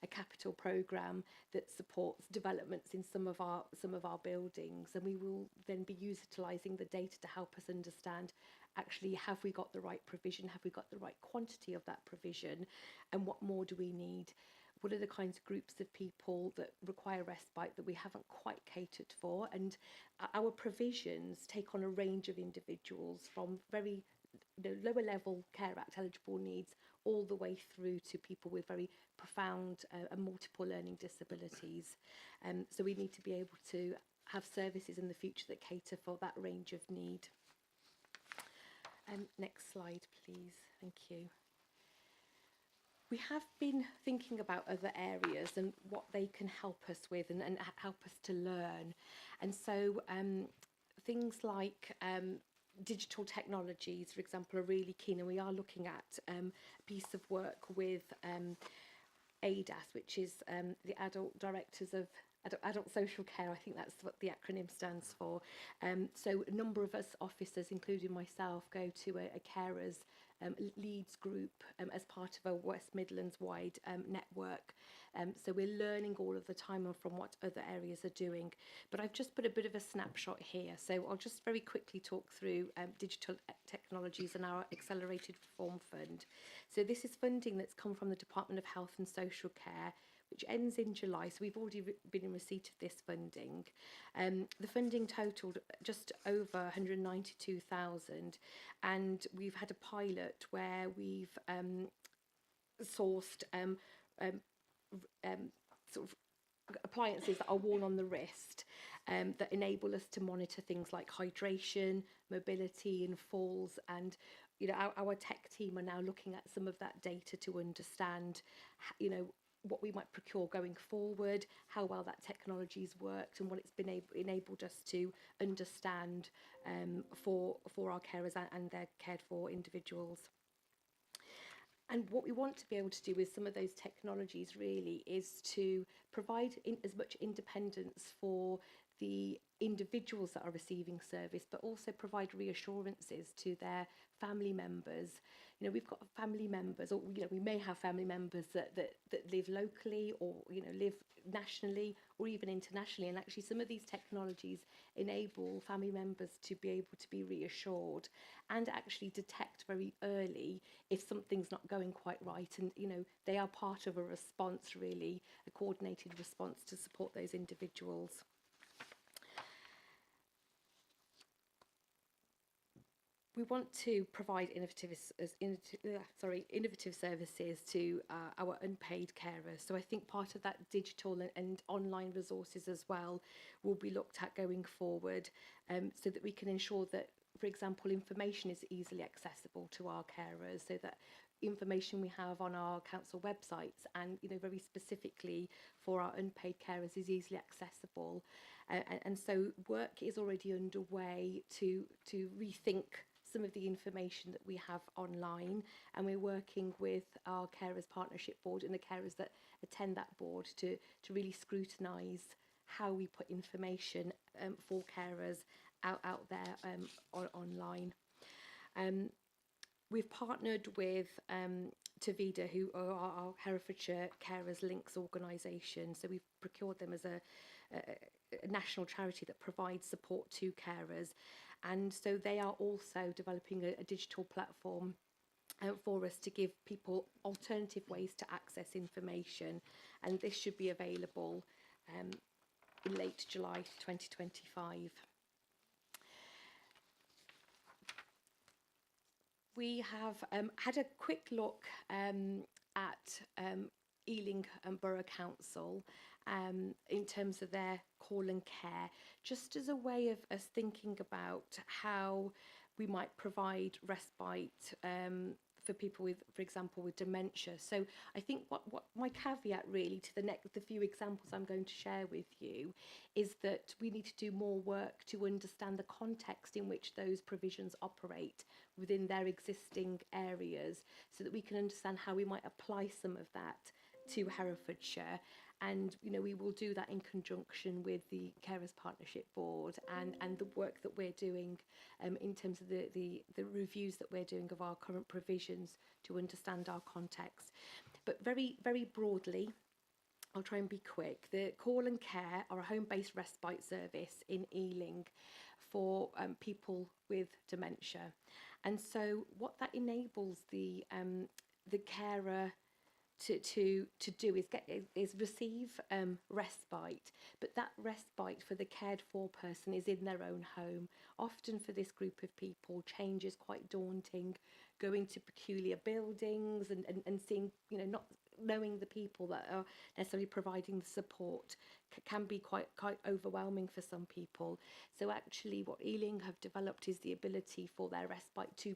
[SPEAKER 17] a capital programme that supports developments in some of our buildings, and we will then be utilising the data to help us understand, actually, have we got the right provision, have we got the right quantity of that provision, and what more do we need? What are the kinds of groups of people that require respite that we haven't quite catered for? And our provisions take on a range of individuals, from very lower level Care Act eligible needs all the way through to people with very profound and multiple learning disabilities. So we need to be able to have services in the future that cater for that range of need. Next slide, please. Thank you. We have been thinking about other areas and what they can help us with and help us to learn. And so things like digital technologies, for example, are really keen, and we are looking at a piece of work with ADAS, which is the Adult Directors of adult social care, I think that's what the acronym stands for. So a number of us officers, including myself, go to a carers leads group as part of a West Midlands wide network. So we're learning all of the time from what other areas are doing. But I've just put a bit of a snapshot here. So I'll just very quickly talk through digital technologies and our Accelerated Reform Fund. So this is funding that's come from the Department of Health and Social Care, which ends in July, so we've already been in receipt of this funding. The funding totalled just over 192,000, and we've had a pilot where we've sourced sort of appliances that are worn on the wrist that enable us to monitor things like hydration, mobility and falls, and you know our tech team are now looking at some of that data to understand what we might procure going forward, how well that technology's worked, and what it's been enabled us to understand for our carers and their cared for individuals. And what we want to be able to do with some of those technologies really is to provide as much independence for the individuals that are receiving service, but also provide reassurances to their family members. You know, we've got family members, or you know, we may have family members that live locally, or you know, live nationally, or even internationally. And actually, some of these technologies enable family members to be able to be reassured and actually detect very early if something's not going quite right. And you know, they are part of a response, really, a coordinated response to support those individuals. We want to provide innovative services to our unpaid carers. So I think part of that digital and online resources as well will be looked at going forward, so that we can ensure that, for example, information is easily accessible to our carers, so that information we have on our council websites and you know very specifically for our unpaid carers is easily accessible. And so work is already underway to rethink some of the information that we have online, and we're working with our Carers Partnership Board and the carers that attend that board to really scrutinise how we put information for carers out there online. We've partnered with Tavida, who are our Herefordshire Carers Links organisation, so we've procured them as a national charity that provides support to carers. And so they are also developing a digital platform for us to give people alternative ways to access information. And this should be available in late July 2025. We have had a quick look at Ealing Borough Council in terms of their call and care, just as a way of us thinking about how we might provide respite for people with, for example, with dementia. So I think what my caveat really to the few examples I'm going to share with you is that we need to do more work to understand the context in which those provisions operate within their existing areas, so that we can understand how we might apply some of that to Herefordshire. And you know, we will do that in conjunction with the Carers Partnership Board and the work that we're doing in terms of the reviews that we're doing of our current provisions to understand our context. But very, very broadly, I'll try and be quick. The Call and Care are a home-based respite service in Ealing for people with dementia. And so what that enables the carer to do is receive respite, but that respite for the cared for person is in their own home. Often for this group of people, change is quite daunting. Going to peculiar buildings and seeing, you know, not knowing the people that are necessarily providing the support can be quite overwhelming for some people. So actually what Ealing have developed is the ability for their respite to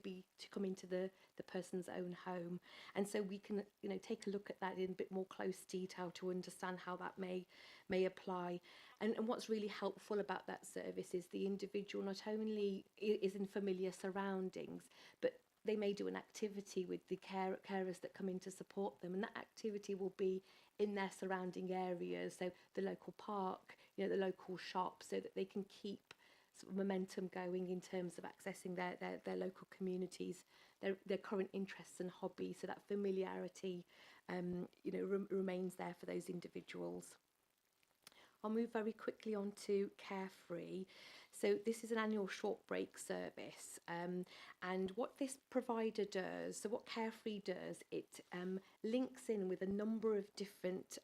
[SPEAKER 17] come into the person's own home. And so we can, you know, take a look at that in a bit more close detail to understand how that may apply. And what's really helpful about that service is the individual not only is in familiar surroundings, but they may do an activity with the carers that come in to support them, and that activity will be in their surrounding areas, so the local park, you know, the local shop, so that they can keep sort of momentum going in terms of accessing their local communities, their current interests and hobbies, so that familiarity you know, remains there for those individuals. I'll move very quickly on to Carefree. So this is an annual short break service, and what this provider does, so what Carefree does, it links in with a number of different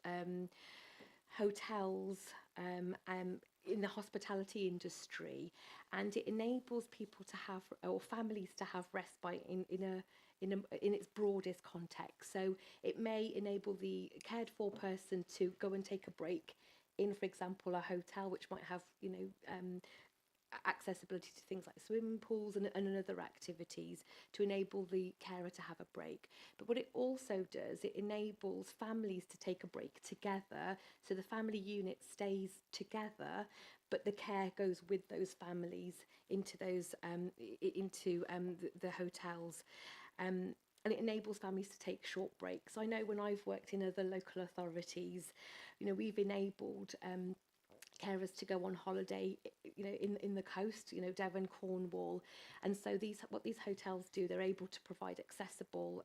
[SPEAKER 17] hotels in the hospitality industry, and it enables people to have, or families to have, respite in its broadest context. So it may enable the cared for person to go and take a break in, for example, a hotel which might have, you know, accessibility to things like swimming pools and other activities to enable the carer to have a break. But what it also does, it enables families to take a break together, so the family unit stays together, but the care goes with those families into those the hotels. And it enables families to take short breaks. I know when I've worked in other local authorities, you know, we've enabled carers to go on holiday, you know, in the coast, you know, Devon, Cornwall, and so what these hotels do, they're able to provide accessible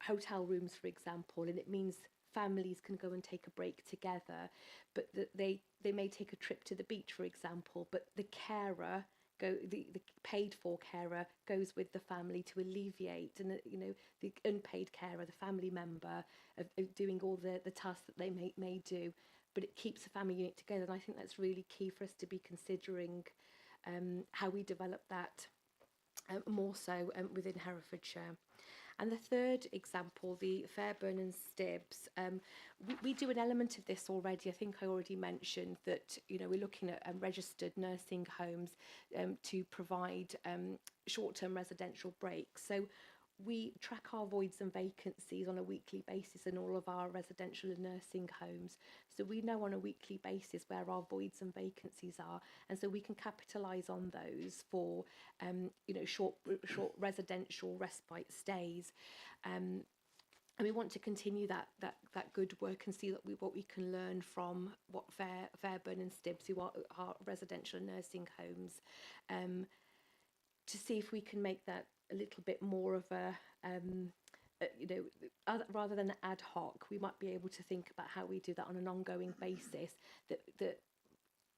[SPEAKER 17] hotel rooms, for example, and it means families can go and take a break together, but they may take a trip to the beach, for example, but the carer the paid for carer goes with the family to alleviate, and you know, the unpaid carer, the family member, of doing all the tasks that they may do, but it keeps the family unit together. And I think that's really key for us to be considering how we develop that more so within Herefordshire. And the third example, the Fairburn and Stibbs, we do an element of this already. I think I already mentioned that, you know, we're looking at registered nursing homes to provide short-term residential breaks. So we track our voids and vacancies on a weekly basis in all of our residential and nursing homes. So we know on a weekly basis where our voids and vacancies are, and so we can capitalise on those for you know, short residential respite stays. And we want to continue that good work and see what we can learn from what Fairburn and Stibbs, who are residential and nursing homes, to see if we can make that a little bit more of a, you know, rather than ad hoc, we might be able to think about how we do that on an ongoing basis that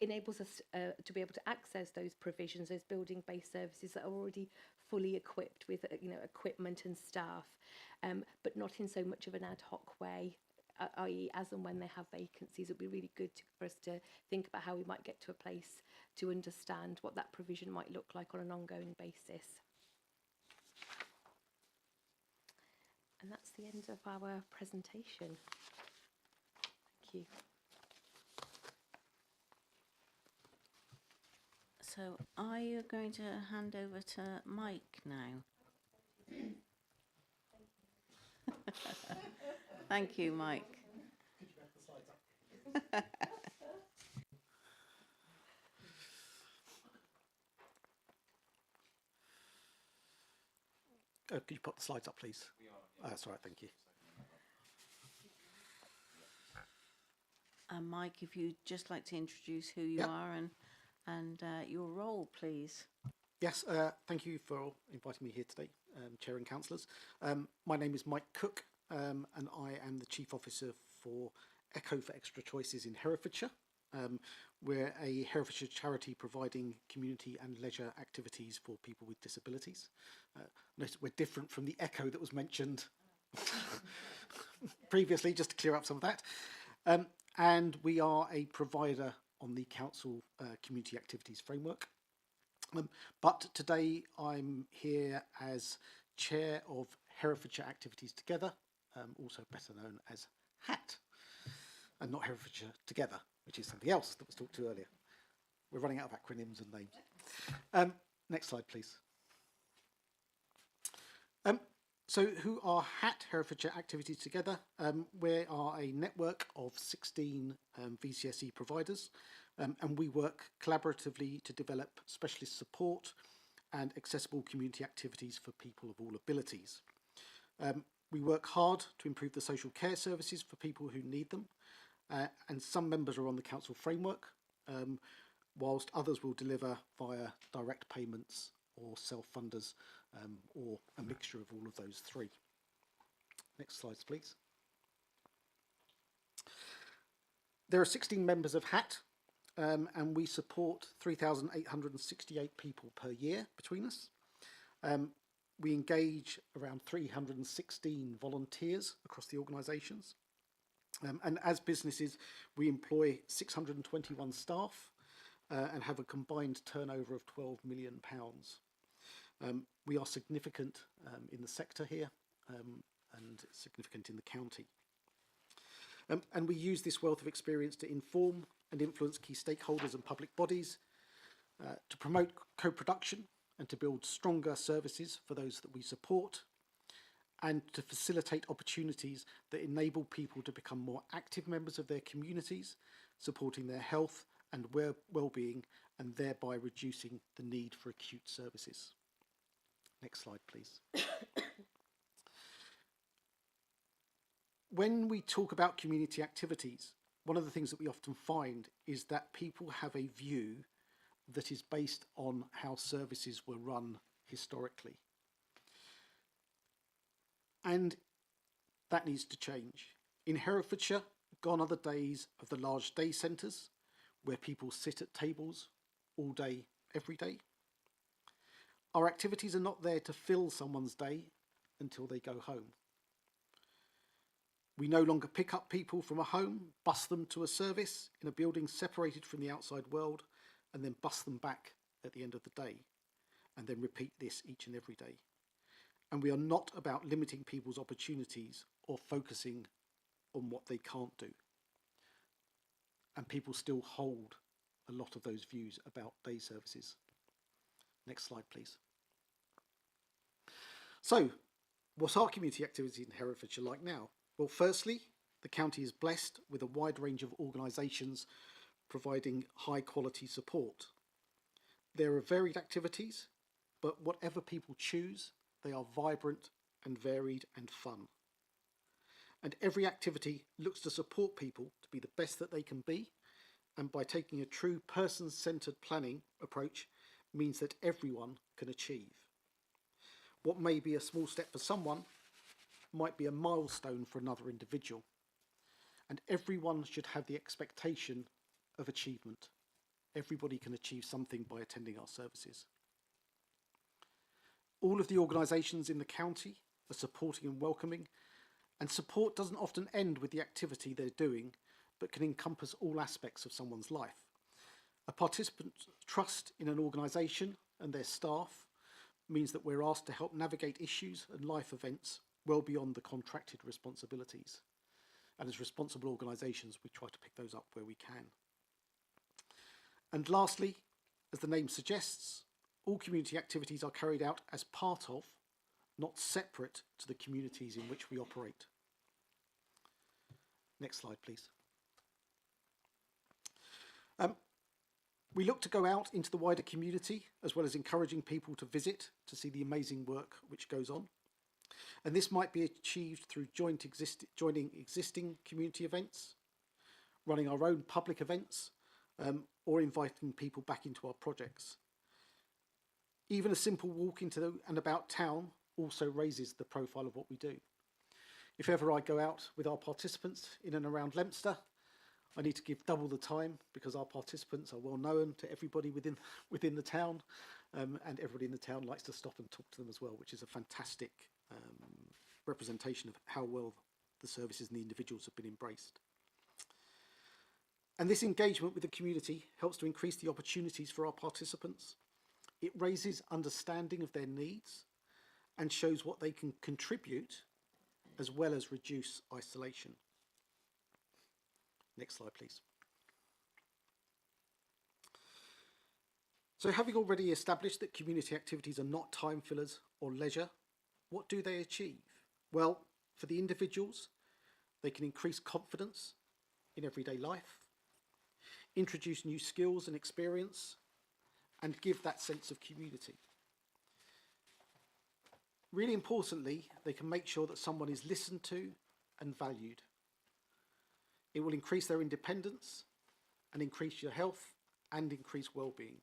[SPEAKER 17] enables us to be able to access those provisions, those building-based services that are already fully equipped with, you know, equipment and staff, but not in so much of an ad hoc way, i.e. as and when they have vacancies. It would be really good for us to think about how we might get to a place to understand what that provision might look like on an ongoing basis. And that's the end of our presentation. Thank you.
[SPEAKER 1] So are you going to hand over to Mike now? Thank you, Mike.
[SPEAKER 19] Could you back the slides up? Could you put the slides up, please? That's all right, thank you.
[SPEAKER 1] Mike, if you'd just like to introduce who you are and your role, please.
[SPEAKER 19] Yes, thank you for inviting me here today, Chair and Councillors. My name is Mike Cook, and I am the Chief Officer for Echo for Extra Choices in Herefordshire. We're a Herefordshire charity providing community and leisure activities for people with disabilities. Notice we're different from the Echo that was mentioned previously, just to clear up some of that. And we are a provider on the Council Community Activities Framework. But today I'm here as Chair of Herefordshire Activities Together, also better known as HAT, and not Herefordshire Together, which is something else that was talked to earlier. We're running out of acronyms and names. Next slide, please. So who are HAT, Herefordshire Activities Together? We are a network of 16 VCSE providers, and we work collaboratively to develop specialist support and accessible community activities for people of all abilities. We work hard to improve the social care services for people who need them, and some members are on the council framework, whilst others will deliver via direct payments or self-funders, or a mixture of all of those three. Next slides, please. There are 16 members of HAT, and we support 3,868 people per year between us. We engage around 316 volunteers across the organisations. And as businesses, we employ 621 staff and have a combined turnover of £12 million. We are significant in the sector here and significant in the county. And we use this wealth of experience to inform and influence key stakeholders and public bodies, to promote co-production and to build stronger services for those that we support, and to facilitate opportunities that enable people to become more active members of their communities, supporting their health and well-being, and thereby reducing the need for acute services. Next slide, please. When we talk about community activities, one of the things that we often find is that people have a view that is based on how services were run historically. And that needs to change. In Herefordshire, gone are the days of the large day centres where people sit at tables all day, every day. Our activities are not there to fill someone's day until they go home. We no longer pick up people from a home, bus them to a service in a building separated from the outside world, and then bus them back at the end of the day, and then repeat this each and every day. And we are not about limiting people's opportunities or focusing on what they can't do. And people still hold a lot of those views about day services. Next slide, please. So, what's our community activity in Herefordshire like now? Well, firstly, the county is blessed with a wide range of organisations providing high quality support. There are varied activities, but whatever people choose, they are vibrant and varied and fun. And every activity looks to support people to be the best that they can be, and by taking a true person-centred planning approach means that everyone can achieve. What may be a small step for someone might be a milestone for another individual, and everyone should have the expectation of achievement. Everybody can achieve something by attending our services. All of the organisations in the county are supporting and welcoming, and support doesn't often end with the activity they're doing, but can encompass all aspects of someone's life. A participant's trust in an organisation and their staff means that we're asked to help navigate issues and life events well beyond the contracted responsibilities. And as responsible organisations, we try to pick those up where we can. And lastly, as the name suggests, all community activities are carried out as part of, not separate to the communities in which we operate. Next slide, please. We look to go out into the wider community, as well as encouraging people to visit to see the amazing work which goes on. And this might be achieved through joining existing community events, running our own public events, or inviting people back into our projects. Even a simple walk into and about town also raises the profile of what we do. If ever I go out with our participants in and around Leominster, I need to give double the time because our participants are well known to everybody within the town, and everybody in the town likes to stop and talk to them as well, which is a fantastic representation of how well the services and the individuals have been embraced. And this engagement with the community helps to increase the opportunities for our participants. It raises understanding of their needs and shows what they can contribute, as well as reduce isolation. Next slide, please. So having already established that community activities are not time fillers or leisure, what do they achieve? Well, for the individuals, they can increase confidence in everyday life, introduce new skills and experience, and give that sense of community. Really importantly, they can make sure that someone is listened to and valued. It will increase their independence and increase your health and increase well-being.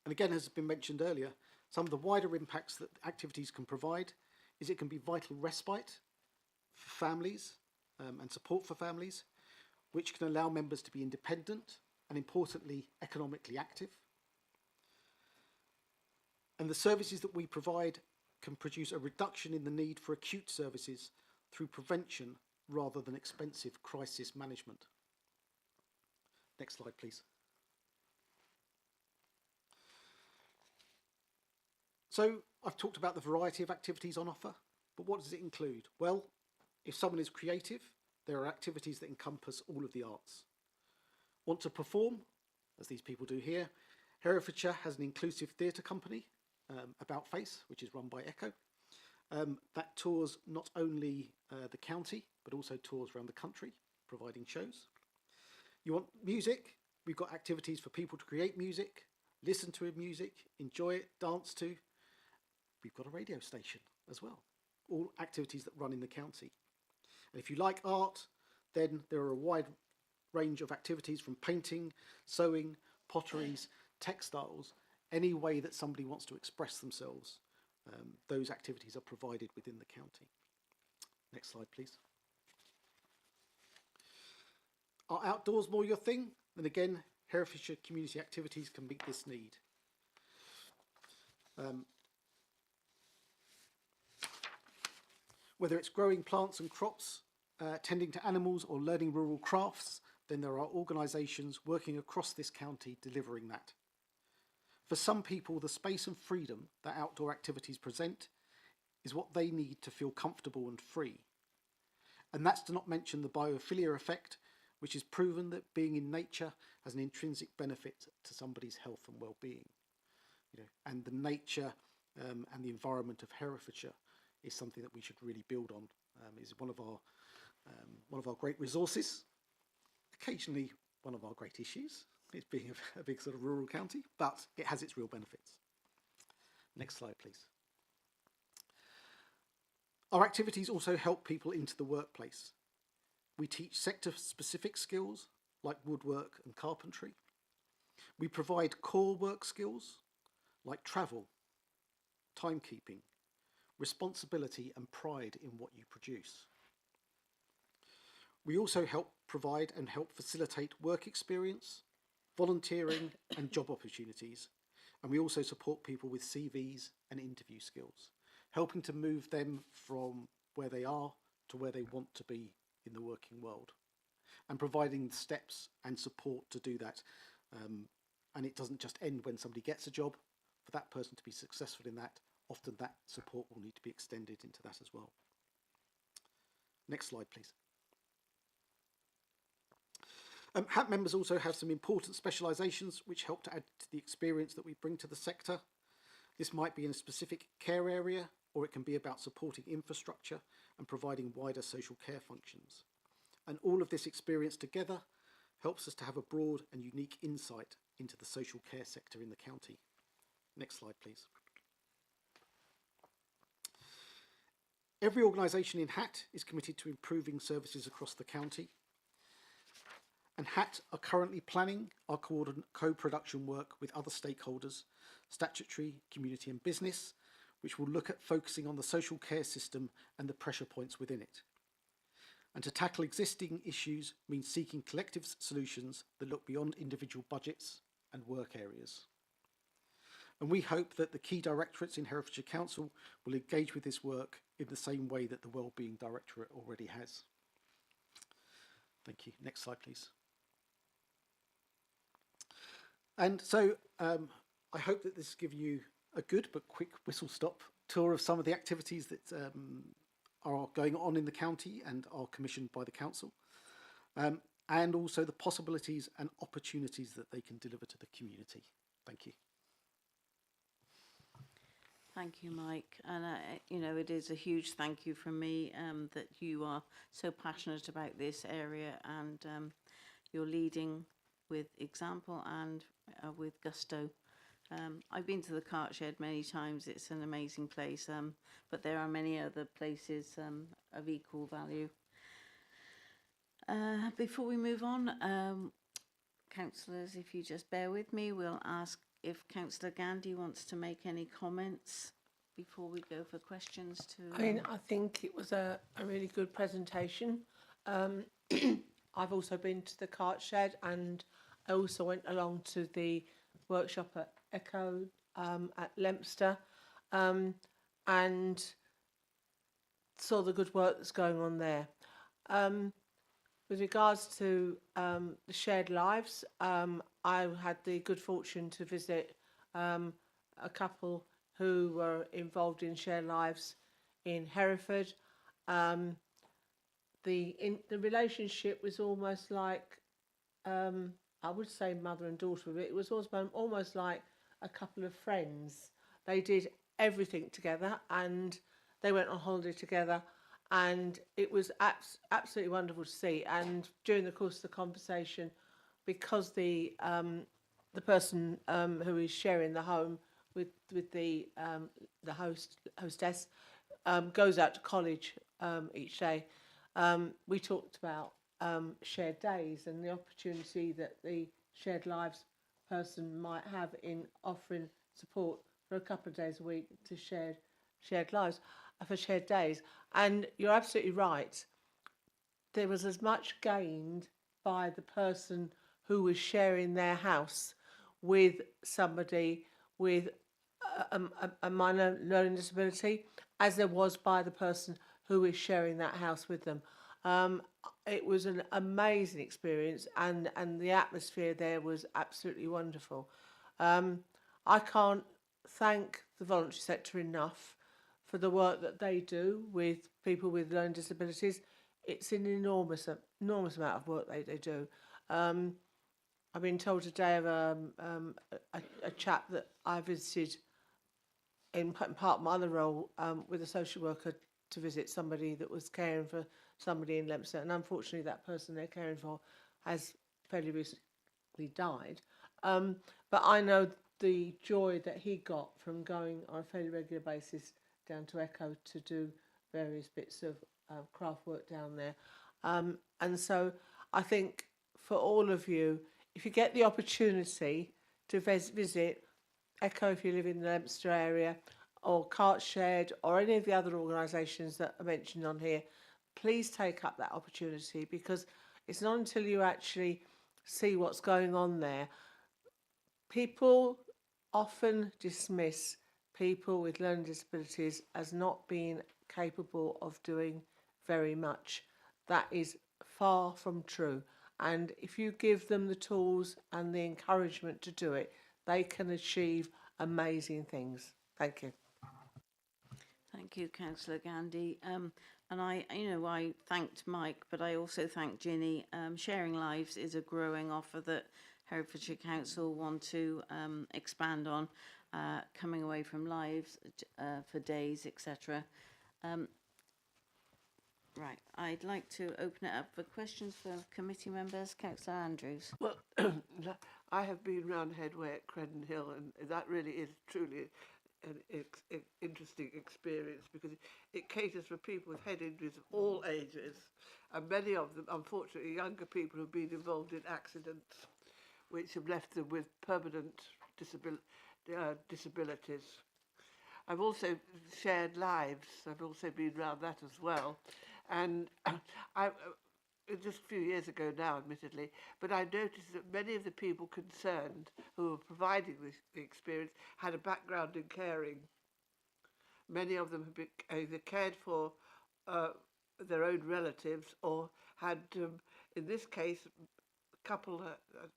[SPEAKER 19] And again, as has been mentioned earlier, some of the wider impacts that activities can provide is it can be vital respite for families and support for families, which can allow members to be independent and, importantly, economically active. And the services that we provide can produce a reduction in the need for acute services through prevention rather than expensive crisis management. Next slide, please. So I've talked about the variety of activities on offer, but what does it include? Well, if someone is creative, there are activities that encompass all of the arts. Want to perform, as these people do here, Herefordshire has an inclusive theatre company, About Face, which is run by Echo. That tours not only the county, but also tours around the country, providing shows. You want music? We've got activities for people to create music, listen to music, enjoy it, dance to. We've got a radio station as well. All activities that run in the county. And if you like art, then there are a wide range of activities from painting, sewing, potteries, textiles, any way that somebody wants to express themselves. Those activities are provided within the county. Next slide, please. Are outdoors more your thing? Then again, Herefordshire community activities can meet this need. Whether it's growing plants and crops, tending to animals or learning rural crafts, then there are organisations working across this county delivering that. For some people, the space and freedom that outdoor activities present is what they need to feel comfortable and free. And that's to not mention the biophilia effect, which is proven that being in nature has an intrinsic benefit to somebody's health and well-being. And the nature and the environment of Herefordshire is something that we should really build on. Is one of our great resources. Occasionally, one of our great issues. It's being a big sort of rural county, but it has its real benefits. Next slide, please. Our activities also help people into the workplace. We teach sector-specific skills like woodwork and carpentry. We provide core work skills like travel, timekeeping, responsibility and pride in what you produce. We also help provide and help facilitate work experience, volunteering and job opportunities. And we also support people with CVs and interview skills, helping to move them from where they are to where they want to be in the working world, and providing steps and support to do that. And it doesn't just end when somebody gets a job. For that person to be successful in that, often that support will need to be extended into that as well. Next slide, please. HAT members also have some important specialisations which help to add to the experience that we bring to the sector. This might be in a specific care area, or it can be about supporting infrastructure and providing wider social care functions. And all of this experience together helps us to have a broad and unique insight into the social care sector in the county. Next slide, please. Every organisation in HAT is committed to improving services across the county. And HAT are currently planning our co-production work with other stakeholders, statutory, community and business, which will look at focusing on the social care system and the pressure points within it. And to tackle existing issues means seeking collective solutions that look beyond individual budgets and work areas. And we hope that the key directorates in Herefordshire Council will engage with this work in the same way that the Wellbeing Directorate already has. Thank you. Next slide, please. And so I hope that this has given you a good but quick whistle-stop tour of some of the activities that are going on in the county and are commissioned by the council, and also the possibilities and opportunities that they can deliver to the community. Thank you.
[SPEAKER 1] Thank you, Mike. And, you know, it is a huge thank you from me that you are so passionate about this area, and you're leading with example and with gusto I've been to the cart shed many times. It's an amazing place, but there are many other places of equal value. Before we move on, councillors, if you just bear with me, we'll ask if Councillor Gandhi wants to make any comments before we go for questions to...
[SPEAKER 7] I mean, I think it was a really good presentation. I've also been to the cart shed, and I also went along to the workshop at Echo at Lempster, and saw the good work that's going on there. With regards to the shared lives, I had the good fortune to visit a couple who were involved in shared lives in Hereford. The relationship was almost like, I would say mother and daughter, but it was almost like a couple of friends. They did everything together, and they went on holiday together, and it was absolutely wonderful to see. And during the course of the conversation, because the person who is sharing the home with the hostess goes out to college each day, we talked about shared days and the opportunity that the shared lives person might have in offering support for a couple of days a week to shared lives for shared days. And you're absolutely right. There was as much gained by the person who was sharing their house with somebody with a minor learning disability as there was by the person who is sharing that house with them. It was an amazing experience, and the atmosphere there was absolutely wonderful. I can't thank the voluntary sector enough for the work that they do with people with learning disabilities. It's an enormous amount of work they do. I've been told today of a chap that I visited in part of my other role with a social worker to visit somebody that was caring for somebody in Lempster, and unfortunately that person they're caring for has fairly recently died. But I know the joy that he got from going on a fairly regular basis down to Echo to do various bits of craft work down there. And so I think for all of you, if you get the opportunity to visit Echo if you live in the Lempster area, or Cart Shed, or any of the other organisations that are mentioned on here, please take up that opportunity, because it's not until you actually see what's going on there. People often dismiss people with learning disabilities as not being capable of doing very much. That is far from true. And if you give them the tools and the encouragement to do it, they can achieve amazing things. Thank you.
[SPEAKER 1] Thank you, Councillor Gandhi. And I thanked Mike, but I also thanked Ginny. Sharing Lives is a growing offer that Herefordshire Council want to expand on, coming away from lives for days, etc. Right, I'd like to open it up for questions for committee members. Councillor Andrews.
[SPEAKER 10] Well, I have been round Headway at Credon Hill, and that really is truly an interesting experience, because it caters for people with head injuries of all ages, and many of them, unfortunately, younger people who've been involved in accidents which have left them with permanent disabilities. I've also shared lives. I've also been round that as well. And just a few years ago now, admittedly, but I noticed that many of the people concerned who were providing the experience had a background in caring. Many of them have been either cared for their own relatives, or had, in this case,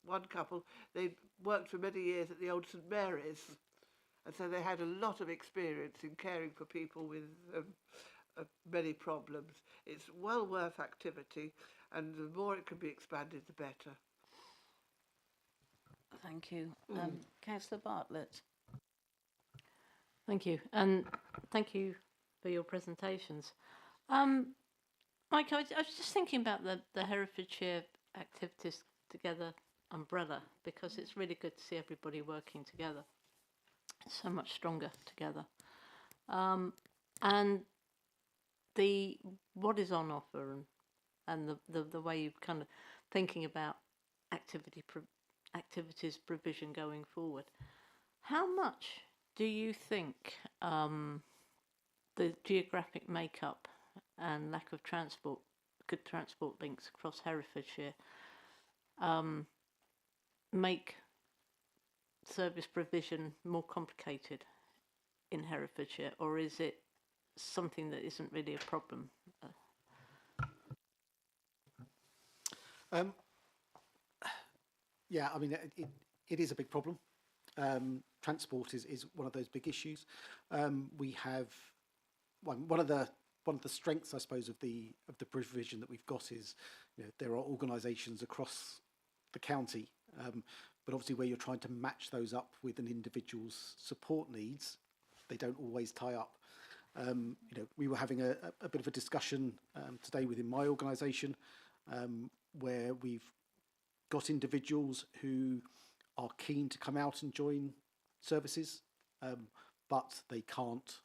[SPEAKER 10] one couple, they worked for many years at the old St Mary's, and so they had a lot of experience in caring for people with many problems. It's well worth activity, and the more it can be expanded, the better.
[SPEAKER 1] Thank you. Councillor Bartlett.
[SPEAKER 3] Thank you, and thank you for your presentations. Mike, I was just thinking about the Herefordshire Activities Together umbrella, because it's really good to see everybody working together. so much stronger together. And what is on offer and the way you're kind of thinking about activities provision going forward. How much do you think the geographic makeup and lack of good transport links across Herefordshire make service provision more complicated in Herefordshire, or is it something that isn't really a problem?
[SPEAKER 19] Yeah, I mean, it is a big problem. Transport is one of those big issues. We have one of the strengths, I suppose, of the provision that we've got is, there are organisations across the county, but obviously where you're trying to match those up with an individual's support needs, they don't always tie up. We were having a bit of a discussion today within my organisation, where we've got individuals who are keen to come out and join services, but they can't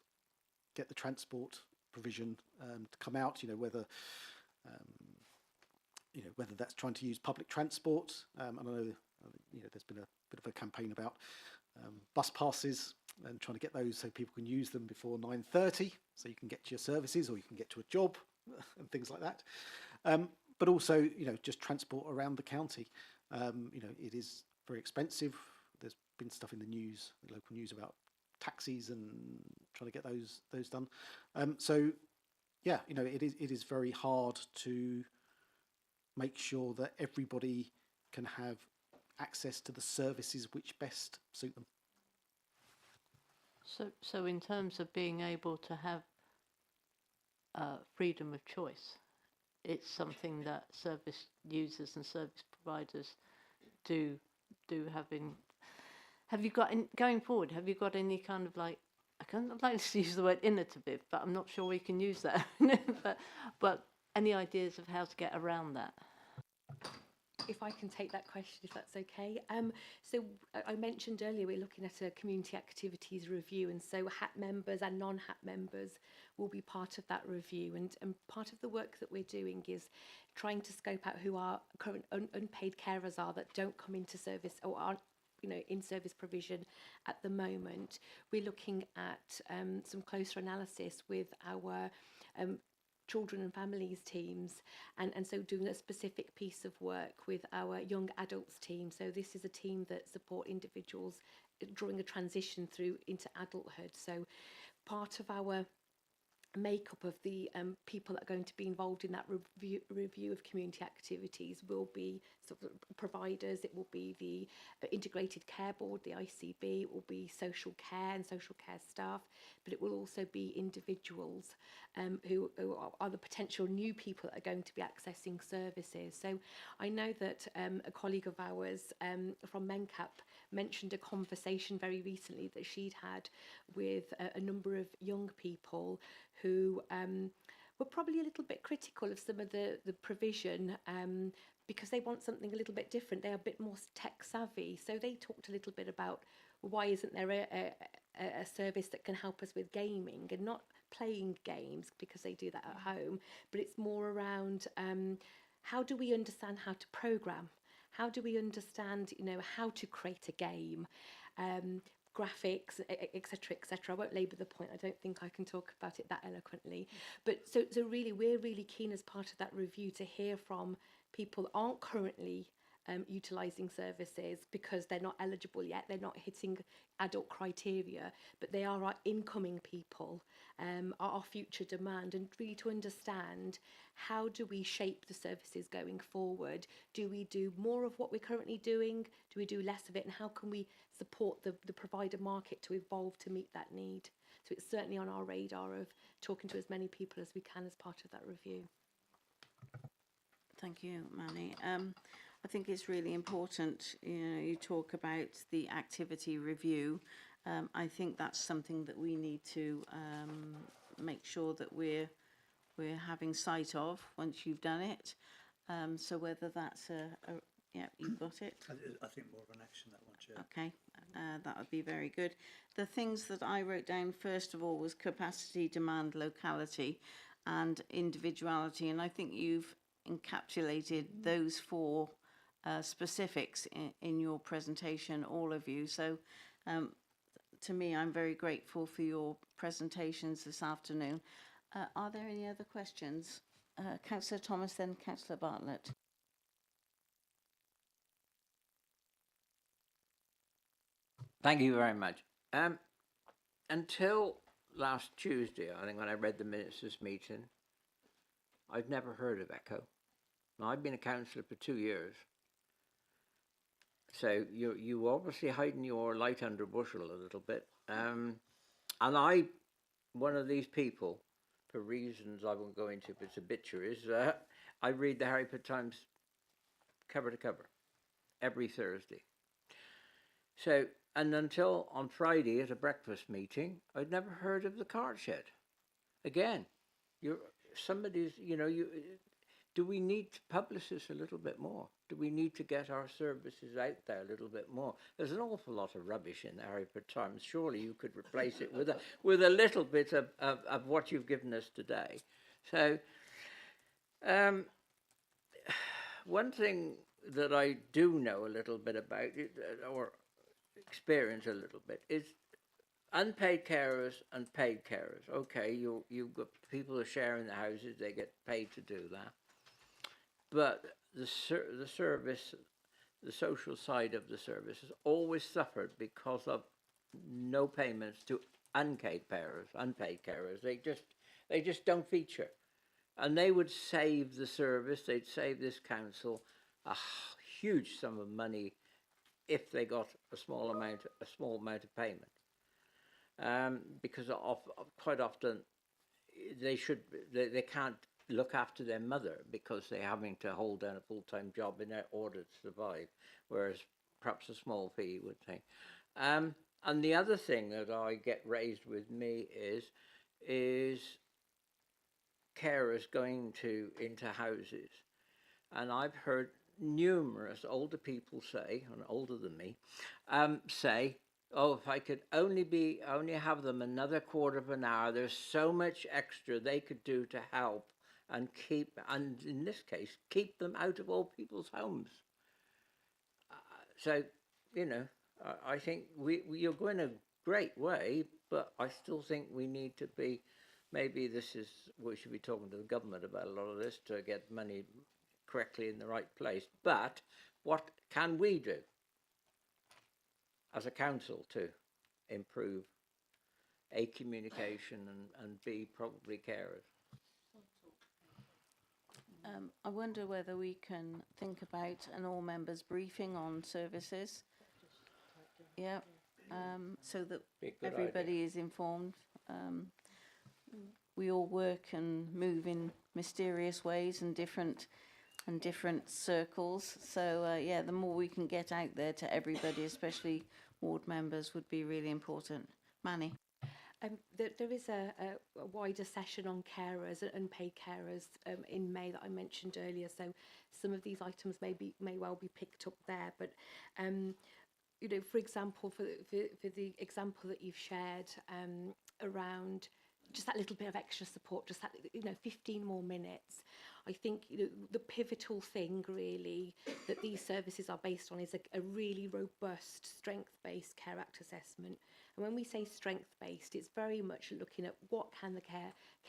[SPEAKER 19] get the transport provision to come out. Whether that's trying to use public transport. And I know there's been a bit of a campaign about bus passes and trying to get those so people can use them before 9:30, so you can get to your services or you can get to a job and things like that. But also, just transport around the county. It is very expensive. There's been stuff in the news, the local news, about taxis and trying to get those done. So, yeah, it is very hard to make sure that everybody can have access to the services which best suit them.
[SPEAKER 3] So in terms of being able to have freedom of choice, it's something that service users and service providers do having. Have you got going forward? Have you got any kind of like, I kind of like to use the word innovative, but I'm not sure we can use that. but any ideas of how to get around that?
[SPEAKER 17] If I can take that question, if that's okay. So I mentioned earlier we're looking at a community activities review, and so HAP members and non-HAP members will be part of that review. And part of the work that we're doing is trying to scope out who our current unpaid carers are that don't come into service or aren't in service provision at the moment. We're looking at some closer analysis with our children and families teams, and so doing a specific piece of work with our young adults team. So this is a team that support individuals during a transition through into adulthood. So part of our makeup of the people that are going to be involved in that review of community activities will be sort of providers, it will be the integrated care board, the ICB, it will be social care and social care staff, but it will also be individuals who are the potential new people that are going to be accessing services. So I know that a colleague of ours from MENCAP mentioned a conversation very recently that she'd had with a number of young people who were probably a little bit critical of some of the provision because they want something a little bit different. They are a bit more tech savvy. So they talked a little bit about why isn't there a service that can help us with gaming and not playing games, because they do that at home, but it's more around how do we understand how to program? How do we understand, how to create a game? Graphics, etc., etc. I won't labour the point. I don't think I can talk about it that eloquently. But so really, we're really keen as part of that review to hear from people that aren't currently utilising services because they're not eligible yet. They're not hitting adult criteria, but they are our incoming people, our future demand, and really to understand how do we shape the services going forward? Do we do more of what we're currently doing? Do we do less of it? And how can we support the provider market to evolve to meet that need? So it's certainly on our radar of talking to as many people as we can as part of that review.
[SPEAKER 1] Thank you, Manny. I think it's really important, you talk about the activity review. I think that's something that we need to make sure that we're having sight of once you've done it. So whether that's Yeah, you've got it.
[SPEAKER 16] I think more of an action, that one, Chair.
[SPEAKER 1] Okay, that would be very good. The things that I wrote down first of all was capacity, demand, locality and individuality, and I think you've encapsulated those four specifics in your presentation, all of you. So to me, I'm very grateful for your presentations this afternoon. Are there any other questions? Councillor Thomas, then Councillor Bartlett.
[SPEAKER 13] Thank you very much. Until last Tuesday, I think, when I read the minutes of this meeting, I'd never heard of ECHO. Now, I've been a councillor for 2 years. So you obviously hiding your light under a bushel a little bit. And one of these people, for reasons I won't go into, but it's obituaries, I read the Harry Potter Times cover to cover every Thursday. So, and until on Friday at a breakfast meeting, I'd never heard of the cart shed. Again, do we need to publish this a little bit more? Do we need to get our services out there a little bit more? There's an awful lot of rubbish in the Harry Potter Times. Surely you could replace it with a little bit of what you've given us today. So, one thing that I do know a little bit about, or experience a little bit, is unpaid carers and paid carers. Okay, you've got people who are sharing the houses, they get paid to do that. But the service, the social side of the service has always suffered because of no payments to unpaid carers. They just don't feature. And they would save the service, they'd save this council a huge sum of money if they got a small amount of payment. Because quite often they can't look after their mother because they're having to hold down a full-time job in order to survive, whereas perhaps a small fee would take. And the other thing that I get raised with me is carers going into houses, and I've heard numerous older people say, and older than me, say, "Oh, if I could only have them another quarter of an hour, there's so much extra they could do to help and in this case, keep them out of old people's homes." So, I think you're going a great way, but I still think we need to be, maybe we should be talking to the government about a lot of this to get money correctly in the right place. But what can we do as a council to improve A, communication, and B, probably carers?
[SPEAKER 1] I wonder whether we can think about an all members briefing on services. Yeah, so that everybody is informed. We all work and move in mysterious ways and different circles. So yeah, the more we can get out there to everybody, especially ward members, would be really important. Manny.
[SPEAKER 17] There is a wider session on carers and unpaid carers in May that I mentioned earlier. So some of these items may well be picked up there. But for example, for the example that you've shared around just that little bit of extra support, just that 15 more minutes. I think the pivotal thing really that these services are based on is a really robust strength-based Care Act assessment. And when we say strength-based, it's very much looking at what can the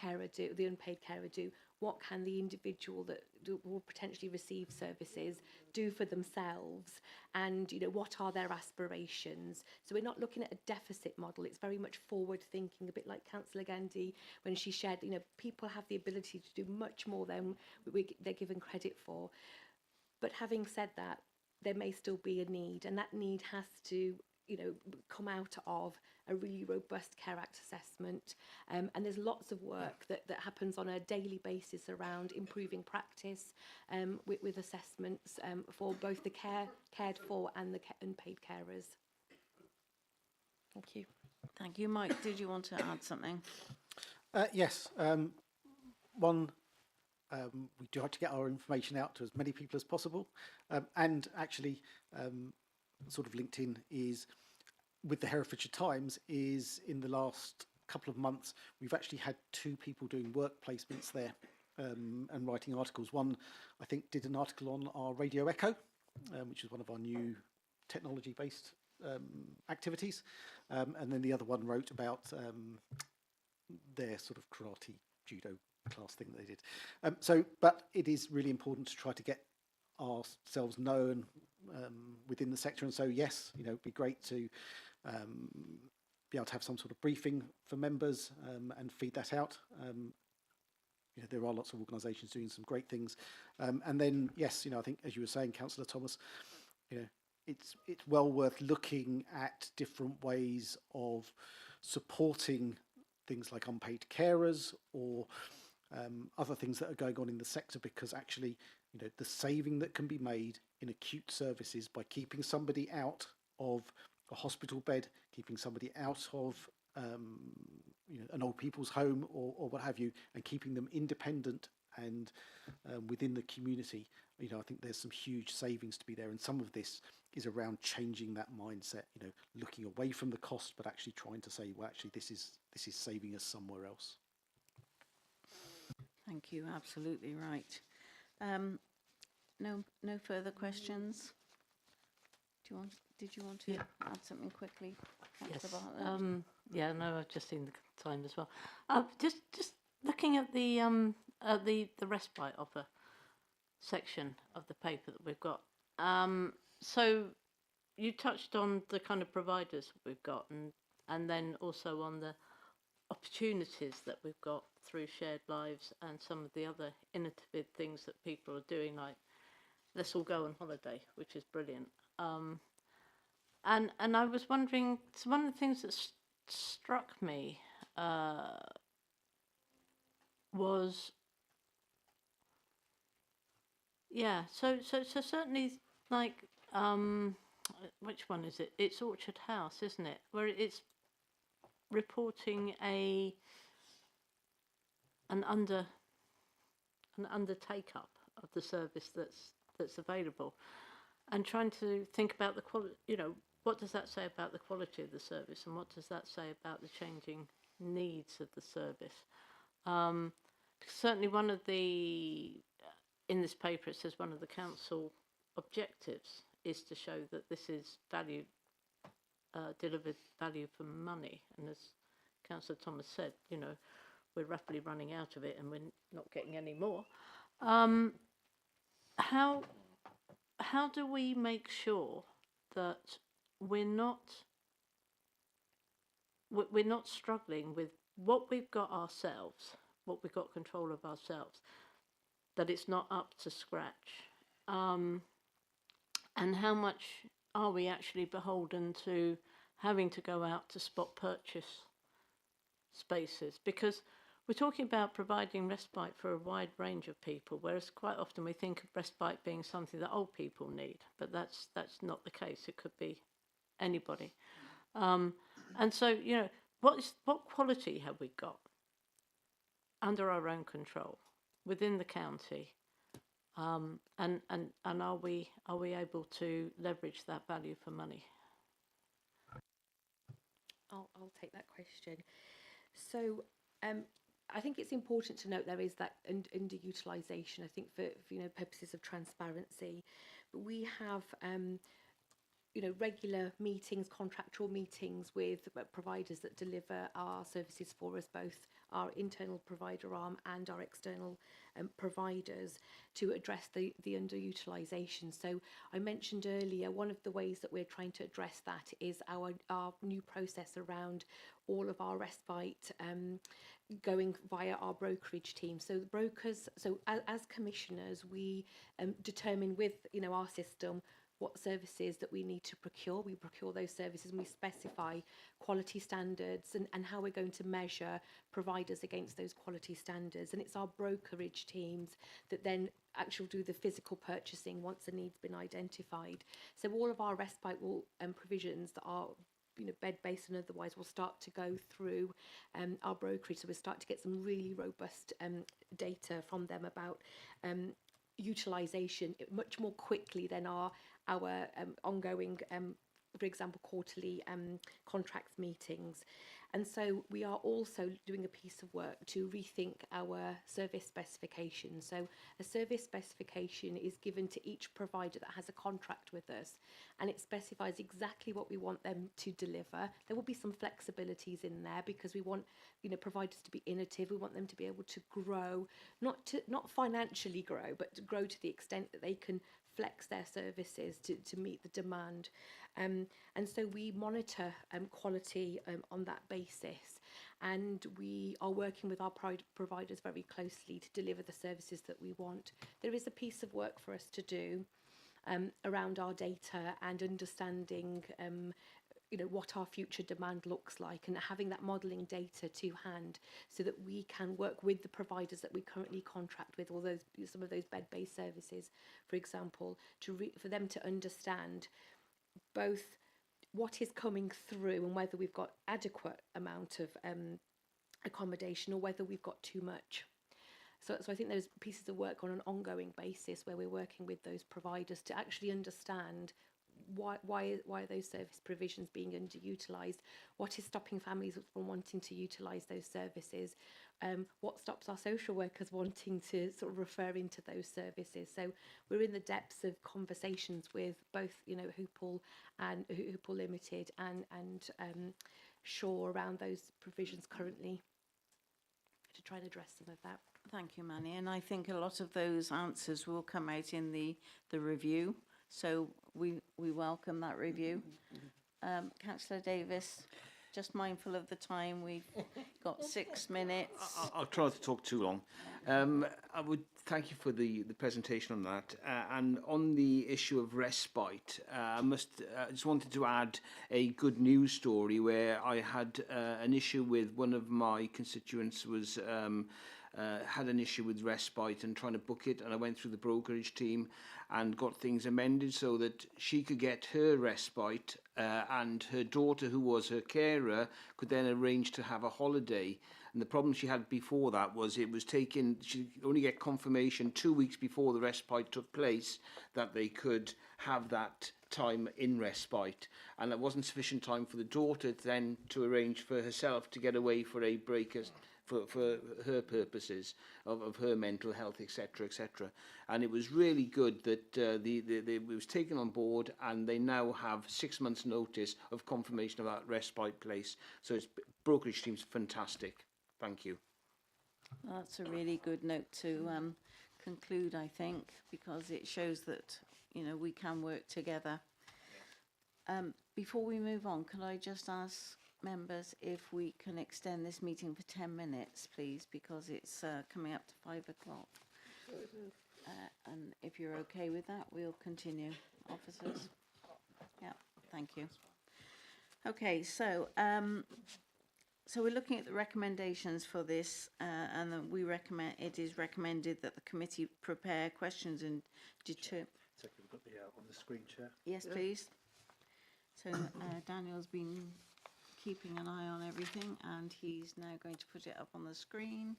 [SPEAKER 17] carer do, the unpaid carer do, what can the individual that will potentially receive services do for themselves, and what are their aspirations. So we're not looking at a deficit model, it's very much forward thinking, a bit like Councillor Gandhi when she shared, people have the ability to do much more than they're given credit for. But having said that, there may still be a need, and that need has to come out of a really robust Care Act assessment. And there's lots of work that happens on a daily basis around improving practice with assessments for both the cared for and the unpaid carers. Thank you.
[SPEAKER 1] Thank you. Mike, did you want to add something?
[SPEAKER 19] Yes. One we do have to get our information out to as many people as possible. And actually, sort of LinkedIn is, with the Herefordshire Times, is in the last couple of months, we've actually had 2 people doing work placements there and writing articles. One, I think, did an article on our Radio Echo, which is one of our new technology-based activities. And then the other one wrote about their sort of karate, judo class thing that they did. But it is really important to try to get ourselves known within the sector. And so, yes, it'd be great to be able to have some sort of briefing for members and feed that out. There are lots of organisations doing some great things. And then, yes, I think, as you were saying, Councillor Thomas, it's well worth looking at different ways of supporting things like unpaid carers or other things that are going on in the sector, because actually, the saving that can be made in acute services by keeping somebody out of a hospital bed, keeping somebody out of an old people's home or what have you, and keeping them independent and within the community, I think there's some huge savings to be there. And some of this is around changing that mindset, looking away from the cost, but actually trying to say, well, actually, this is saving us somewhere else.
[SPEAKER 1] Thank you. Absolutely right. No further questions. Did you want to add something quickly, Councillor Bartlett?
[SPEAKER 3] Yeah, no, I've just seen the time as well. Just looking at the respite offer section of the paper that we've got. So you touched on the kind of providers we've got, and then also on the opportunities that we've got through shared lives and some of the other innovative things that people are doing, like let's all go on holiday, which is brilliant. And I was wondering, so one of the things that struck me was, so certainly, like, which one is it? It's Orchard House, isn't it? Where it's reporting an under take up of the service that's available, and trying to think about the quality. What does that say about the quality of the service, and what does that say about the changing needs of the service? Certainly, one of the in this paper it says one of the council objectives is to show that this is value delivered value for money, and as Councillor Thomas said, we're rapidly running out of it and we're not getting any more. How do we make sure that we're not struggling with what we've got ourselves, what we've got control of ourselves, that it's not up to scratch? And how much are we actually beholden to having to go out to spot purchase spaces? Because we're talking about providing respite for a wide range of people, whereas quite often we think of respite being something that old people need, but that's not the case. It could be anybody. And so, what quality have we got under our own control within the county? And are we able to leverage that value for money?
[SPEAKER 17] I'll take that question. So I think it's important to note there is that underutilisation. I think for purposes of transparency, but we have regular meetings, contractual meetings with providers that deliver our services for us, both our internal provider arm and our external providers, to address the underutilisation. So I mentioned earlier, one of the ways that we're trying to address that is our new process around all of our respite going via our brokerage team. So the brokers, as commissioners, we determine with our system what services that we need to procure. We procure those services and we specify quality standards and how we're going to measure providers against those quality standards. And it's our brokerage teams that then actually do the physical purchasing once a need's been identified. So all of our respite provisions that are bed based and otherwise, we'll start to go through our brokerage. So we'll start to get some really robust data from them about utilisation much more quickly than our ongoing, for example, quarterly contracts meetings. And so we are also doing a piece of work to rethink our service specification. So a service specification is given to each provider that has a contract with us, and it specifies exactly what we want them to deliver. There will be some flexibilities in there because we want providers to be innovative. We want them to be able to grow, not financially grow, but to grow to the extent that they can flex their services to meet the demand. And so we monitor quality on that basis, and we are working with our providers very closely to deliver the services that we want. There is a piece of work for us to do around our data and understanding what our future demand looks like, and having that modelling data to hand so that we can work with the providers that we currently contract with, or some of those bed-based services, for example, for them to understand both what is coming through and whether we've got adequate amount of accommodation or whether we've got too much. So I think there's pieces of work on an ongoing basis where we're working with those providers to actually understand why are those service provisions being underutilised, what is stopping families from wanting to utilise those services, what stops our social workers wanting to sort of refer into those services. So we're in the depths of conversations with both Hoople and Hoople Limited and Shaw around those provisions currently to try and address some of that.
[SPEAKER 1] Thank you, Manny. And I think a lot of those answers will come out in the review. So we welcome that review. Councillor Davis, just mindful of the time, we've got 6 minutes.
[SPEAKER 14] I'll try not to talk too long. I would thank you for the presentation on that. And on the issue of respite, I just wanted to add a good news story where I had an issue with one of my constituents was had an issue with respite and trying to book it, and I went through the brokerage team and got things amended so that she could get her respite and her daughter, who was her carer, could then arrange to have a holiday. And the problem she had before that was it was taken, she only get confirmation 2 weeks before the respite took place that they could have that time in respite, and it wasn't sufficient time for the daughter then to arrange for herself to get away for a break for her purposes of her mental health, etc., etc. And it was really good that it was taken on board, and they now have 6 months' notice of confirmation of that respite place. So its brokerage team's fantastic. Thank you.
[SPEAKER 1] That's a really good note to conclude, I think, because it shows that we can work together. Before we move on, can I just ask members if we can extend this meeting for 10 minutes, please, because it's coming up to 5 o'clock. And if you're okay with that, we'll continue. Officers? Yeah, thank you. Okay, so we're looking at the recommendations for this, and then it is recommended that the committee prepare questions and determine.
[SPEAKER 16] So we've got the on the screen, Chair.
[SPEAKER 1] Yes, please. So Daniel's been keeping an eye on everything, and he's now going to put it up on the screen.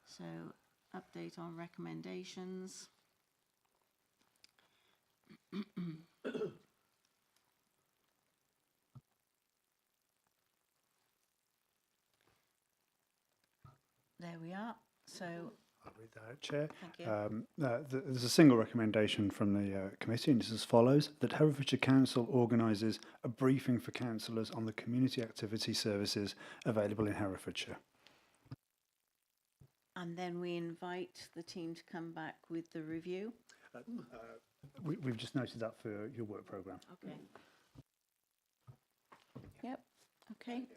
[SPEAKER 1] So, update on recommendations. There we are. So
[SPEAKER 16] I'll read that out, Chair.
[SPEAKER 1] Thank you.
[SPEAKER 16] There's a single recommendation from the committee, and it's as follows: that Herefordshire Council organises a briefing for councillors on the community activity services available in Herefordshire.
[SPEAKER 1] And then we invite the team to come back with the review.
[SPEAKER 16] We've just noted that for your work programme.
[SPEAKER 1] Okay. Yep. Okay.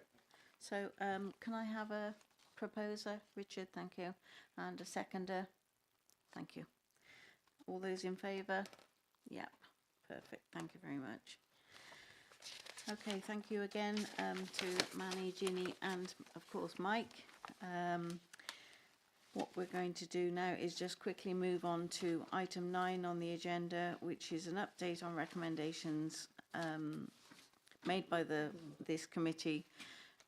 [SPEAKER 1] So can I have a proposer? Richard, thank you. And a seconder? Thank you. All those in favour? Yep. Perfect. Thank you very much. Okay, thank you again to Manny, Ginny and of course Mike. What we're going to do now is just quickly move on to item 9 on the agenda, which is an update on recommendations made by this committee,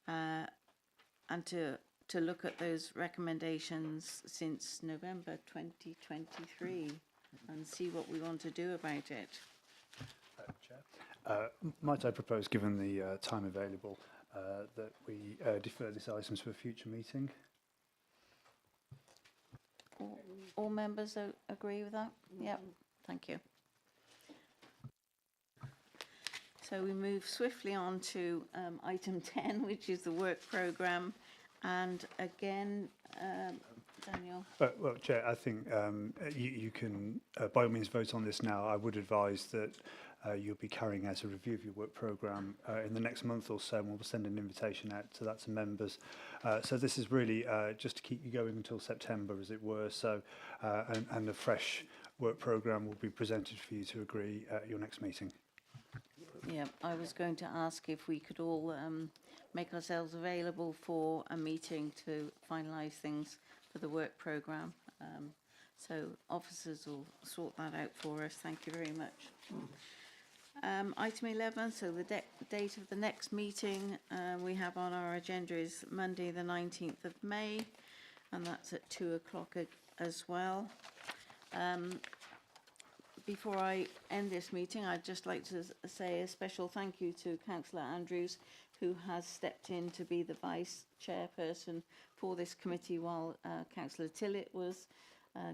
[SPEAKER 1] and to look at those recommendations since November 2023 and see what we want to do about it.
[SPEAKER 16] Might I propose, given the time available, that we defer this item to a future meeting?
[SPEAKER 1] All members agree with that? Yep, thank you. So we move swiftly on to item 10, which is the work programme. And again, Daniel.
[SPEAKER 16] Well, Chair, I think you can, by all means, vote on this now. I would advise that you'll be carrying out a review of your work programme in the next month or so, and we'll send an invitation out to that to members. So this is really just to keep you going until September, as it were. So, and a fresh work programme will be presented for you to agree at your next meeting.
[SPEAKER 1] Yeah, I was going to ask if we could all make ourselves available for a meeting to finalise things for the work programme. So officers will sort that out for us. Thank you very much. Item 11, so the date of the next meeting we have on our agenda is Monday the 19th of May, and that's at 2 o'clock as well. Before I end this meeting, I'd just like to say a special thank you to Councillor Andrews, who has stepped in to be the vice chairperson for this committee while Councillor Tillett was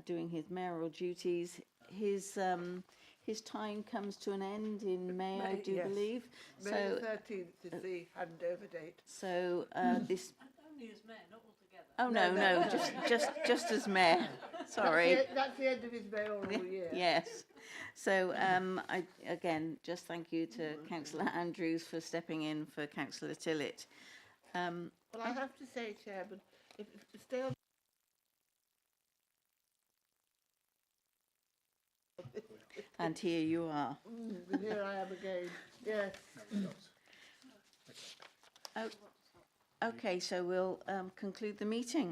[SPEAKER 1] doing his mayoral duties. His time comes to an end in May, I do believe.
[SPEAKER 10] May
[SPEAKER 1] So,
[SPEAKER 10] the 13th is the handover date.
[SPEAKER 1] So this.
[SPEAKER 3] Only as mayor, not altogether.
[SPEAKER 1] Oh no, just as mayor. Sorry.
[SPEAKER 10] That's the end of his mayoral year.
[SPEAKER 1] Yes. So I again just thank you to Councillor Andrews for stepping in for Councillor Tillett.
[SPEAKER 10] Well, I have to say, Chairman, if stay on.
[SPEAKER 1] And here you are.
[SPEAKER 10] Here I am again. Yes.
[SPEAKER 1] Okay, so we'll conclude the meeting.